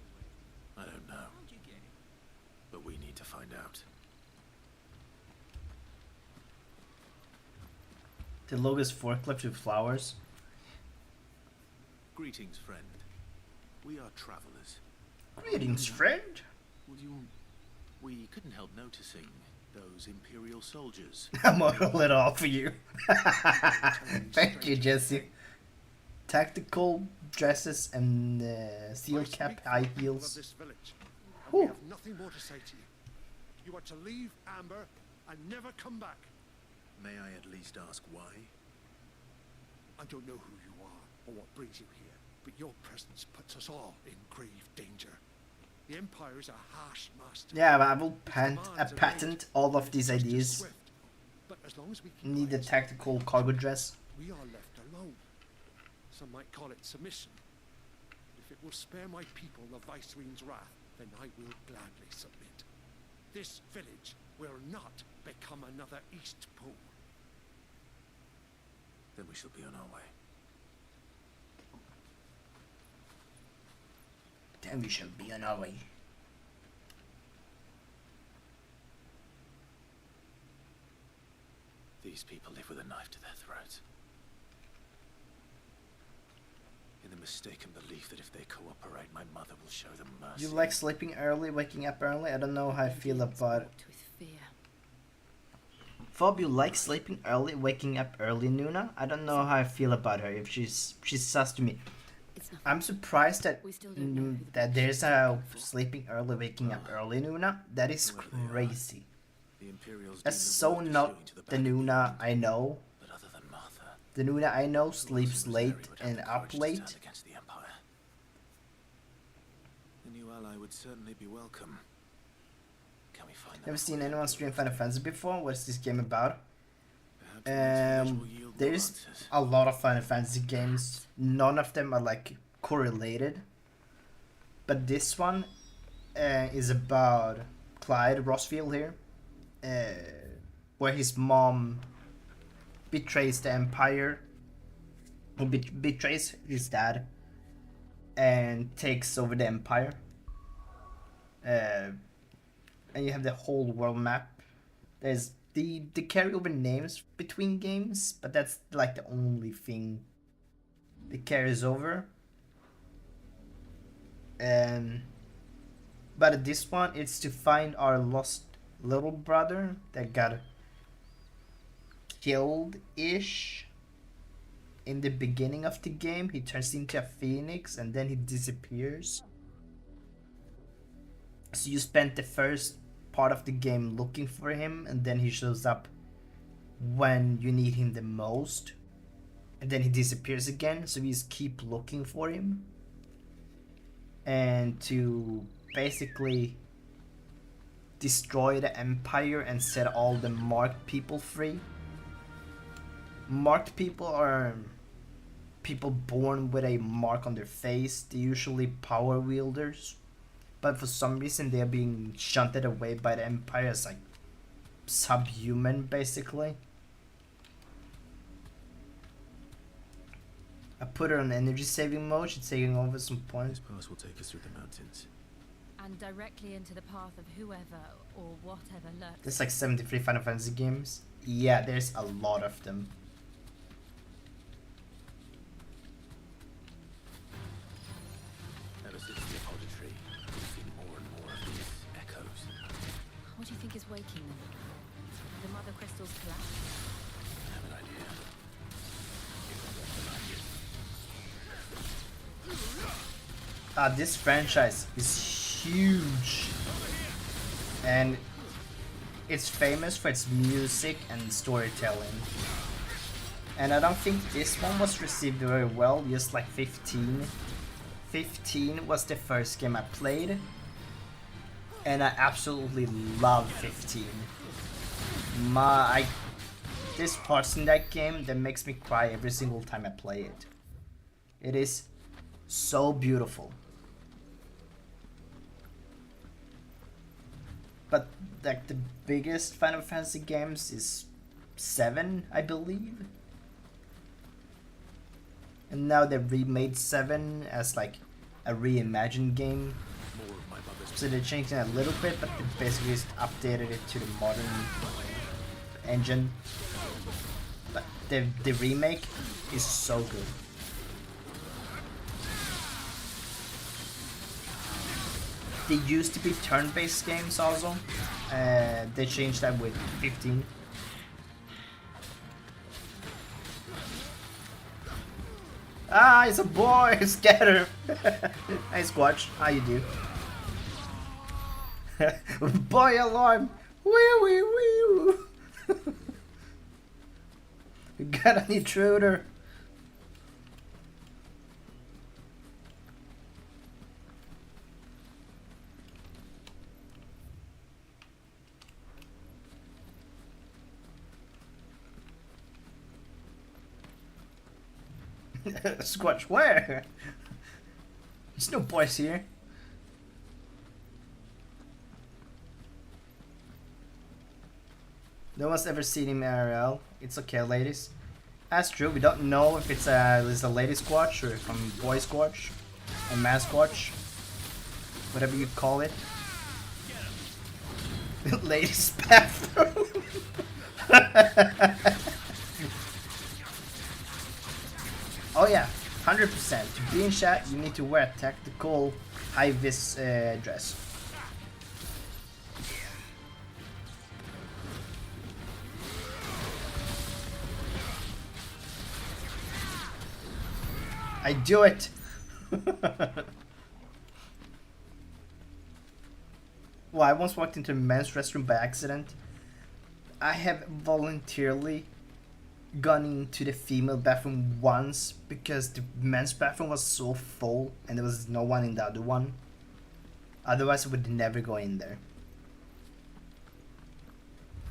I don't know. But we need to find out. The logo's forklift with flowers. Greetings, friend. We are travelers. Greetings, friend. What do you want? We couldn't help noticing those Imperial soldiers. I'm model it all for you. Thank you, Jesse. Tactical dresses and steel cap, high heels. This village, and we have nothing more to say to you. You are to leave Amber and never come back. May I at least ask why? I don't know who you are or what brings you here, but your presence puts us all in grave danger. The Empire is a harsh master. Yeah, but I will patent all of these ideas. But as long as we keep Need a tactical cargo dress. we are left alone. Some might call it submission. If it will spare my people the Viceroy's wrath, then I will gladly submit. This village will not become another Eastpool. Then we shall be on our way. Then we shall be on our way. These people live with a knife to their throats. In the mistaken belief that if they cooperate, my mother will show them mercy. You like sleeping early, waking up early? I don't know how I feel about it. Fob, you like sleeping early, waking up early, Nuna? I don't know how I feel about her. If she's sus to me. I'm surprised that that there's a sleeping early, waking up early, Nuna. That is crazy. That's so not the Nuna I know. The Nuna I know sleeps late and up late. Against the Empire. The new ally would certainly be welcome. Can we find them? Never seen anyone stream Final Fantasy before. What's this game about? There's a lot of Final Fantasy games. None of them are like correlated. But this one is about Clyde Rossfield here, where his mom betrays the Empire, who betrays his dad, and takes over the Empire. And you have the whole world map. There's the carry over names between games, but that's like the only thing that carries over. But this one, it's to find our lost little brother that got killed-ish in the beginning of the game. He turns into a phoenix and then he disappears. So you spent the first part of the game looking for him, and then he shows up when you need him the most, and then he disappears again. So you just keep looking for him, and to basically destroy the Empire and set all the marked people free. Marked people are people born with a mark on their face. They're usually power wielders, but for some reason they're being shunted away by the Empire as like subhuman, basically. I put her on energy saving mode. She's taking over some points. This pass will take us through the mountains. And directly into the path of whoever or whatever lurks. There's like 73 Final Fantasy games. Yeah, there's a lot of them. Ever since the auditory, we've seen more and more of these echoes. What do you think is waking them? The mother crystals collapse? I have an idea. This franchise is huge, and it's famous for its music and storytelling. And I don't think this one was received very well, just like 15. 15 was the first game I played, and I absolutely love 15. There's parts in that game that makes me cry every single time I play it. It is so beautiful. But like the biggest Final Fantasy games is 7, I believe. And now they remade 7 as like a reimagined game. So they changed it a little bit, but they basically just updated it to the modern engine. But the remake is so good. They used to be turn-based games also. They changed that with 15. Ah, it's a boy! Scatter! Hey Squatch, how you do? Boy alarm! Wee wee wee! We got an intruder! Squatch, where? There's no boys here. No one's ever seen him IRL. It's okay, ladies. That's true. We don't know if it's a lady Squatch or if I'm boy Squatch, a man Squatch, whatever you call it. Ladies bathroom. Oh yeah, 100%. To be in chat, you need to wear a tactical high-vis dress. I do it! Well, I once walked into a men's restroom by accident. I have voluntarily gone into the female bathroom once because the men's bathroom was so full and there was no one in the other one. Otherwise I would never go in there.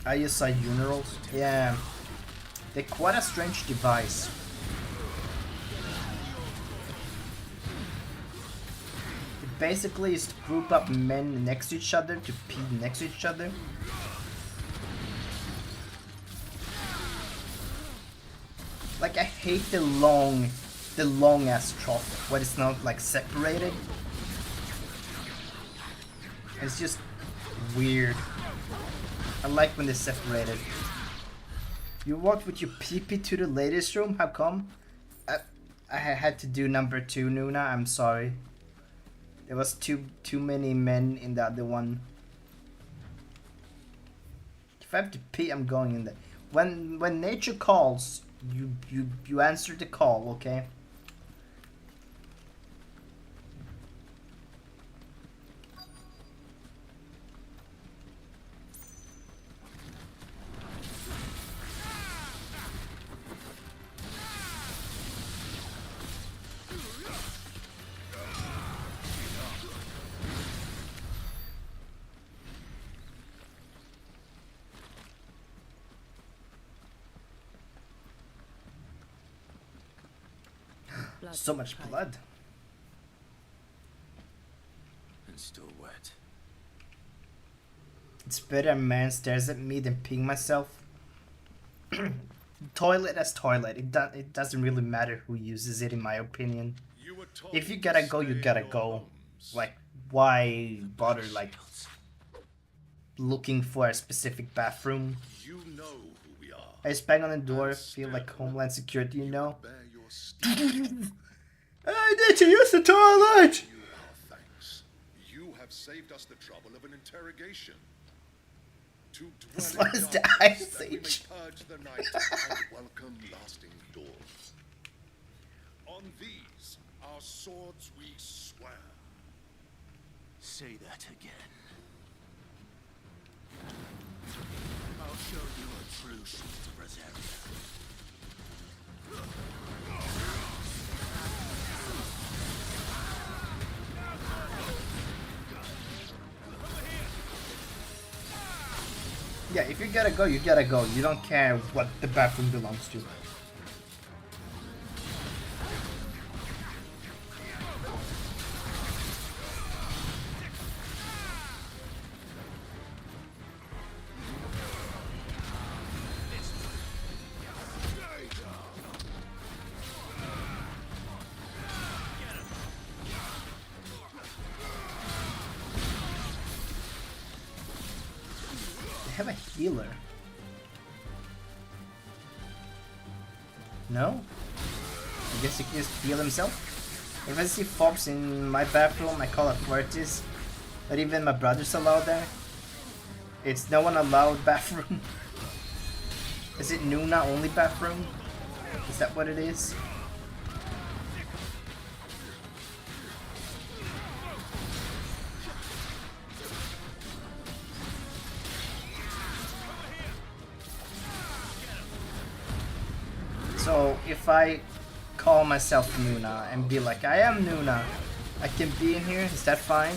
I just saw urinals. Yeah, they're quite a strange device. It basically is to group up men next to each other to pee next to each other. Like, I hate the long ass trough where it's not like separated. It's just weird. I like when they're separated. You walked with your pee-pee to the ladies' room? How come? I had to do number 2, Nuna. I'm sorry. There was too many men in the other one. If I have to pee, I'm going in there. When nature calls, you answer the call, okay? blood. So much Clive. blood. And still wet. It's better a man stares at me than peeing myself. Toilet as toilet. It doesn't really matter who uses it, in my opinion. If you gotta go, you gotta go. Like, why bother like looking for a specific bathroom? You know who we are. I just bang on the door, feel like Homeland Security, you know? I need to use the toilet! Thanks. You have saved us the trouble of an interrogation. To As dwell long in as the darkness Ice that we may Age. purge the night and welcome lasting dawn. On these, our swords we swear. Say that again. I'll show you a true sheet of Rosaria. Yeah, if you gotta go, you gotta go. You don't care what the bathroom belongs to. They have a healer. No? I guess he can just heal himself? If I see Fox in my bathroom, I call it Fortis. But even my brother's allowed there. It's no one allowed bathroom. Is it Nuna only bathroom? Is that what it is? So if I call myself Nuna and be like, I am Nuna, I can be in here, is that fine?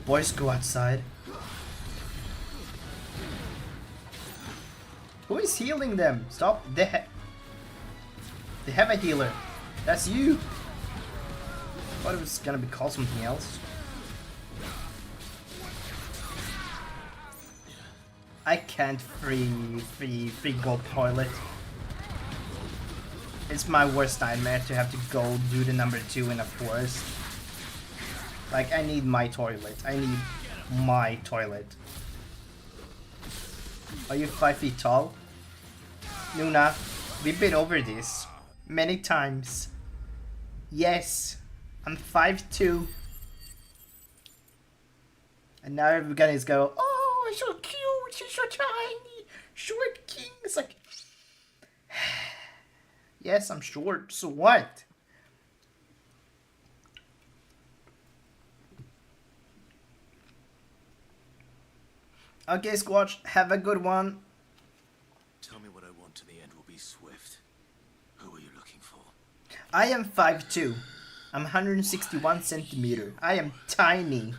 Boys, go outside. Who is healing them? Stop. They have a healer. That's you. I thought it was gonna be called something else. I can't free go toilet. It's my worst nightmare to have to go do the number 2 in a forest. Like, I need my toilet. I need my toilet. Are you 5 feet tall? Nuna, we've been over this many times. Yes, I'm 5'2". And now everybody's go, oh, he's so cute, he's so tiny, short king. It's like, yes, I'm short, so what? Okay, Squatch, have a good one. Tell me what I want to the end will be swift. Who are you looking for? I am 5'2". I'm 161 centimeter. I am tiny.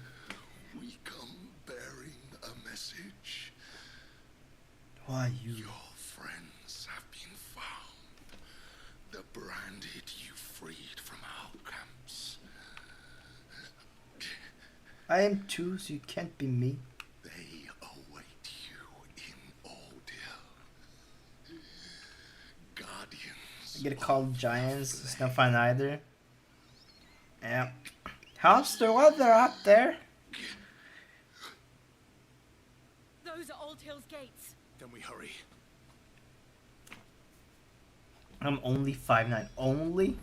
We come bearing a message. Why you? Your friends have been found. The branded you freed from our camps. I am 2, so you can't be me. They await you in Ordeal. Guardians. I get called giants. It's no fun either. Yeah. How's the weather out there? Those are Old Hill's gates. Then we hurry. I'm only 5'9". Only?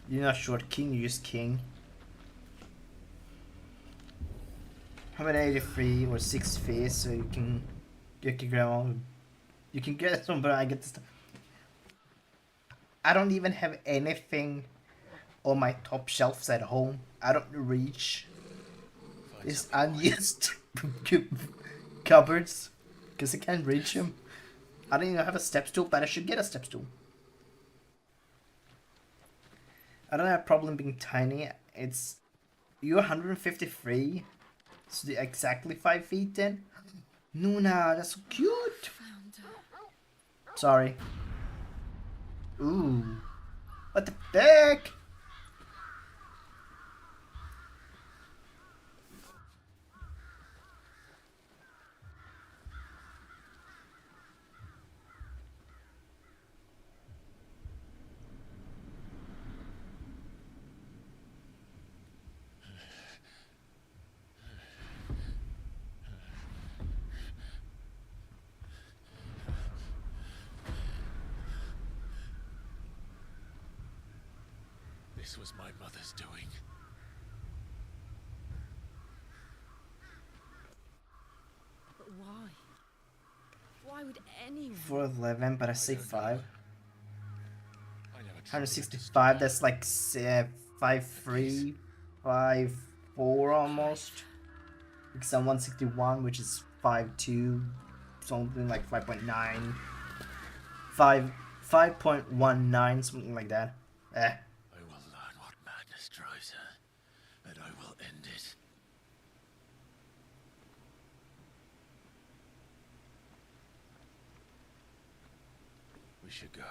You're not short king, you're just king. I'm at 83 or 6 feet, so you can get some, but I get this stuff. I don't even have anything on my top shelves at home. I don't reach these unused cupboards because I can't reach them. I don't even have a step stool, but I should get a step stool. I don't have a problem being tiny. It's you're 153, so you're exactly 5 feet then. Nuna, that's so cute. Sorry. Ooh, what the heck? This was my mother's doing. But why? Why would anyone? 4'11", but I say 5. 165. That's like 5'3", 5'4" almost. Because I'm 161, which is 5'2", something like 5.9, 5.19, something like that. I will learn what madness drives her, and I will end it. We should go.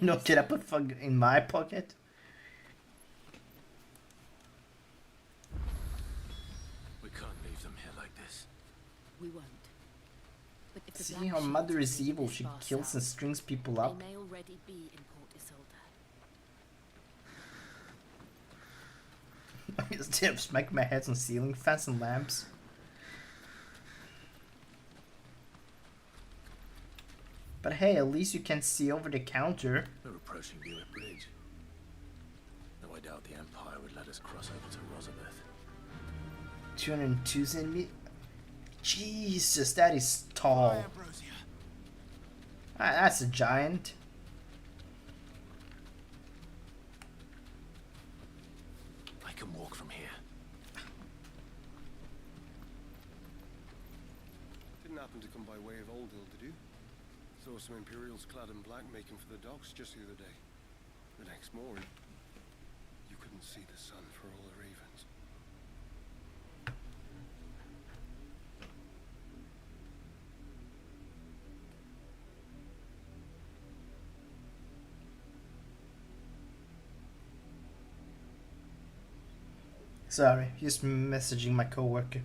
No, did I put fuck in my pocket? We can't leave them here like this. We won't. But if the See, Black her mother Shields is make it evil. this She far kills and south, strings people up. They may already be in Port Isolde. Instead of smacking my heads on ceiling fans and lamps. But hey, at least you can see over the counter. We're approaching Buick Bridge. Though I doubt the Empire would let us cross over to Rosabeth. 202 centimeters. Jesus, that is tall. Ah, that's a giant. I can walk from here. Didn't happen to come by way of Oldhill, did you? Saw some Imperials clad in black making for the docks just the other day. The next morning, you couldn't see the sun for all the ravens. Sorry, just messaging my coworker.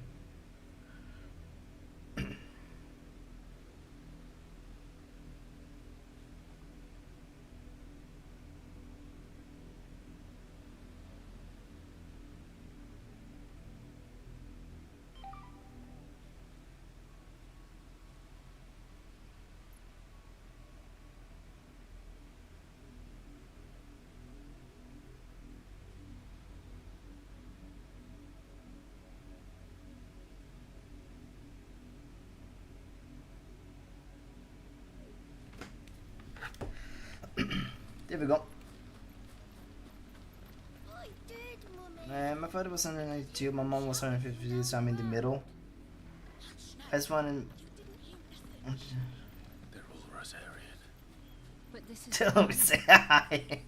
There we go. My father was 192, my mom was 152, so I'm in the middle. I just wanted... They're all Rosarian. But this is Tell me, say hi.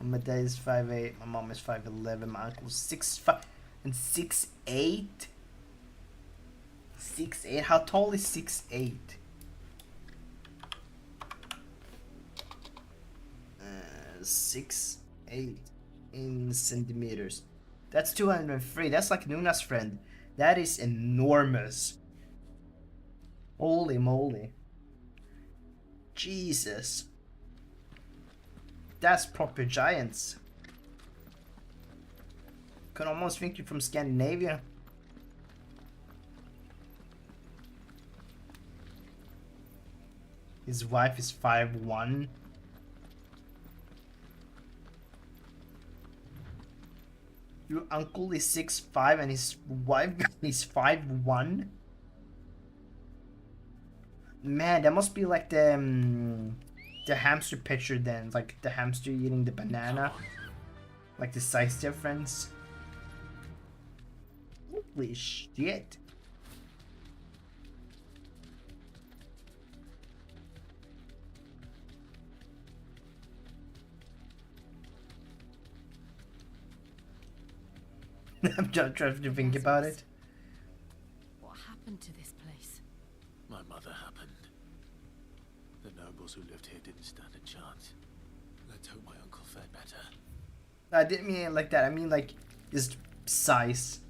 My dad is 5'8", my mom is 5'11", my uncle's 6'5" and 6'8". 6'8"? How tall is 6'8"? 6'8" in centimeters. That's 203. That's like Nuna's friend. That is enormous. Holy moly. Jesus. That's proper giants. Could almost think you're from Scandinavia. His wife is 5'1". Your uncle is 6'5" and his wife is 5'1". Man, that must be like the hamster picture then, like the hamster eating the banana, like the size difference. Holy shit! I'm just trying to think about it. What happened to this place? My mother happened. The nobles who lived here didn't stand a chance. Let's hope my uncle fared better. I didn't mean it like that. I mean like just size.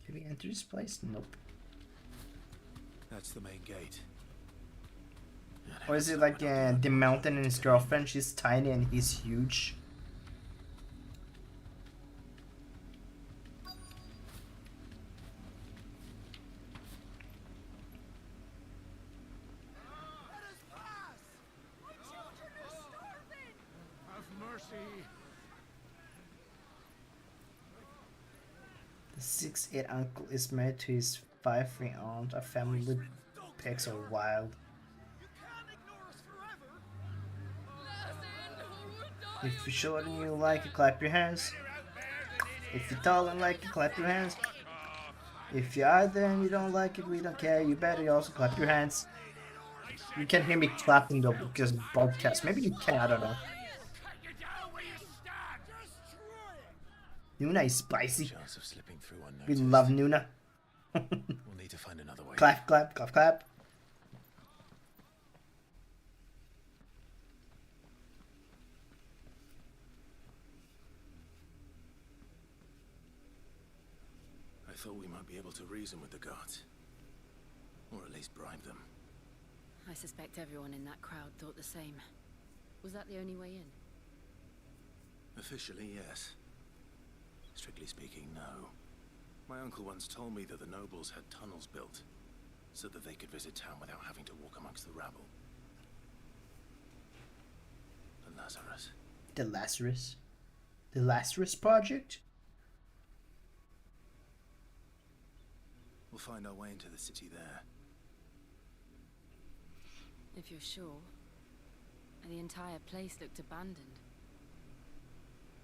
Can we enter this place? Nope. That's the main gate. Or is it like the mountain and his girlfriend? She's tiny and he's huge. Have mercy. The 6'8" uncle is married to his 5'3" aunt. A family with pigs are wild. If you're short and you like it, clap your hands. If you're tall and like it, clap your hands. If you're either and you don't like it, we don't care. You better also clap your hands. You can't hear me clapping though because of the broadcast. Maybe you can, I don't know. Nuna is spicy. Chance of slipping through We unnoticed. love Nuna. We'll need to find another way. Clap, clap, clap, clap. I thought we might be able to reason with the guards. Or at least bribe them. I suspect everyone in that crowd thought the same. Was that the only way in? Officially, yes. Strictly speaking, no. My uncle once told me that the nobles had tunnels built, so that they could visit town without having to walk amongst the rabble. The Lazarus. The Lazarus? The Lazarus Project? We'll find our way into the city there. If you're sure. The entire place looked abandoned.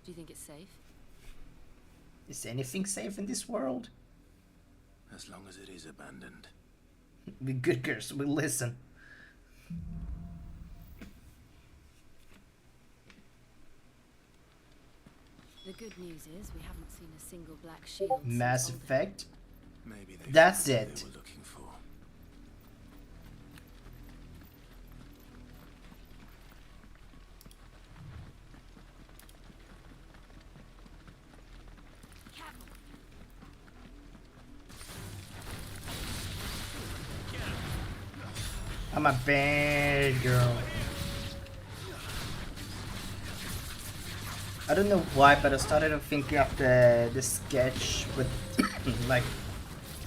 Do you think it's safe? Is anything safe in this world? As long as it is abandoned. We good girls, we listen. The good news is we haven't seen a single black shield. Mass since Alden. Effect? Maybe they That's found what it. they were looking for. I'm a bad girl. I don't know why, but I started thinking of the sketch with like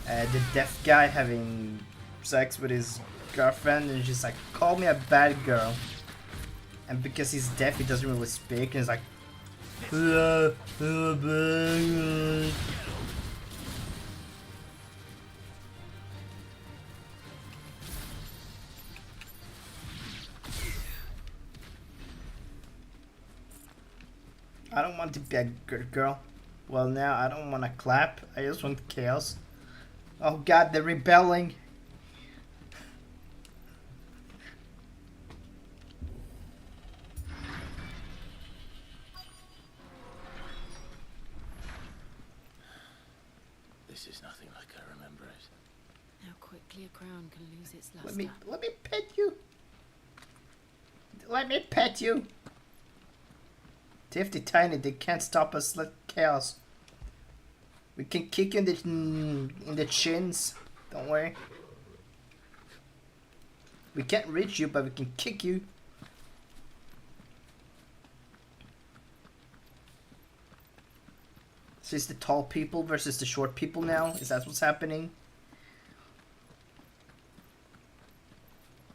the deaf guy having sex with his girlfriend, and she's like, "Call me a bad girl," and because he's deaf, he doesn't really speak, and he's like, "Bad girl." I don't want to be a good girl. Well, now I don't want to clap. I just want chaos. Oh god, they're rebelling. This is nothing like I remember it. How quickly a crown can lose its luster. Let me pet you. Let me pet you. Tifty tiny, they can't stop us like chaos. We can kick you in the chins. Don't worry. We can't reach you, but we can kick you. So it's the tall people versus the short people now? Is that what's happening?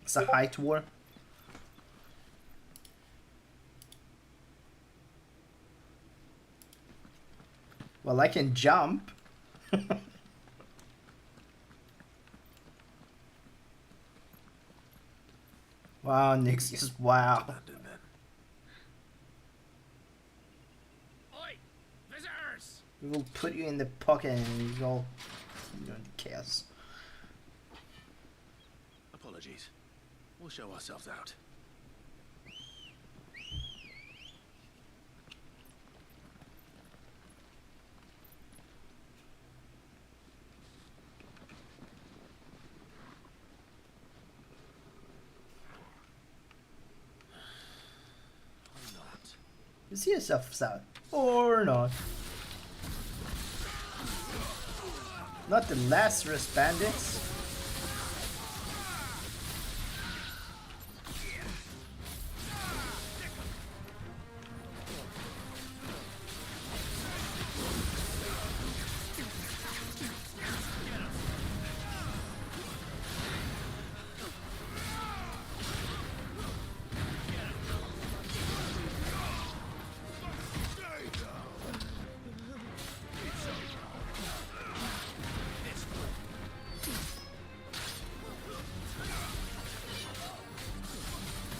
It's a height war. Well, I can jump. Wow, Nyx just wow. Oi! Visitors! We will put you in the pocket and you go into chaos. Apologies. We'll show ourselves out. You see yourself south. Or not. Not the Lazarus bandits.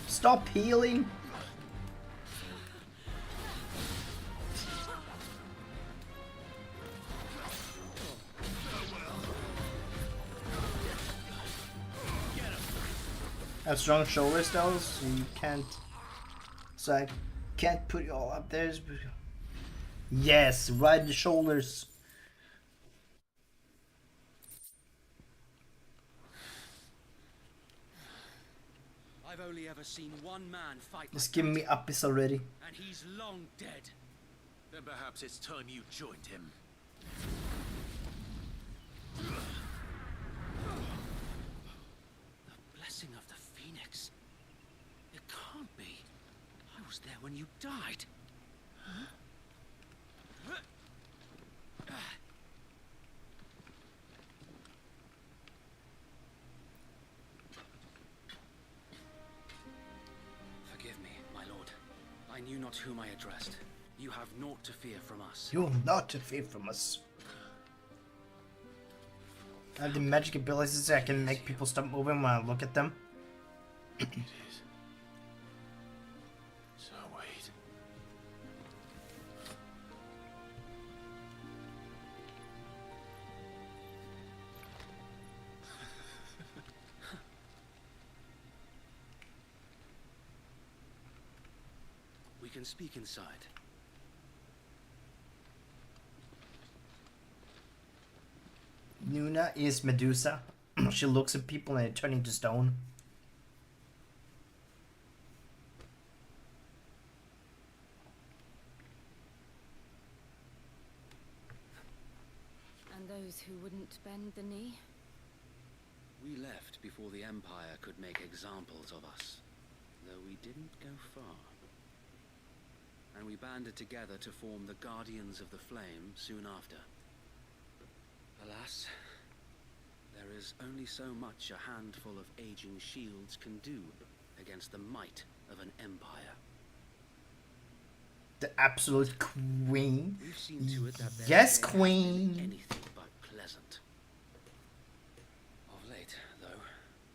Stop healing. Have strong shoulders though, so you can't. So I can't put you all up there. Yes, ride the shoulders. I've only ever seen one man fight. Just give me Apis already. And he's long dead. Then perhaps it's time you joined him. The blessing of the Phoenix. It can't be. I was there when you died. Forgive me, my lord. I knew not whom I addressed. You have naught to fear from us. You have naught to fear from us. I have the magic abilities that I can make people stop moving when I look at them. It is. So wait. We can speak inside. Nuna is Medusa. She looks at people and they turn into stone. And those who wouldn't bend the knee? We left before the Empire could make examples of us, though we didn't go far. And we banded together to form the Guardians of the Flame soon after. Alas, there is only so much a handful of aging shields can do against the might of an empire. The absolute queen. We've seen to it that their Yes, stay has queen. been anything but pleasant. Of late, though,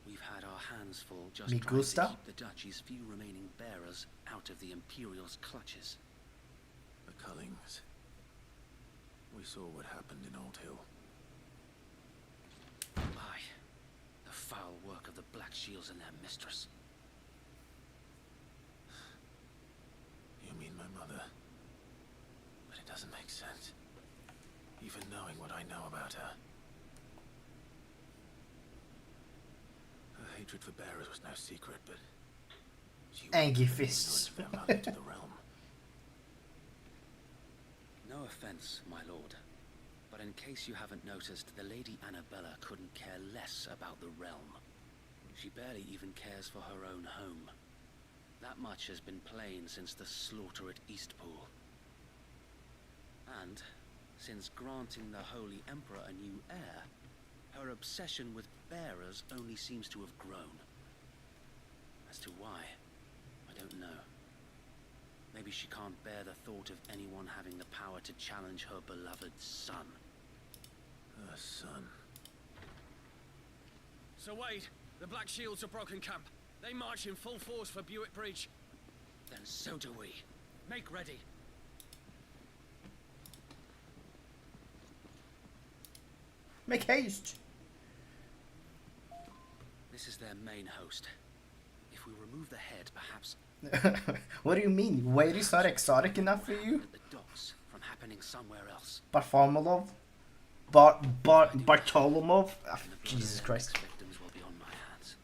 we've had our hands full just Me trying to gusta. keep the duchy's few remaining bearers out of the Imperial's clutches. The Cullings. We saw what happened in Old Hill. Aye, the foul work of the Black Shields and their mistress. You mean my mother? But it doesn't make sense. Even knowing what I know about her. Her hatred for bearers was no secret, but she Angry was fists. influenced them out into the realm. No offense, my lord, but in case you haven't noticed, the Lady Annabella couldn't care less about the realm. She barely even cares for her own home. That much has been plain since the slaughter at Eastpool. And, since granting the Holy Emperor a new heir, her obsession with bearers only seems to have grown. As to why, I don't know. Maybe she can't bear the thought of anyone having the power to challenge her beloved son. Her son. So wait, the Black Shields have broken camp. They march in full force for Buick Bridge. Then so do we. Make ready. Make haste. This is their main host. If we remove the head, perhaps What do you mean? Wait, is not exotic enough for you? the docks from happening somewhere else. Bartholomew? Bartolomov? Ah, Jesus Christ. Victims will be on my hands.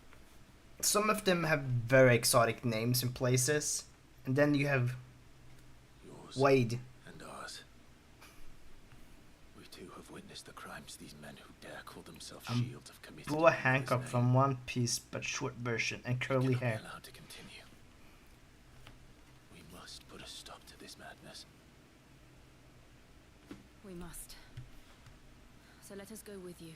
Some of them have very exotic names and places. And then you have Wade. And ours. We too have witnessed the crimes these men who dare call themselves shields have committed. Boa Hancock from One Piece, but short version and curly hair. Allowed to continue. We must put a stop to this madness. We must. So let us go with you.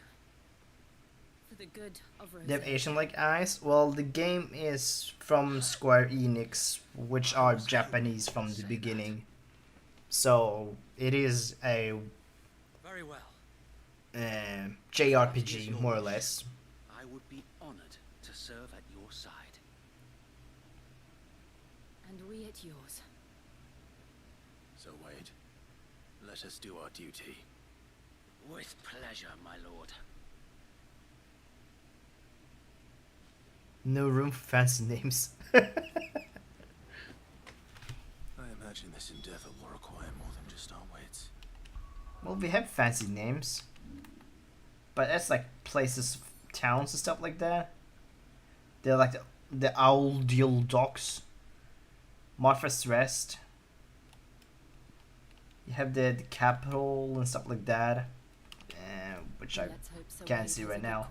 For the good of Rose. They have Asian-like eyes. Well, the game is from Square Enix, which are Japanese from the beginning. So it is a Very well. JRPG, more or less. I would be honored to serve at your side. And we at yours. So Wade, let us do our duty. With pleasure, my lord. No room for fancy names. I imagine this endeavor will require more than just our wits. Well, we have fancy names. But that's like places, towns and stuff like that. They're like the Owl Deal Docks. Martha's Rest. You have the capital and stuff like that. Which I can't see right now.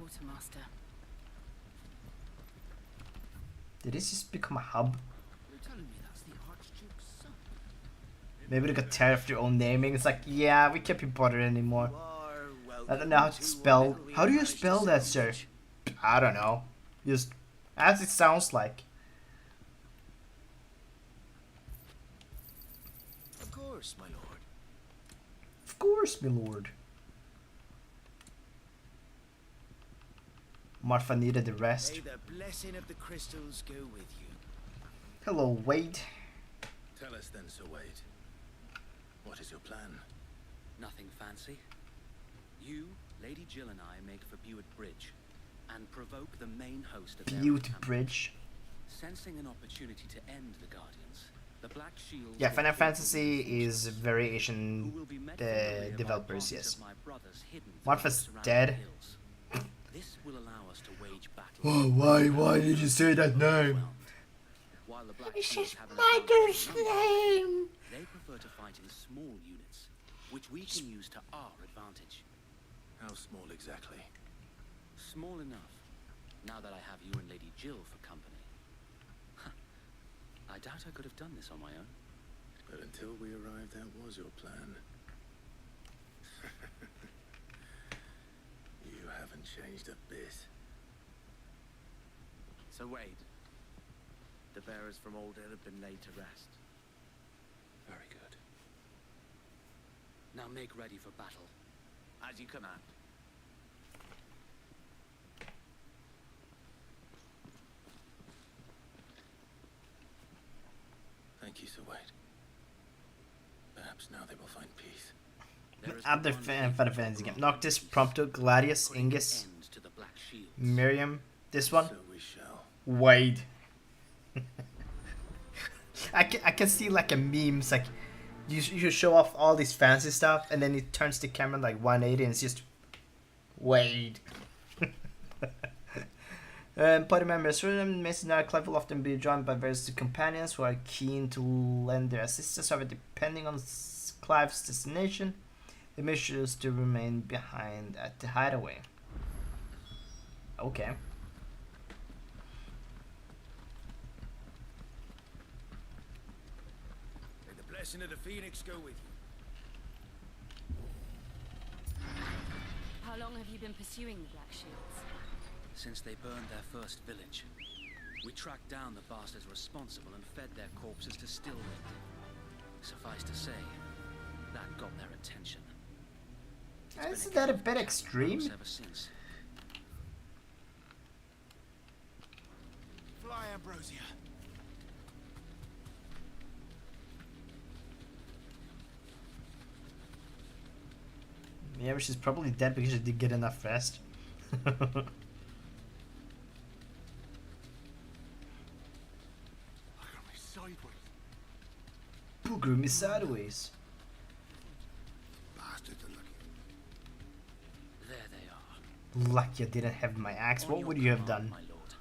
Did this just become a hub? Maybe they got tired of their own naming. It's like, yeah, we can't be bothered anymore. I don't know how to spell. How do you spell that, sir? I don't know. Just as it sounds like. Of course, my lord. Of course, my lord. Martha needed the rest. May the blessing of the crystals go with you. Hello, Wade. Tell us then, Sir Wade. What is your plan? Nothing fancy. You, Lady Jill and I make for Buett Bridge and provoke the main host of their Buett encampment. Bridge. Sensing an opportunity to end the Guardians, the Black Shield... Yeah, Final Fantasy is very Asian developers, yes. Martha's dead. This will allow us to wage battle. Oh, why did you say that name? While the Black It's Shields his have an mother's advantage in numbers, name. they prefer to fight in small units, which we can use to our advantage. How small exactly? Small enough, now that I have you and Lady Jill for company. I doubt I could have done this on my own. But until we arrived, that was your plan. You haven't changed a bit. So Wade, the bearers from Old Hill have been laid to rest. Very good. Now make ready for battle. As you command. Thank you, Sir Wade. Perhaps now they will find peace. Other Final Fantasy game. Noctis, Prompto, Gladius, Ingus, Miriam. This one? So we shall. Wade. I can see like a meme. It's like you show off all this fancy stuff and then it turns the camera like 180 and it's just Wade. Party members. Mason and Clive will often be joined by various companions who are keen to lend their assistance. However, depending on Clive's destination, they may choose to remain behind at the hideaway. Okay. May the blessing of the Phoenix go with you. How long have you been pursuing the Black Shields? Since they burned their first village, we tracked down the bastards responsible and fed their corpses to Stillwind. Suffice to say, that got their attention. Isn't that a bit extreme? Ever since. Fly, Ambrosia. Yeah, but she's probably dead because she didn't get enough rest. Booger me sideways. Bastards are lucky. There they are. Lucky I didn't have my axe. What would you have done? My lord.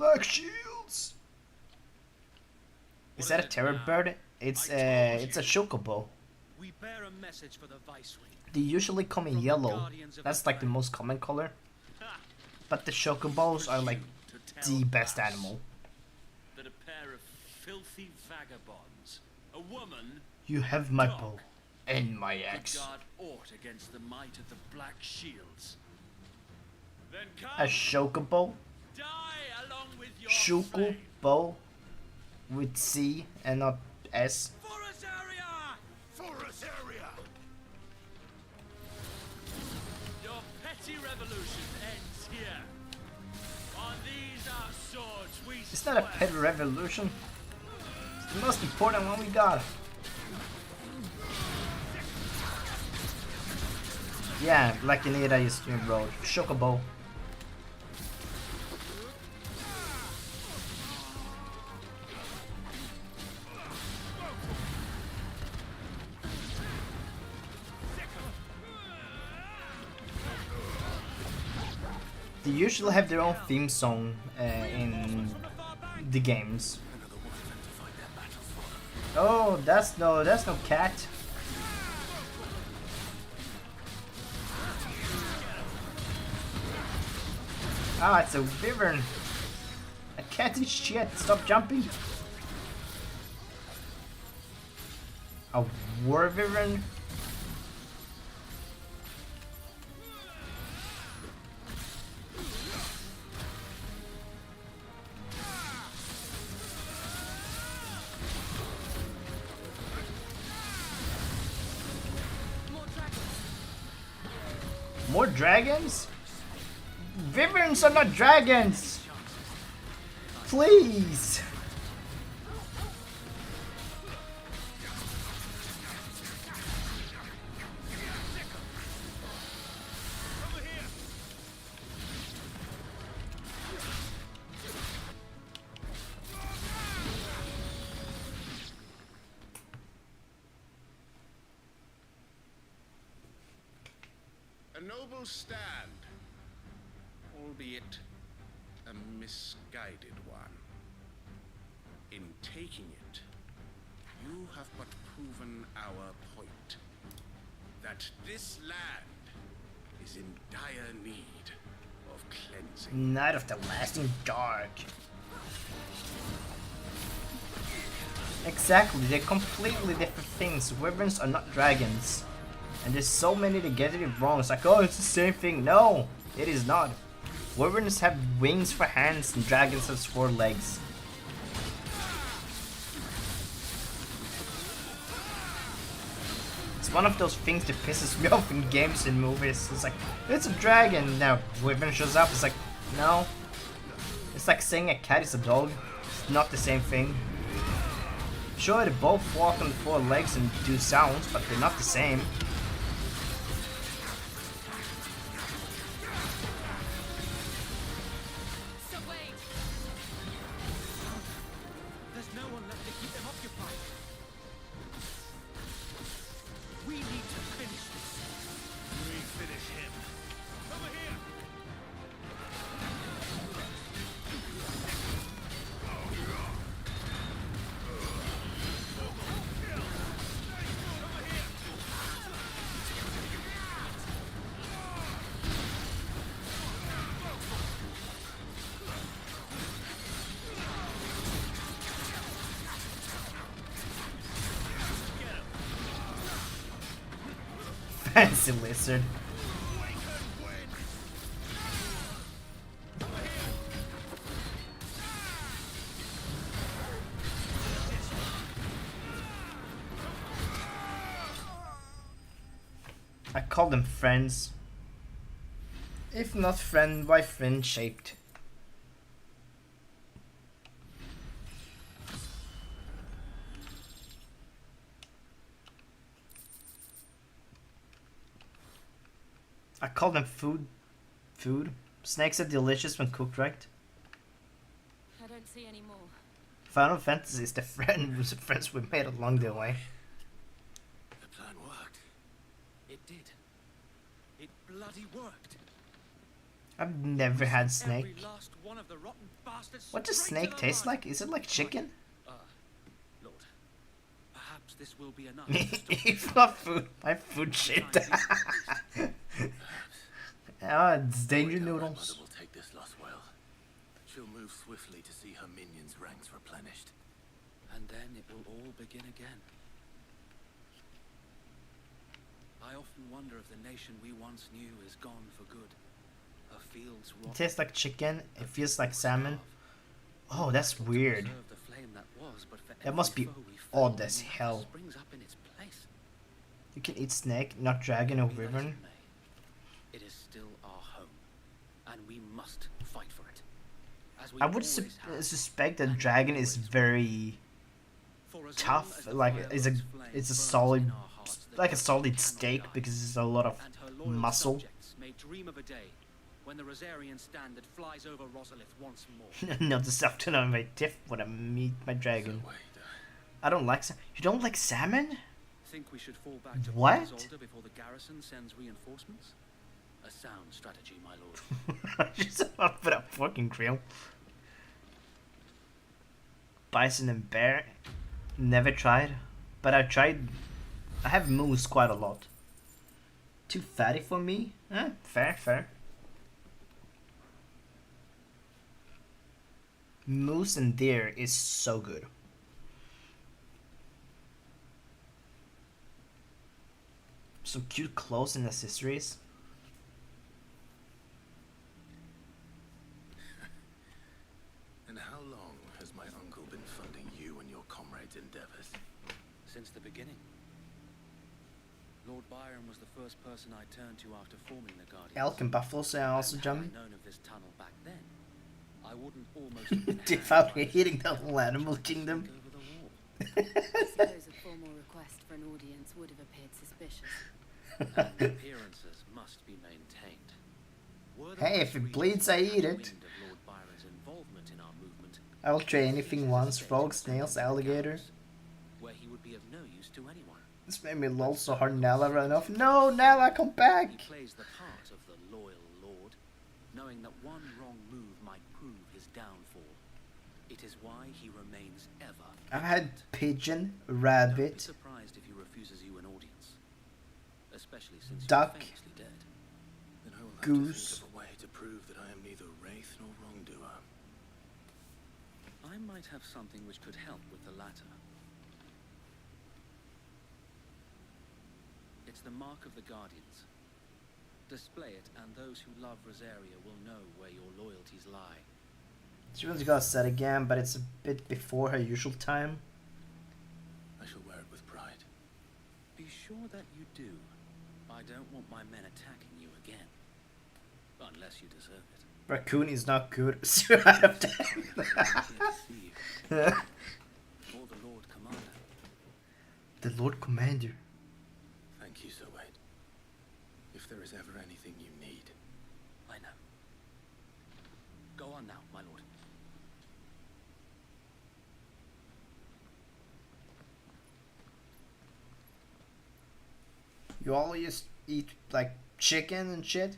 Black Shields. Is that a terror bird? It's a chocobo. We bear a message for the Viceroy. They usually come in yellow. That's like the most common color. But the chocobos are like the best animal. That a pair of filthy vagabonds, a woman, You have my bow and my could axe. guard aught against the might of the Black Shields. Then A chocobo? die along with your Chocobo with C and not S. Forest area! Your petty revolution ends here. On these our swords we It's not a pet revolution. It's the most important one we got. Yeah, like an Ada used to road. Chocobo. They usually have their own theme song in the games. Oh, that's no cat. Ah, it's a wyvern. A cat is shit. Stop jumping. A war wyvern. More dragons? Wyverns are not dragons! Please! A noble stand, albeit a misguided one. In taking it, you have but proven our point. That this land is in dire need of cleansing. Night of the Lasting Dark. Exactly, they're completely different things. Wyverns are not dragons. And there's so many to get it wrong. It's like, oh, it's the same thing. No, it is not. Wyverns have wings for hands and dragons have 4 legs. It's one of those things that pisses me off in games and movies. It's like, it's a dragon. Now, Wyvern shows up. It's like, no. It's like saying a cat is a dog. It's not the same thing. Sure, they both walk on 4 legs and do sounds, but they're not the same. There's no one left to keep them occupied. We need to finish this. We finish him. Over here! Fancy lizard. I call them friends. If not friend, why friend shaped? I call them food. Food? Snakes are delicious when cooked right. I don't see any more. Final Fantasy is the friends we made along the way. The plan worked. It did. It bloody worked. I've never had snake. Every last one of the rotten bastards What does straight to snake the taste mud. like? Is it like chicken? Lord, perhaps this will be enough. If not food, my food shit. Ah, it's danger noodles. Will take this lost whale. She'll move swiftly to see her minions' ranks replenished. And then it will all begin again. I often wonder if the nation we once knew is gone for good. Her fields It rot. tastes like chicken. It feels like salmon. Oh, that's weird. Preserve the flame that was, but for That must be every foe we odd fell, as one hell. springs up in its place. You can eat snake, not dragon or wyvern. It is still our home, and we must fight for it. As we I would always have. suspect that dragon is very tough. Like it's a solid, like a solid steak because it's a lot of muscle. Subjects may dream of a day when the Rosarian standard flies over Rosalith once more. Not this afternoon, my tiff when I meet my dragon. I don't like you don't like salmon? Think we should fall back to What? Isolde before the garrison sends reinforcements? A sound strategy, my lord. Just up for that fucking grill. Bison and bear, never tried, but I've tried. I have moose quite a lot. Too fatty for me? Fair, fair. Moose and deer is so good. Some cute clothes and accessories. And how long has my uncle been funding you and your comrades' endeavors? Since the beginning. Lord Byron was the first person I turned to after forming the Guardians. Elk and buffaloes are also Had jumping. I known of this tunnel back then, I wouldn't almost have been Devoutly hitting the whole animal kingdom. I suppose a formal request for an audience would have appeared suspicious. and appearances must be maintained. Were the Hey, if West it Regions bleeds, I eat it. wind of Lord Byron's involvement in our movement, I will try anything once. Frogs, snails, alligator. where he would be of no use to anyone. This made me lol so hard Nala ran off. No, Nala, come back! He plays the part of the loyal lord, knowing that one wrong move might prove his downfall. It is why he remains ever. I've had pigeon, Don't be rabbit, surprised if he refuses you an audience, especially since duck, you're famously dead. Then I will have goose. to think of a way to prove that I am neither wraith nor wrongdoer. I might have something which could help with the latter. It's the mark of the Guardians. Display it, and those who love Rosaria will know where your loyalties lie. She really got set again, but it's a bit before her usual time. I shall wear it with pride. Be sure that you do. I don't want my men attacking you again. Unless you deserve it. Raccoon is not good. 0 out of 10. Or the Lord Commander. The Lord Commander. Thank you, Sir Wade. If there is ever anything you need. I know. Go on now, my lord. You all just eat like chicken and shit?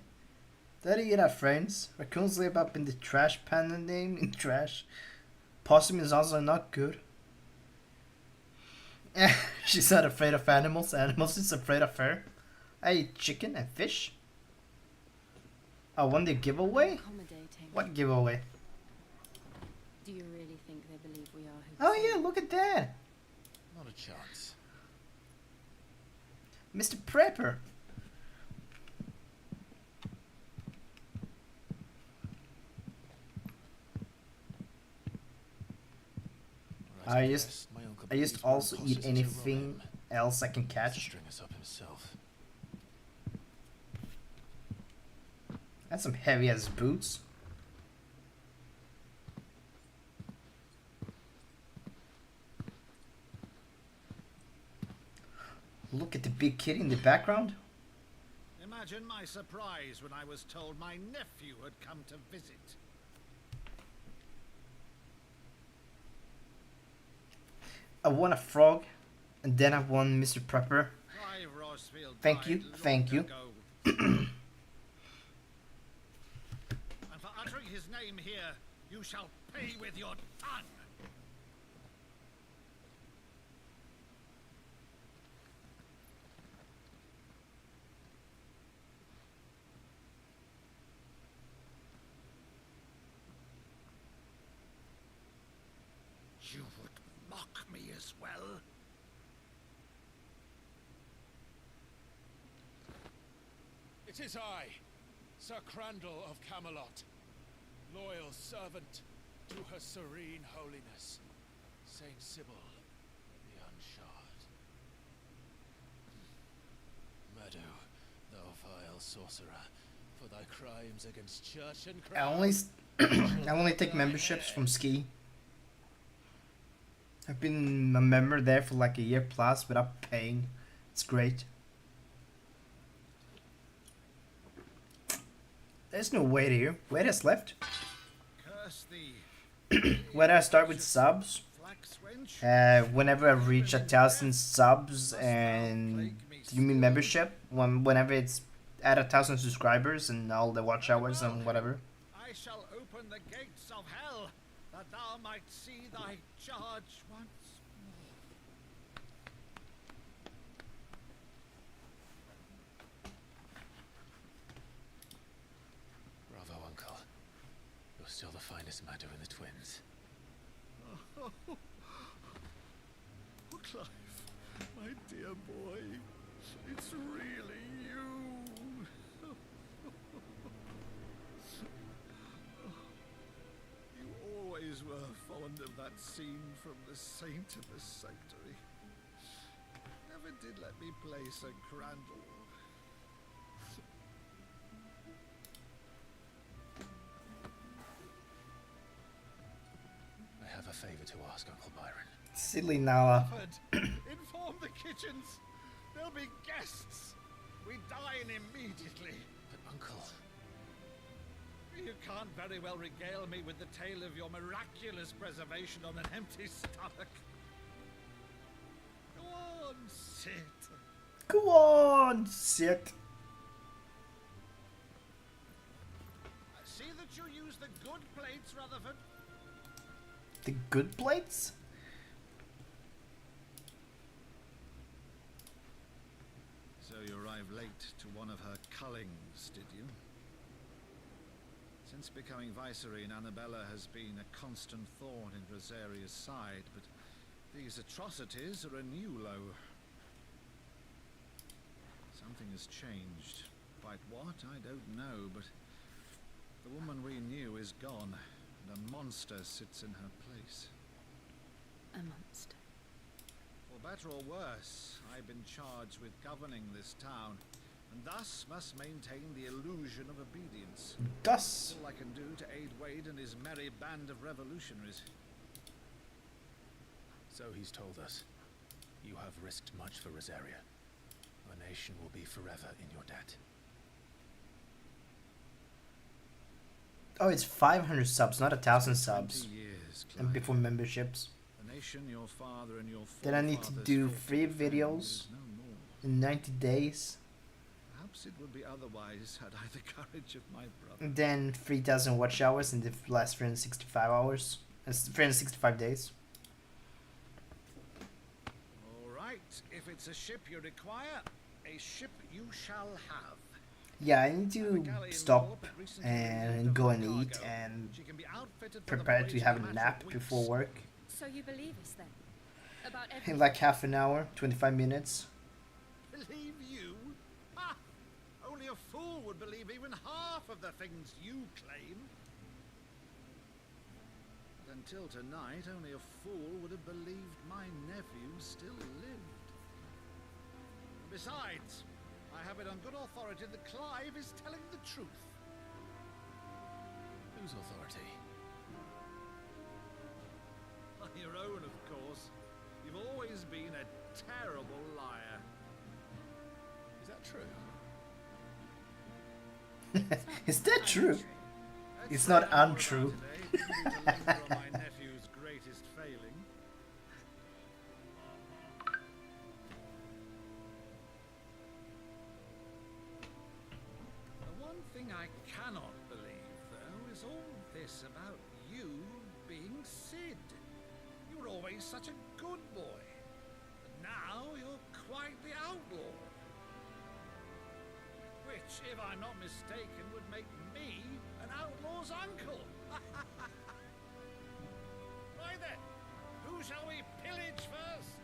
That you have friends. Raccoons live up in the trash panda name in trash. Possum is also not good. She's not afraid of animals. Animals is afraid of her. I eat chicken and fish. I won the giveaway? Accommodating. What giveaway? Do you really think they believe we are who? Oh yeah, look at that. Not a chance. Mr. Prepper. I just also eat anything else I can catch. String us up himself. That's some heavy ass boots. Look at the big kid in the background. Imagine my surprise when I was told my nephew had come to visit. I won a frog, and then I won Mr. Prepper. Clive Rosfield Thank died you, long thank you. ago. his name here, you shall pay with your tongue. You would mock me as well? It is I, Sir Crandall of Camelot, loyal servant to Her Serene Holiness, Saint Sybil the Unshod. Meadow, thou vile sorcerer, for thy crimes against church and crown. I only take memberships from Ski. I've been a member there for like a year plus without paying. It's great. There's no wait here. Wait has left. Curse thee. Whether I start with subs, whenever I reach 1,000 subs, and you mean membership, whenever it's at 1,000 subscribers and all the watch hours and whatever. I shall open the gates of hell, that thou might see thy charge once more. Bravo, Uncle. You're still the finest Meadow in the twins. Oh, Clive, my dear boy, it's really you. You always were fond of that scene from The Saint of the Sanctuary. Never did let me play Sir Crandall. I have a favor to ask, Uncle Byron. Silly Nala. Inform the kitchens. There'll be guests. We dine immediately. But Uncle... You can't very well regale me with the tale of your miraculous preservation on an empty stomach. Go on, sit. Go on, sit. See that you use the good plates, Rutherford. The good plates? So you arrived late to one of her cullings, did you? Since becoming Vicereine, Annabella has been a constant thorn in Rosaria's side, but these atrocities are a new low. Something has changed. Quite what, I don't know, but the woman we knew is gone, and a monster sits in her place. A monster. For better or worse, I've been charged with governing this town, and thus must maintain the illusion of obedience. Thus? All I can do to aid Wade and his merry band of revolutionaries. So he's told us. You have risked much for Rosaria. Our nation will be forever in your debt. Oh, it's 500 subs, not 1,000 subs. Years, and before memberships. The nation your father and your Then I need to do 3 videos in 90 days. Perhaps it would be otherwise had I the courage of my brother. And then 3,000 watch hours in the last 365 hours. 365 days. All right, if it's a ship you require, a ship you shall have. Yeah, I need to stop and go and eat and prepare to have a nap before work. So you believe us then? About everything? In like half an hour, 25 minutes. Believe you? Ha! Only a fool would believe even half of the things you claim. But until tonight, only a fool would have believed my nephew still lived. Besides, I have it on good authority that Clive is telling the truth. Whose authority? On your own, of course. You've always been a terrible liar. Is that true? Is that true? It's not untrue. My nephew's greatest failing. The one thing I cannot believe, though, was all this about you being Sid? You were always such a good boy. But now you're quite the outlaw. Which, if I'm not mistaken, would make me an outlaw's uncle. Right then, who shall we pillage first?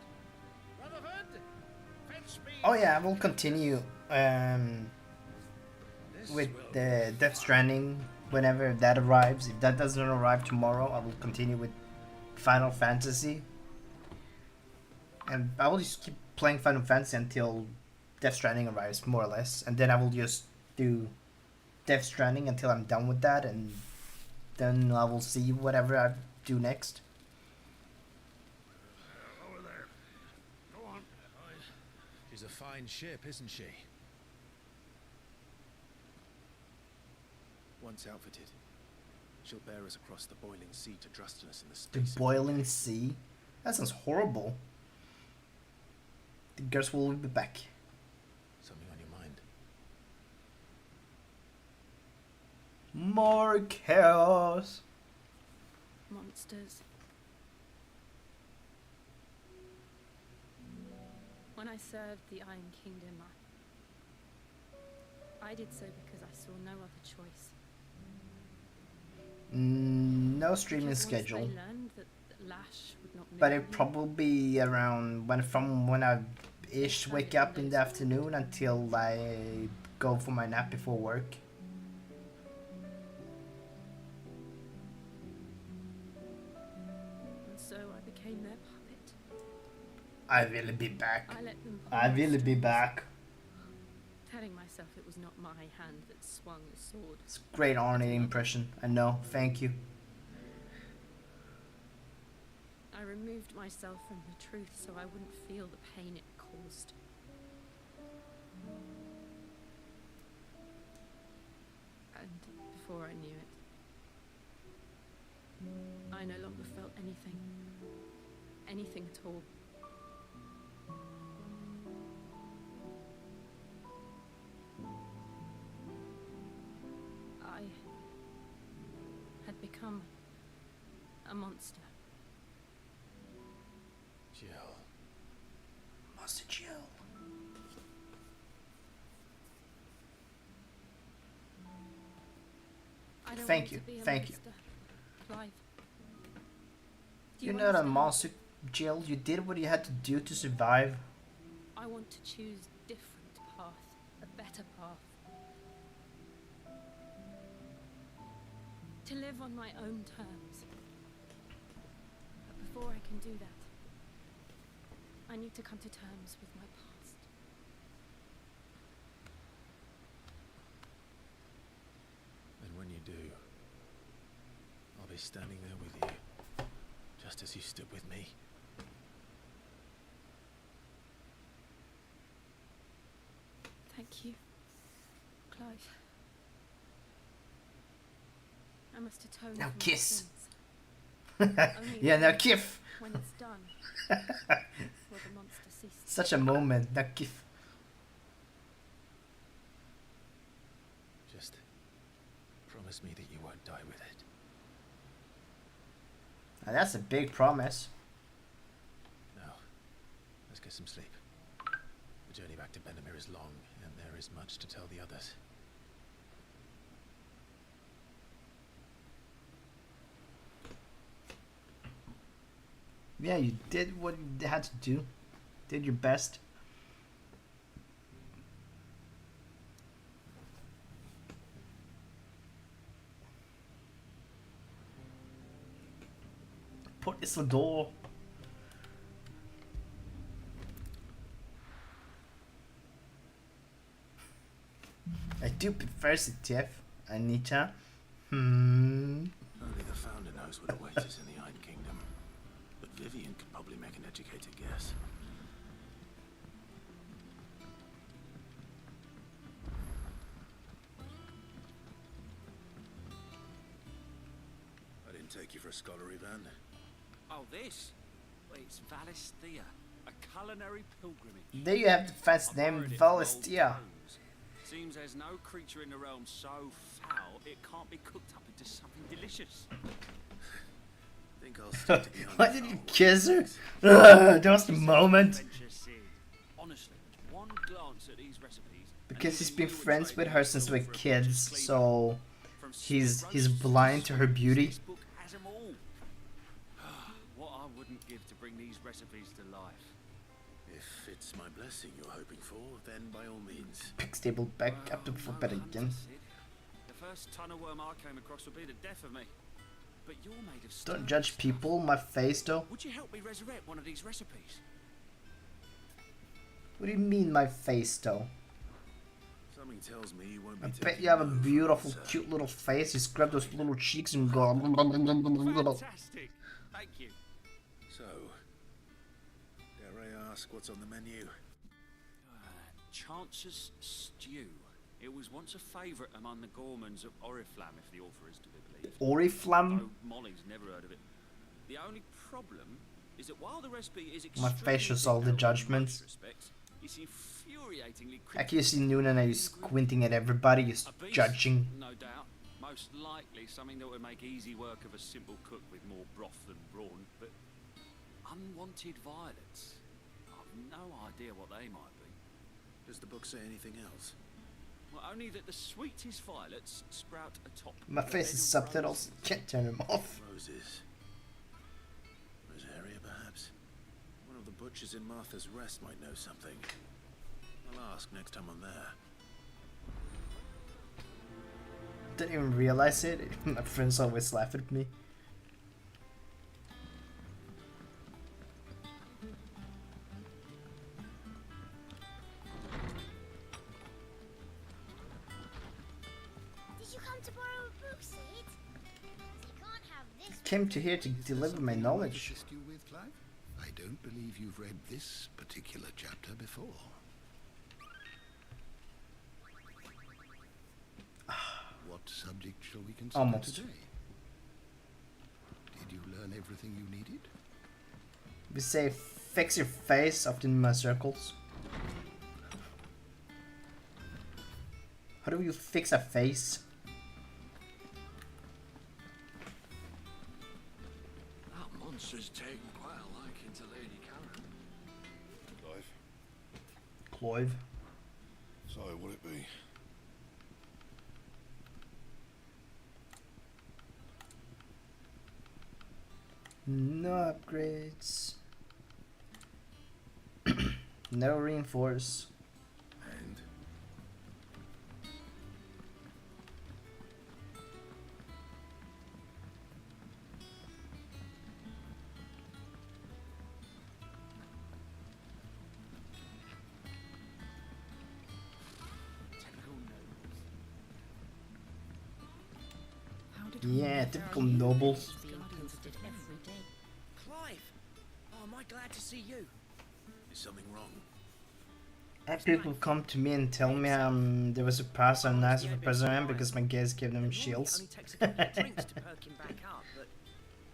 Rutherford, fetch me... Oh yeah, I will continue with the Death Stranding whenever that arrives. If that doesn't arrive tomorrow, I will continue with Final Fantasy. And I will just keep playing Final Fantasy until Death Stranding arrives, more or less. And then I will just do Death Stranding until I'm done with that, and then I will see whatever I do next. Over there. Go on. She's a fine ship, isn't she? Once outfitted, she'll bear us across the boiling sea to Drustinus in the The space. boiling sea? That sounds horrible. The girls will be back. Something on your mind? More chaos. Monsters. When I served the Iron Kingdom, I did so because I saw no other choice. No streaming Because once schedule. they learned that Lash would not But move it me, probably be around when I ish wake up in the afternoon until I go for my nap before work. and so I became their puppet. I will be back. I let them I pull will my be strings, back. telling myself it was not my hand that swung the sword. It's a great Arnie impression. I know. Thank you. I removed myself from the truth so I wouldn't feel the pain it caused. And before I knew it, I no longer felt anything. Anything at all. I had become a monster. Jill. Monster Jill. I don't Thank want you, to be a thank you. monster, Clive. Do You're you not a understand? monster, Jill. You did what you had to do to survive. I want to choose a different path, a better path. To live on my own terms. But before I can do that, I need to come to terms with my past. And when you do, I'll be standing there with you, just as you stood with me. Thank you, Clive. I must atone Now for my kiss. sins. Yeah, now kiff. When it's done, will the monster cease? Such a moment. Now kiff. Just promise me that you won't die with it. Now, that's a big promise. Now, let's get some sleep. The journey back to Benamir is long, and there is much to tell the others. Yeah, you did what you had to do. Did your best. Port Isildur. I do prefer Tiff, Anita. Only the Founder knows what awaits us in the Iron Kingdom. But Vivian could probably make an educated guess. I didn't take you for a scholarly van. Oh, this? Well, it's Valisthea, a culinary pilgrimage. There you have the fancy I've name, borrowed it from old Valisthea. crones. Seems there's no creature in the realm so foul smell, it can't be cooked up into something delicious. Think I'll stick to the Why did you kiss her? Ugh, just a moment. Adventure, Sid. Honestly, one glance at these recipes. Because he's been friends with her since we were kids, so he's blind to her beauty. This book has 'em all. What I wouldn't give to bring these recipes to life. If it's my blessing you're hoping for, then by all means. Pig stable back up to for bed again. The first tunnel worm I came across would be the death of me. But you're made of Don't stone. judge people, my face though. Would you help me resurrect one of these recipes? What do you mean my face though? Something tells me you won't be I bet taking you have a no for beautiful, an answer. cute little face. You scrub those little cheeks and go. Fantastic. Thank you. So, dare I ask what's on the menu? Chance's Stew. It was once a favourite among the gourmands of Oriflamme, if the author is to be believed. Oriflamme? Though Molly's never heard of it. The only problem is that while the recipe is My face shows all the judgments. respects, it's infuriatingly Like you see Noonan and he's squinting at everybody, he's A beast, judging. no doubt. Most likely something that would make easy work of a simple cook with more broth than brawn, but unwanted violets. I've no idea what they might be. Does the book say anything else? Well, only that the sweetest violets sprout atop. My a face bed is of subtitles, roses. can't turn them off. Roses. Rosaria, perhaps? One of the butchers in Martha's Rest might know something. I'll ask next time I'm there. Didn't even realize it. My friends always laugh at me. Did you come to borrow a book, Sid? You can't have this. Came to here to deliver my knowledge. Assist you with, Clive? I don't believe you've read this particular chapter before. What subject shall we consider Almost. today? Did you learn everything you needed? We say fix your face often in my circles. How do you fix a face? That monster's taken quite a liking to Lady Karen. Clive, Clive. so would it be? No upgrades. No reinforce. And? Yeah, typical nobles. Clive! Oh, am I glad to see you? Is something wrong? And people come to me and tell me there was a pass on nice for President because my guys gave them shields. Drinks to perk him back up, but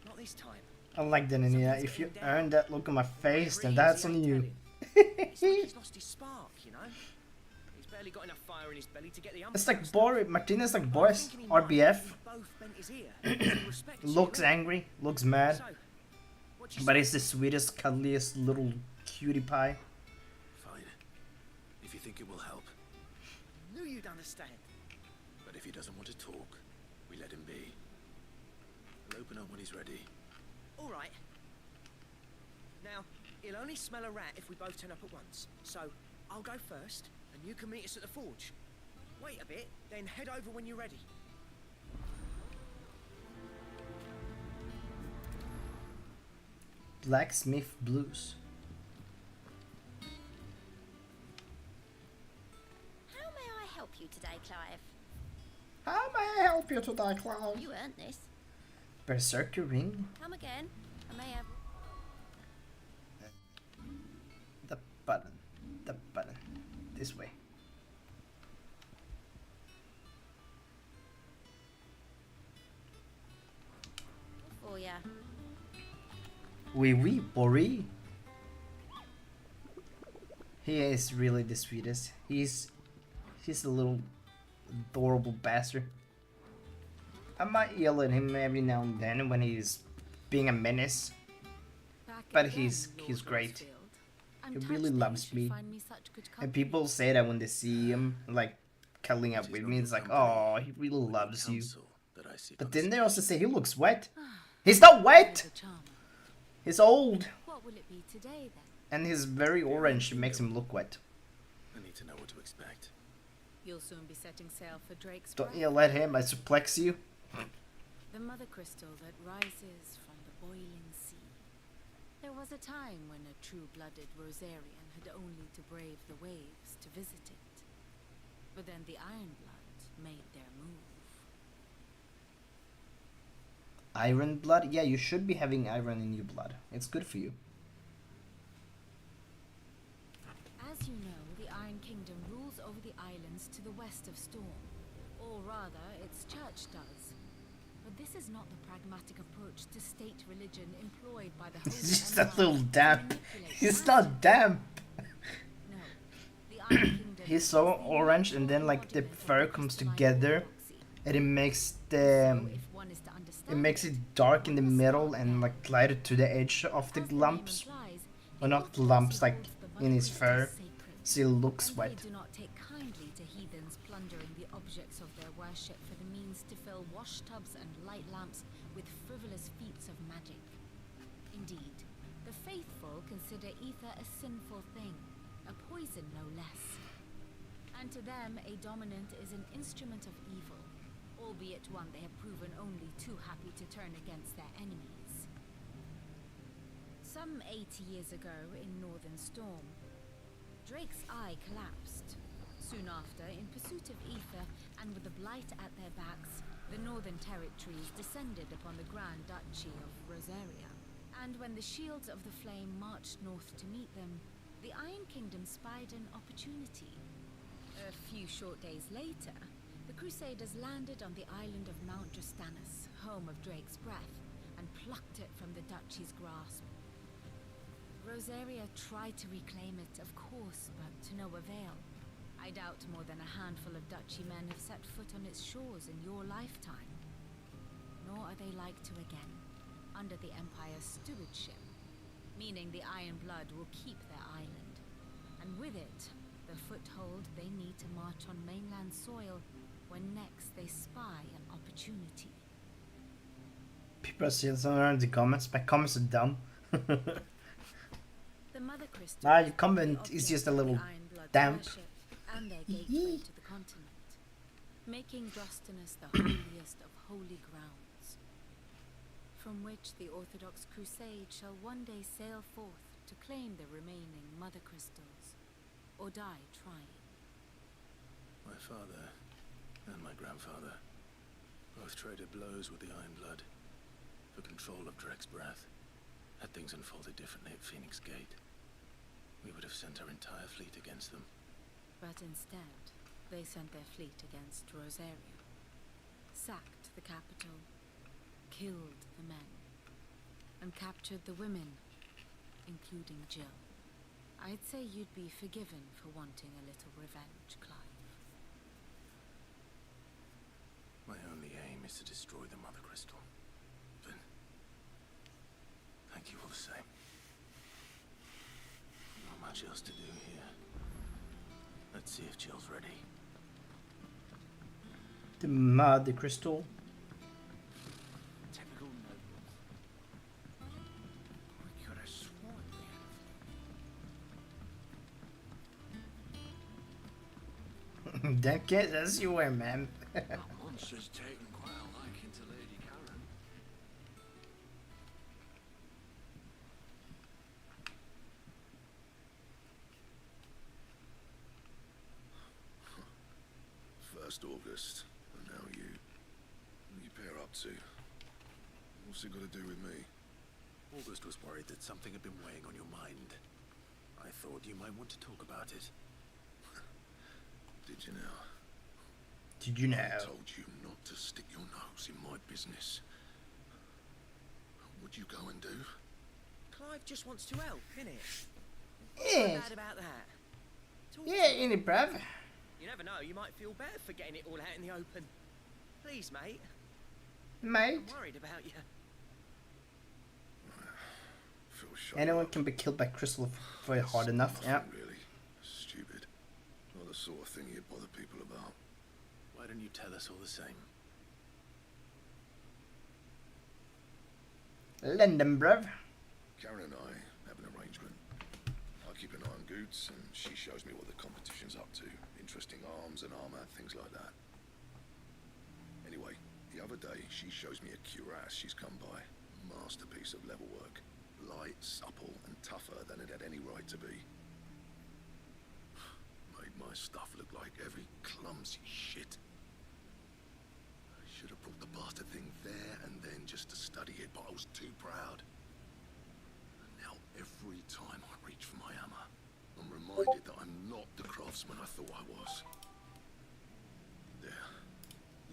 not this time. I like that, Anita. If you earn that look on my face, then that's on you. It's like he's lost his spark, you know? He's barely got enough fire in his belly to get the It's like Boris. Martinez like Boris. RBF. both bent his ear. Respect you, Looks know? angry. Looks mad. So, what you But say? he's the sweetest, cuddliest little cutie pie. Fine. If you think it will help. Knew you'd understand. But if he doesn't want to talk, we let him be. We'll open up when he's ready. All right. Now, he'll only smell a rat if we both turn up at once. So, I'll go first, and you can meet us at the forge. Wait a bit, then head over when you're ready. Blacksmith Blues. How may I help you today, Clive? How may I help you today, Clive? You earned this. Berserker Ring. Come again. I may have. The button. The button. This way. For ya. Oui, oui, Bori. He is really the sweetest. He's a little adorable bastard. I might yell at him every now and then when he's being a menace. But he's great. He really loves me. And people say that when they see him, like, cuddling up with me, it's like, oh, he really loves you. But then they also say he looks wet. He's not wet! He's old. What will it be today then? And he's very orange, it makes him look wet. I need to know what to expect. You'll soon be setting sail for Drake's Don't Breath. yell at him, I suplex you. The mother crystal that rises from the boiling sea. There was a time when a true-blooded Rosarian had only to brave the waves to visit it. But then the Ironblood made their move. Iron blood? Yeah, you should be having iron in your blood. It's good for you. As you know, the Iron Kingdom rules over the islands to the west of Storm. Or rather, its church does. But this is not the pragmatic approach to state religion employed by the Holy He's just Empire a little to damp. manipulate He's masses. not damp. No. The Iron Kingdom He's so orange and then like the fur comes together and it makes the it makes it dark in the middle and like lighter to the edge of the lumps. Or not lumps, like in his fur. So it looks wet. They do not take kindly to heathens plundering the objects of their worship for the means to fill washtubs and light lamps with frivolous feats of magic. Indeed, the faithful consider ether a sinful thing, a poison no less. And to them, a dominant is an instrument of evil, albeit one they have proven only too happy to turn against their enemies. Some 80 years ago in Northern Storm, Drake's eye collapsed. Soon after, in pursuit of ether and with the blight at their backs, the Northern Territories descended upon the Grand Duchy of Rosaria. And when the Shields of the Flame marched north to meet them, the Iron Kingdom spied an opportunity. A few short days later, the Crusaders landed on the island of Mount Justanus, home of Drake's Breath, and plucked it from the Duchy's grasp. Rosaria tried to reclaim it, of course, but to no avail. I doubt more than a handful of Duchy men have set foot on its shores in your lifetime. Nor are they like to again, under the Empire's stewardship, meaning the Iron Blood will keep their island, and with it, the foothold they need to march on mainland soil when next they spy an opportunity. People are still in the comments. My comments are dumb. The Mother Crystal Nah, your comment is just a little damp. And their gateway to the continent, making Drostanus the holiest of holy grounds, from which the Orthodox Crusade shall one day sail forth to claim the remaining Mother Crystals, or die trying. My father and my grandfather both traded blows with the Iron Blood for control of Drake's Breath. Had things unfolded differently at Phoenix Gate, we would have sent our entire fleet against them. But instead, they sent their fleet against Rosaria, sacked the capital, killed the men, and captured the women, including Jill. I'd say you'd be forgiven for wanting a little revenge, Clive. My only aim is to destroy the Mother Crystal. But thank you all the same. Not much else to do here. Let's see if Jill's ready. The Mother Crystal. Typical nobles. We could have sworn we had That kid, that's you were, man. that monster's taken quite a liking to Lady Karen. First August, and now you. What you pair up to? What's it got to do with me? August was worried that something had been weighing on your mind. I thought you might want to talk about it. Did you now? Did you know? I told you not to stick your nose in my business. What'd you go and do? Clive just wants to help, innit? Yeah. Not bad about that. Talk Yeah, to him. innit, bruv? You never know, you might feel better for getting it all out in the open. Please, mate. Mate. I'm worried about you. Feel shy. Anyone can be killed by crystal if they're hard enough. Yeah. Really stupid. Not the sort of thing you bother people about. Why don't you tell us all the same? Lindenbrev. Karen and I have an arrangement. I keep an eye on Goots, and she shows me what the competition's up to. Interesting arms and armor, things like that. Anyway, the other day, she shows me a cuirass she's come by. Masterpiece of level work. Light, supple, and tougher than it had any right to be. Made my stuff look like every clumsy shit. I should have brought the bastard thing there and then just to study it, but I was too proud. And now every time I reach for my hammer, I'm reminded that I'm not the craftsman I thought I was. There.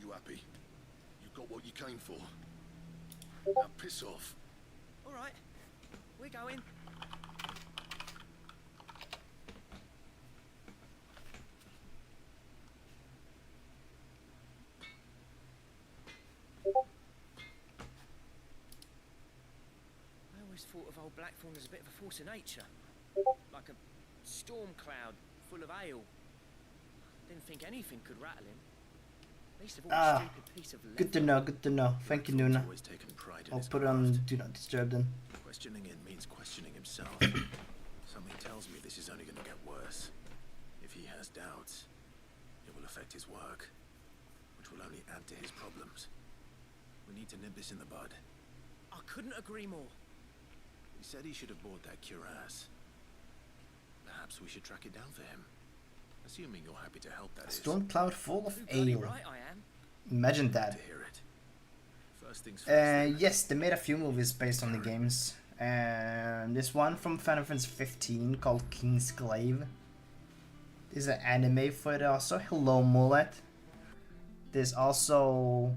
You happy? You got what you came for. Now piss off. All right, we're going. I always thought of old Blackthorn as a bit of a force of nature. Like a storm cloud full of ale. Didn't think anything could rattle him. Least of all, a stupid piece of leather. Good to know, good to know. Thank you, Nuna. Always taken pride in I'll his put it on Do Not Disturb then. Questioning it means questioning himself. Something tells me this is only going to get worse. If he has doubts, it will affect his work, which will only add to his problems. We need to nip this in the bud. I couldn't agree more. He said he should have bought that cuirass. Perhaps we should track it down for him. Assuming you're happy to help, that is. Storm cloud full of Bloody ale. right I am. Imagine that. To hear it. First things first, then. Yes, they made a few movies based on the games. This one from Final Fantasy 15 called Kingsglaive. There's an anime for it also. Hello, Mullet. There's also...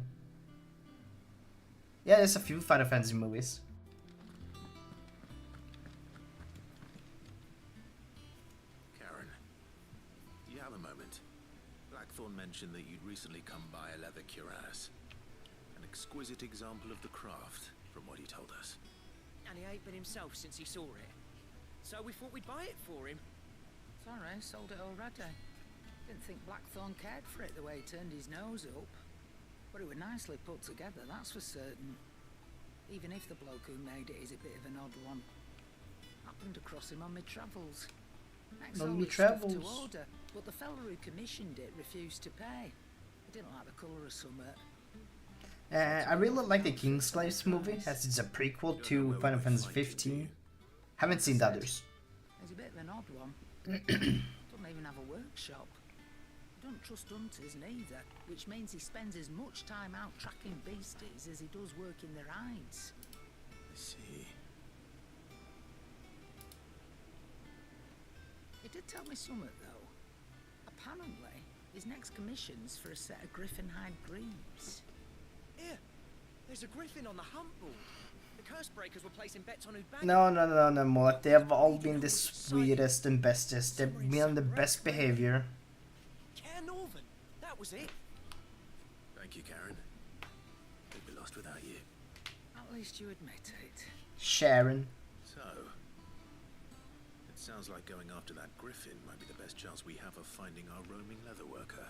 Yeah, there's a few Final Fantasy movies. Karen, do you have a moment? Blackthorn mentioned that you'd recently come by a leather cuirass. An exquisite example of the craft, from what he told us. And he ain't been himself since he saw it. So we thought we'd buy it for him. Sorry, sold it already. Didn't think Blackthorn cared for it the way he turned his nose up. But it was nicely put together, that's for certain. Even if the bloke who made it is a bit of an odd one. Happened across him on my travels. On me Stuff to travels. order, but the fella who commissioned it refused to pay. He didn't like the colour of summit. I really like the Kingsglaive movie, as it's a prequel to Final Fantasy 15. Haven't seen the others. He's a bit of an odd one. Doesn't even have a workshop. Don't trust hunters neither, which means he spends as much time out tracking beasties as he does working their hides. I see. He did tell me something though. Apparently, his next commission's for a set of griffin hide greaves. Here, there's a griffin on the hunt board. The curse breakers were placing bets on who'd bag No, Mullet. They have all been the sweetest and bestest. They've been on the best behavior. Care Northern, that was it. Thank you, Karen. We'd be lost without you. At least you admit it. Sharon. So, it sounds like going after that griffin might be the best chance we have of finding our roaming leather worker.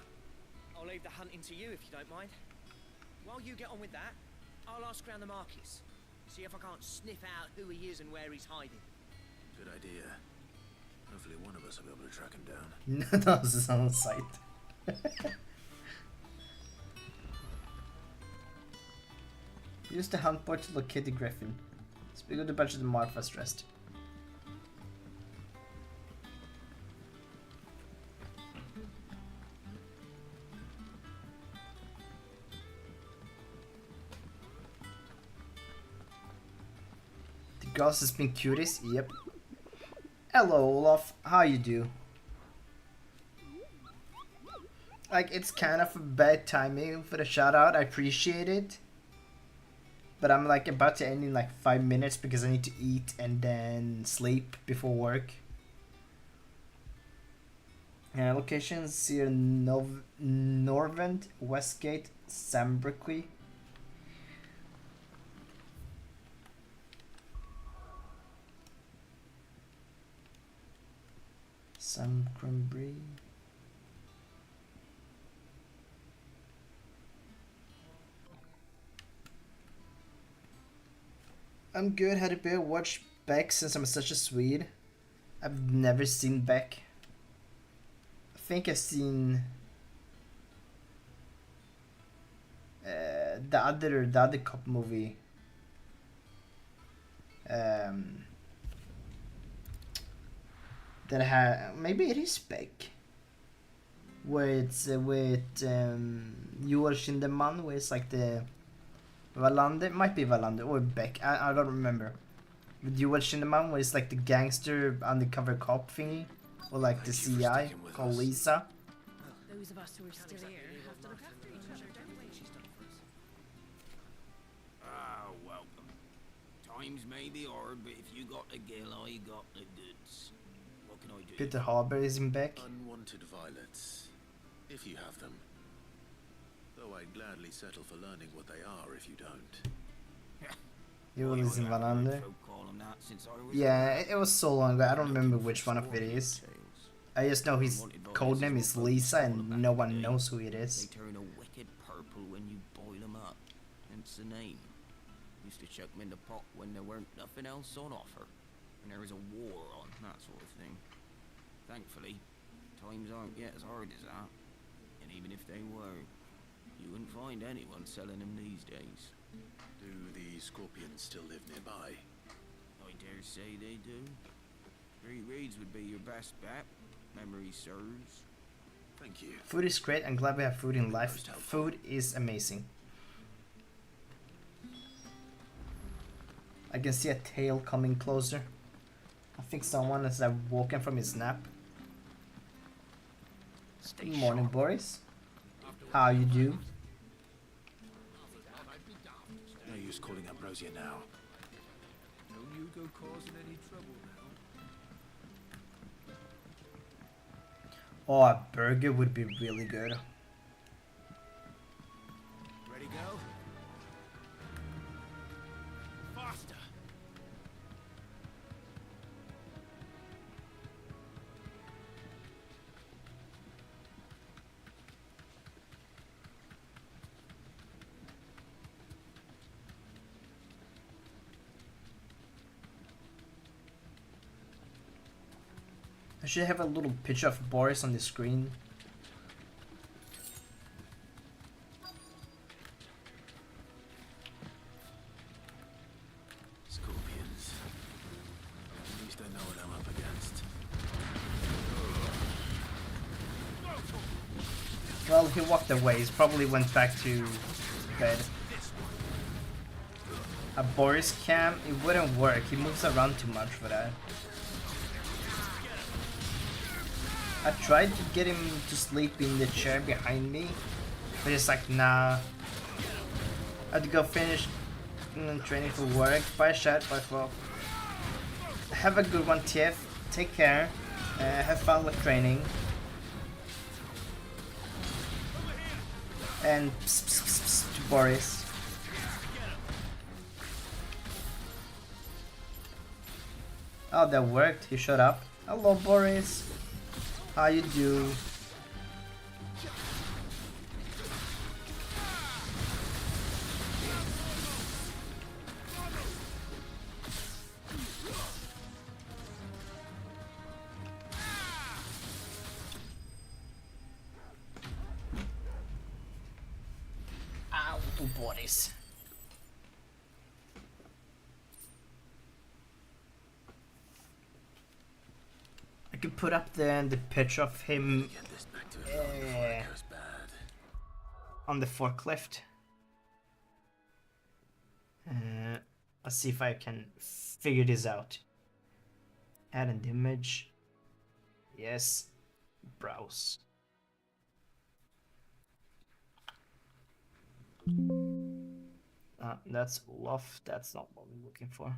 I'll leave the hunting to you if you don't mind. While you get on with that, I'll ask around the markets. See if I can't sniff out who he is and where he's hiding. Good idea. Hopefully one of us will be able to track him down. No, this is on site. Use the hunt board to locate the griffin. Speak with a bunch of the Martha's rest. The girls has been curious, yep. Hello Olaf, how you do? Like, it's kind of a bad timing for the shout out, I appreciate it. But I'm like about to end in like 5 minutes because I need to eat and then sleep before work. Locations here: Norvent, Westgate, Sambriqui. Sam Cranberry. I'm good. Had a bit watch Beck since I'm such a Swede. I've never seen Beck. I think I've seen the other cop movie. That had, maybe it is Beck. Where it's with Joel Schinderman, where it's like the Wallander, it might be Wallander or Beck, I don't remember. With Joel Schinderman, where it's like the gangster undercover cop thingy, or like the CI called Lisa. Those of us who are still here have to look after each other, don't we? Ah, welcome. Times may be hard, but if you got the gill, I got the goods. What can I do? Peter Harbour is in Beck. Unwanted violets, if you have them. Though I'd gladly settle for learning what they are if you don't. Joel is in Wallander. Call 'em that since I was Yeah, it was so long ago, I don't remember which one of it is. I just know his codename is Lisa and no one knows who it is. They turn a wicked purple when you boil 'em up. Hence the name. Used to chuck 'em in the pot when there weren't nothing else on offer. And there was a war on, that sort of thing. Thankfully, times aren't yet as hard as that. And even if they were, you wouldn't find anyone selling them these days. Do the scorpions still live nearby? I dare say they do. Three Reeds would be your best bet. Memory serves. Thank you. Food is great. I'm glad we have food in life. Food is amazing. I can see a tail coming closer. I think someone is walking from his nap. Good morning, Boris. How you do? No use calling Ambrosia now. No you go causing any trouble now. Oh, a burger would be really good. Ready, go? Faster! I should have a little picture of Boris on the screen. Scorpions. At least I know what I'm up against. Well, he walked away. He probably went back to bed. A Boris cam, it wouldn't work. He moves around too much for that. I tried to get him to sleep in the chair behind me, but he's like, nah. I had to go finish training for work. Bye, chat. Bye, Flop. Have a good one, TF. Take care. Have fun with training. And pss, pss, pss, pss, to Boris. Oh, that worked. He showed up. Hello, Boris. How you do? Ow, Boris. I could put up the picture of him on the forklift. Let's see if I can figure this out. Add an image. Yes. Browse. That's Olaf. That's not what we're looking for.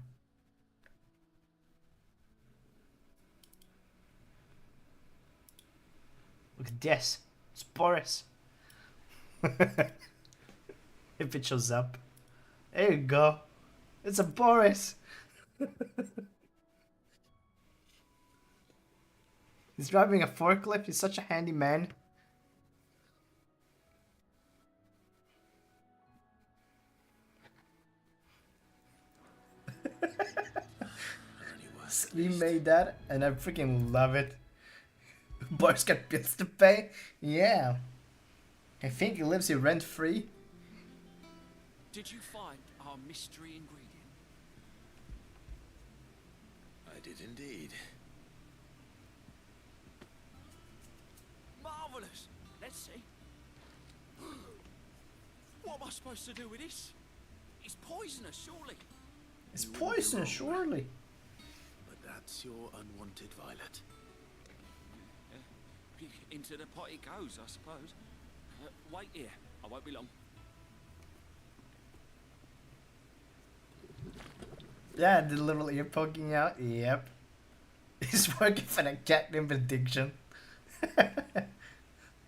Look at this. It's Boris. If it shows up. There you go. It's a Boris. He's driving a forklift. He's such a handy man. Scream made that, and I freaking love it. Boris got bills to pay? Yeah. I think he lives here rent free. Did you find our mystery ingredient? I did indeed. Marvelous! Let's see. What am I supposed to do with this? It's poisonous, surely. It's poisonous, surely. But that's your unwanted violet. Into the pot it goes, I suppose. Wait here. I won't be long. Yeah, the little ear poking out. Yep. He's working for the catnip addiction.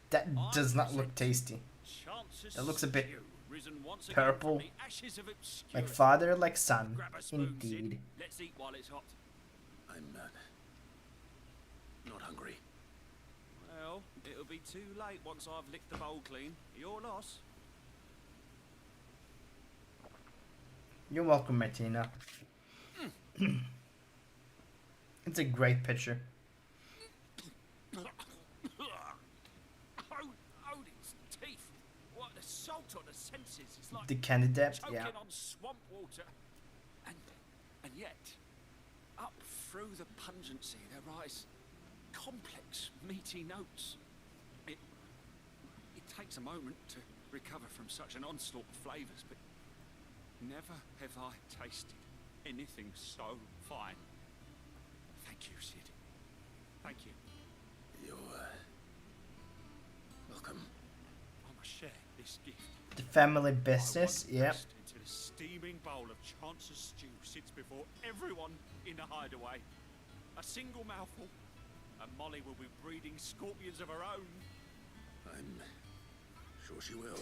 That does not look tasty. It looks a bit purple. Like father, like son. Indeed. Let's eat while it's hot. I'm not hungry. Well, it'll be too late once I've licked the bowl clean. Your loss. You're welcome, Martina. It's a great picture. Odin's teeth. What the salt on the senses. It's like The candidate, choking yeah. on swamp water. And yet, up through the pungency there rise complex, meaty notes. It takes a moment to recover from such an onslaught of flavours, but never have I tasted anything so fine. Thank you, Sid. Thank you. You're welcome. I must share this gift. The family business, yep. Into the steaming bowl of Chance's stew sits before everyone in the hideaway. A single mouthful, and Molly will be breeding scorpions of her own. I'm sure she will.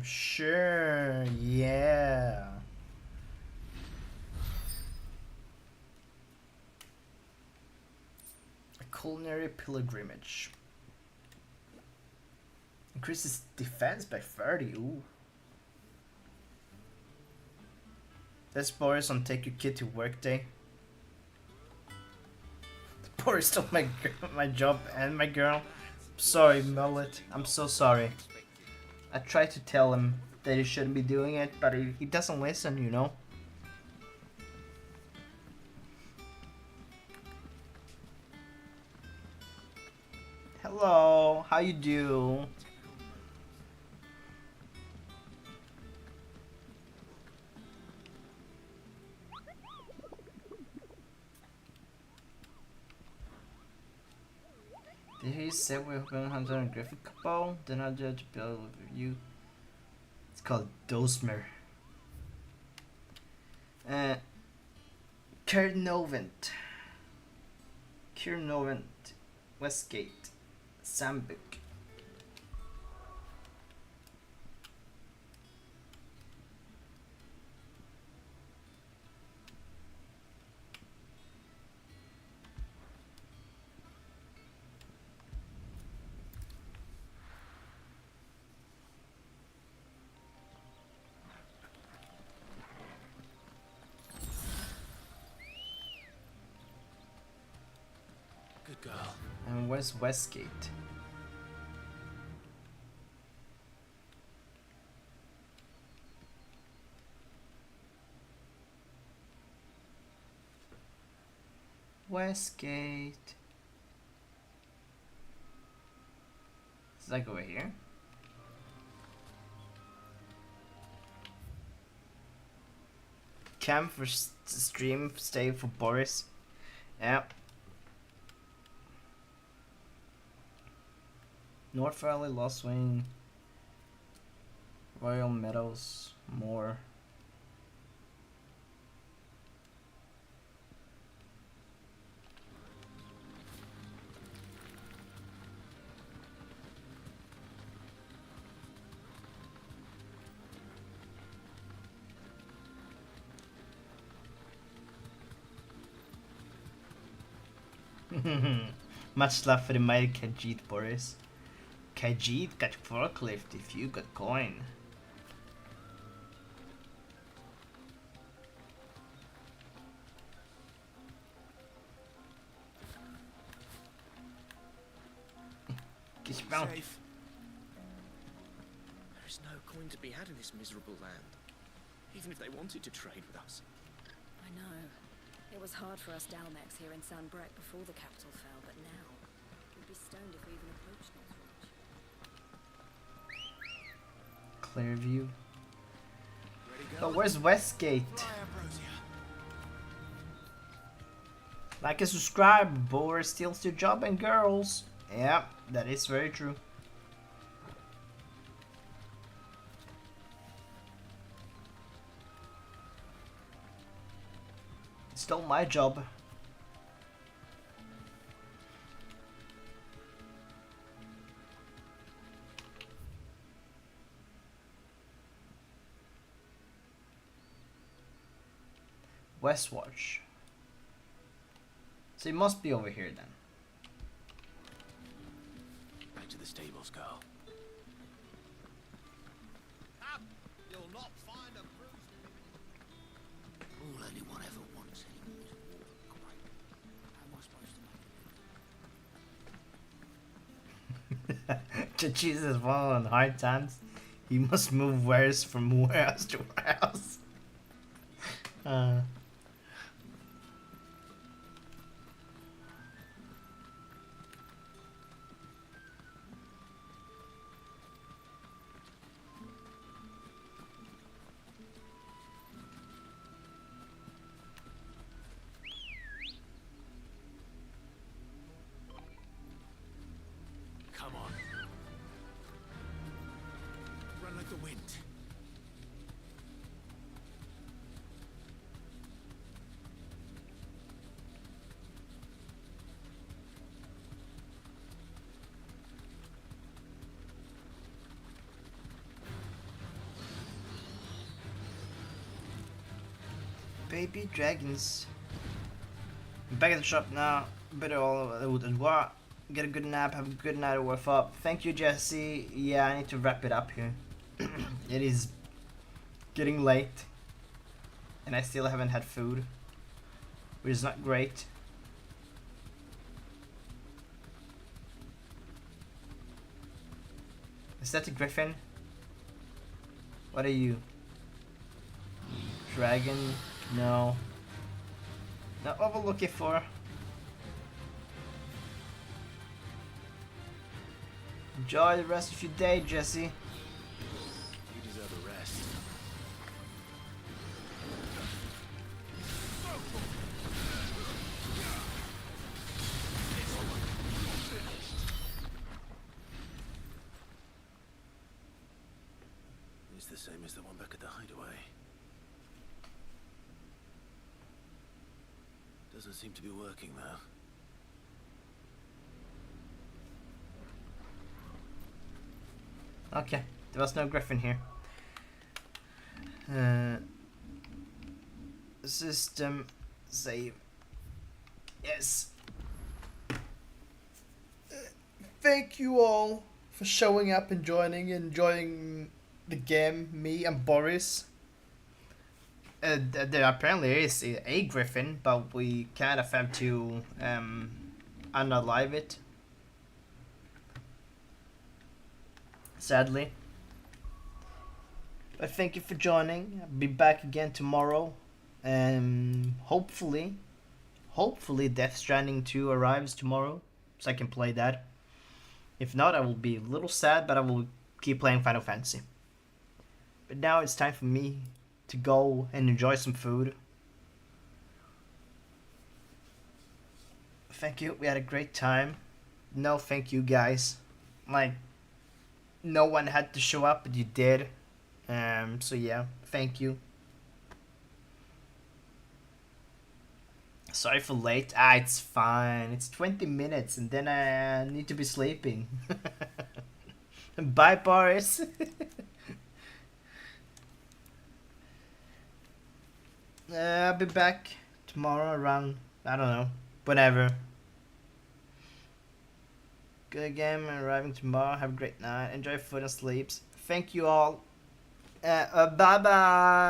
Sure, yeah. A culinary pilgrimage. Increases defense by 30. Ooh. This Boris on take your kid to work day. Boris stole my job and my girl. Sorry, Mullet. I'm so sorry. I tried to tell him that he shouldn't be doing it, but he doesn't listen, you know? Hello, how you do? Did he say we're going to hunt on a Griffith bow? Then I'll judge a bill with you. It's called Dosmer. Kernovent. Westgate. Sambuk. Good girl. And where's Westgate? Westgate. Is that over here? Camp for stream, stay for Boris. Yep. North Valley, Lost Wing, Royal Meadows, more. Much love for the mighty Khajiit, Boris. Khajiit got forklift if you got coin. Safe. There is no coin to be had in this miserable land, even if they wanted to trade with us. I know. It was hard for us Dalmex here in San Brek before the capital fell, but now we'd be stoned if we even approached Northridge. Clearview. Oh, where's Westgate? Like and subscribe, Boris steals your job and girls. Yeah, that is very true. Stole my job. Westwatch. So it must be over here then. Back to the stables, girl. You'll not find a bruised. All anyone ever wants anymore is water. How am I supposed to make it? Jesus, while on hard times, he must move wares from warehouse to warehouse. Come on. Run like the wind. Baby dragons. I'm back at the shop now. Better all and what? Get a good nap, have a good night of work up. Thank you, Jesse. Yeah, I need to wrap it up here. It is getting late. And I still haven't had food. Which is not great. Is that a griffin? What are you? Dragon? No. Not what we're looking for. Enjoy the rest of your day, Jesse. You deserve a rest. It's the same as the one back at the hideaway. Doesn't seem to be working though. Okay, there was no griffin here. System save. Yes. Thank you all for showing up and enjoying the game. Me and Boris. There apparently is a griffin, but we kind of have to unalive it. Sadly. But thank you for joining. I'll be back again tomorrow. Hopefully Death Stranding 2 arrives tomorrow, so I can play that. If not, I will be a little sad, but I will keep playing Final Fantasy. But now it's time for me to go and enjoy some food. Thank you, we had a great time. No, thank you guys. Like, no one had to show up, but you did. So yeah, thank you. Sorry for late. It's fine. It's 20 minutes and then I need to be sleeping. Bye, Boris. I'll be back tomorrow around, I don't know, whenever. Good game and arriving tomorrow. Have a great night. Enjoy food and sleeps. Thank you all. Bye bye.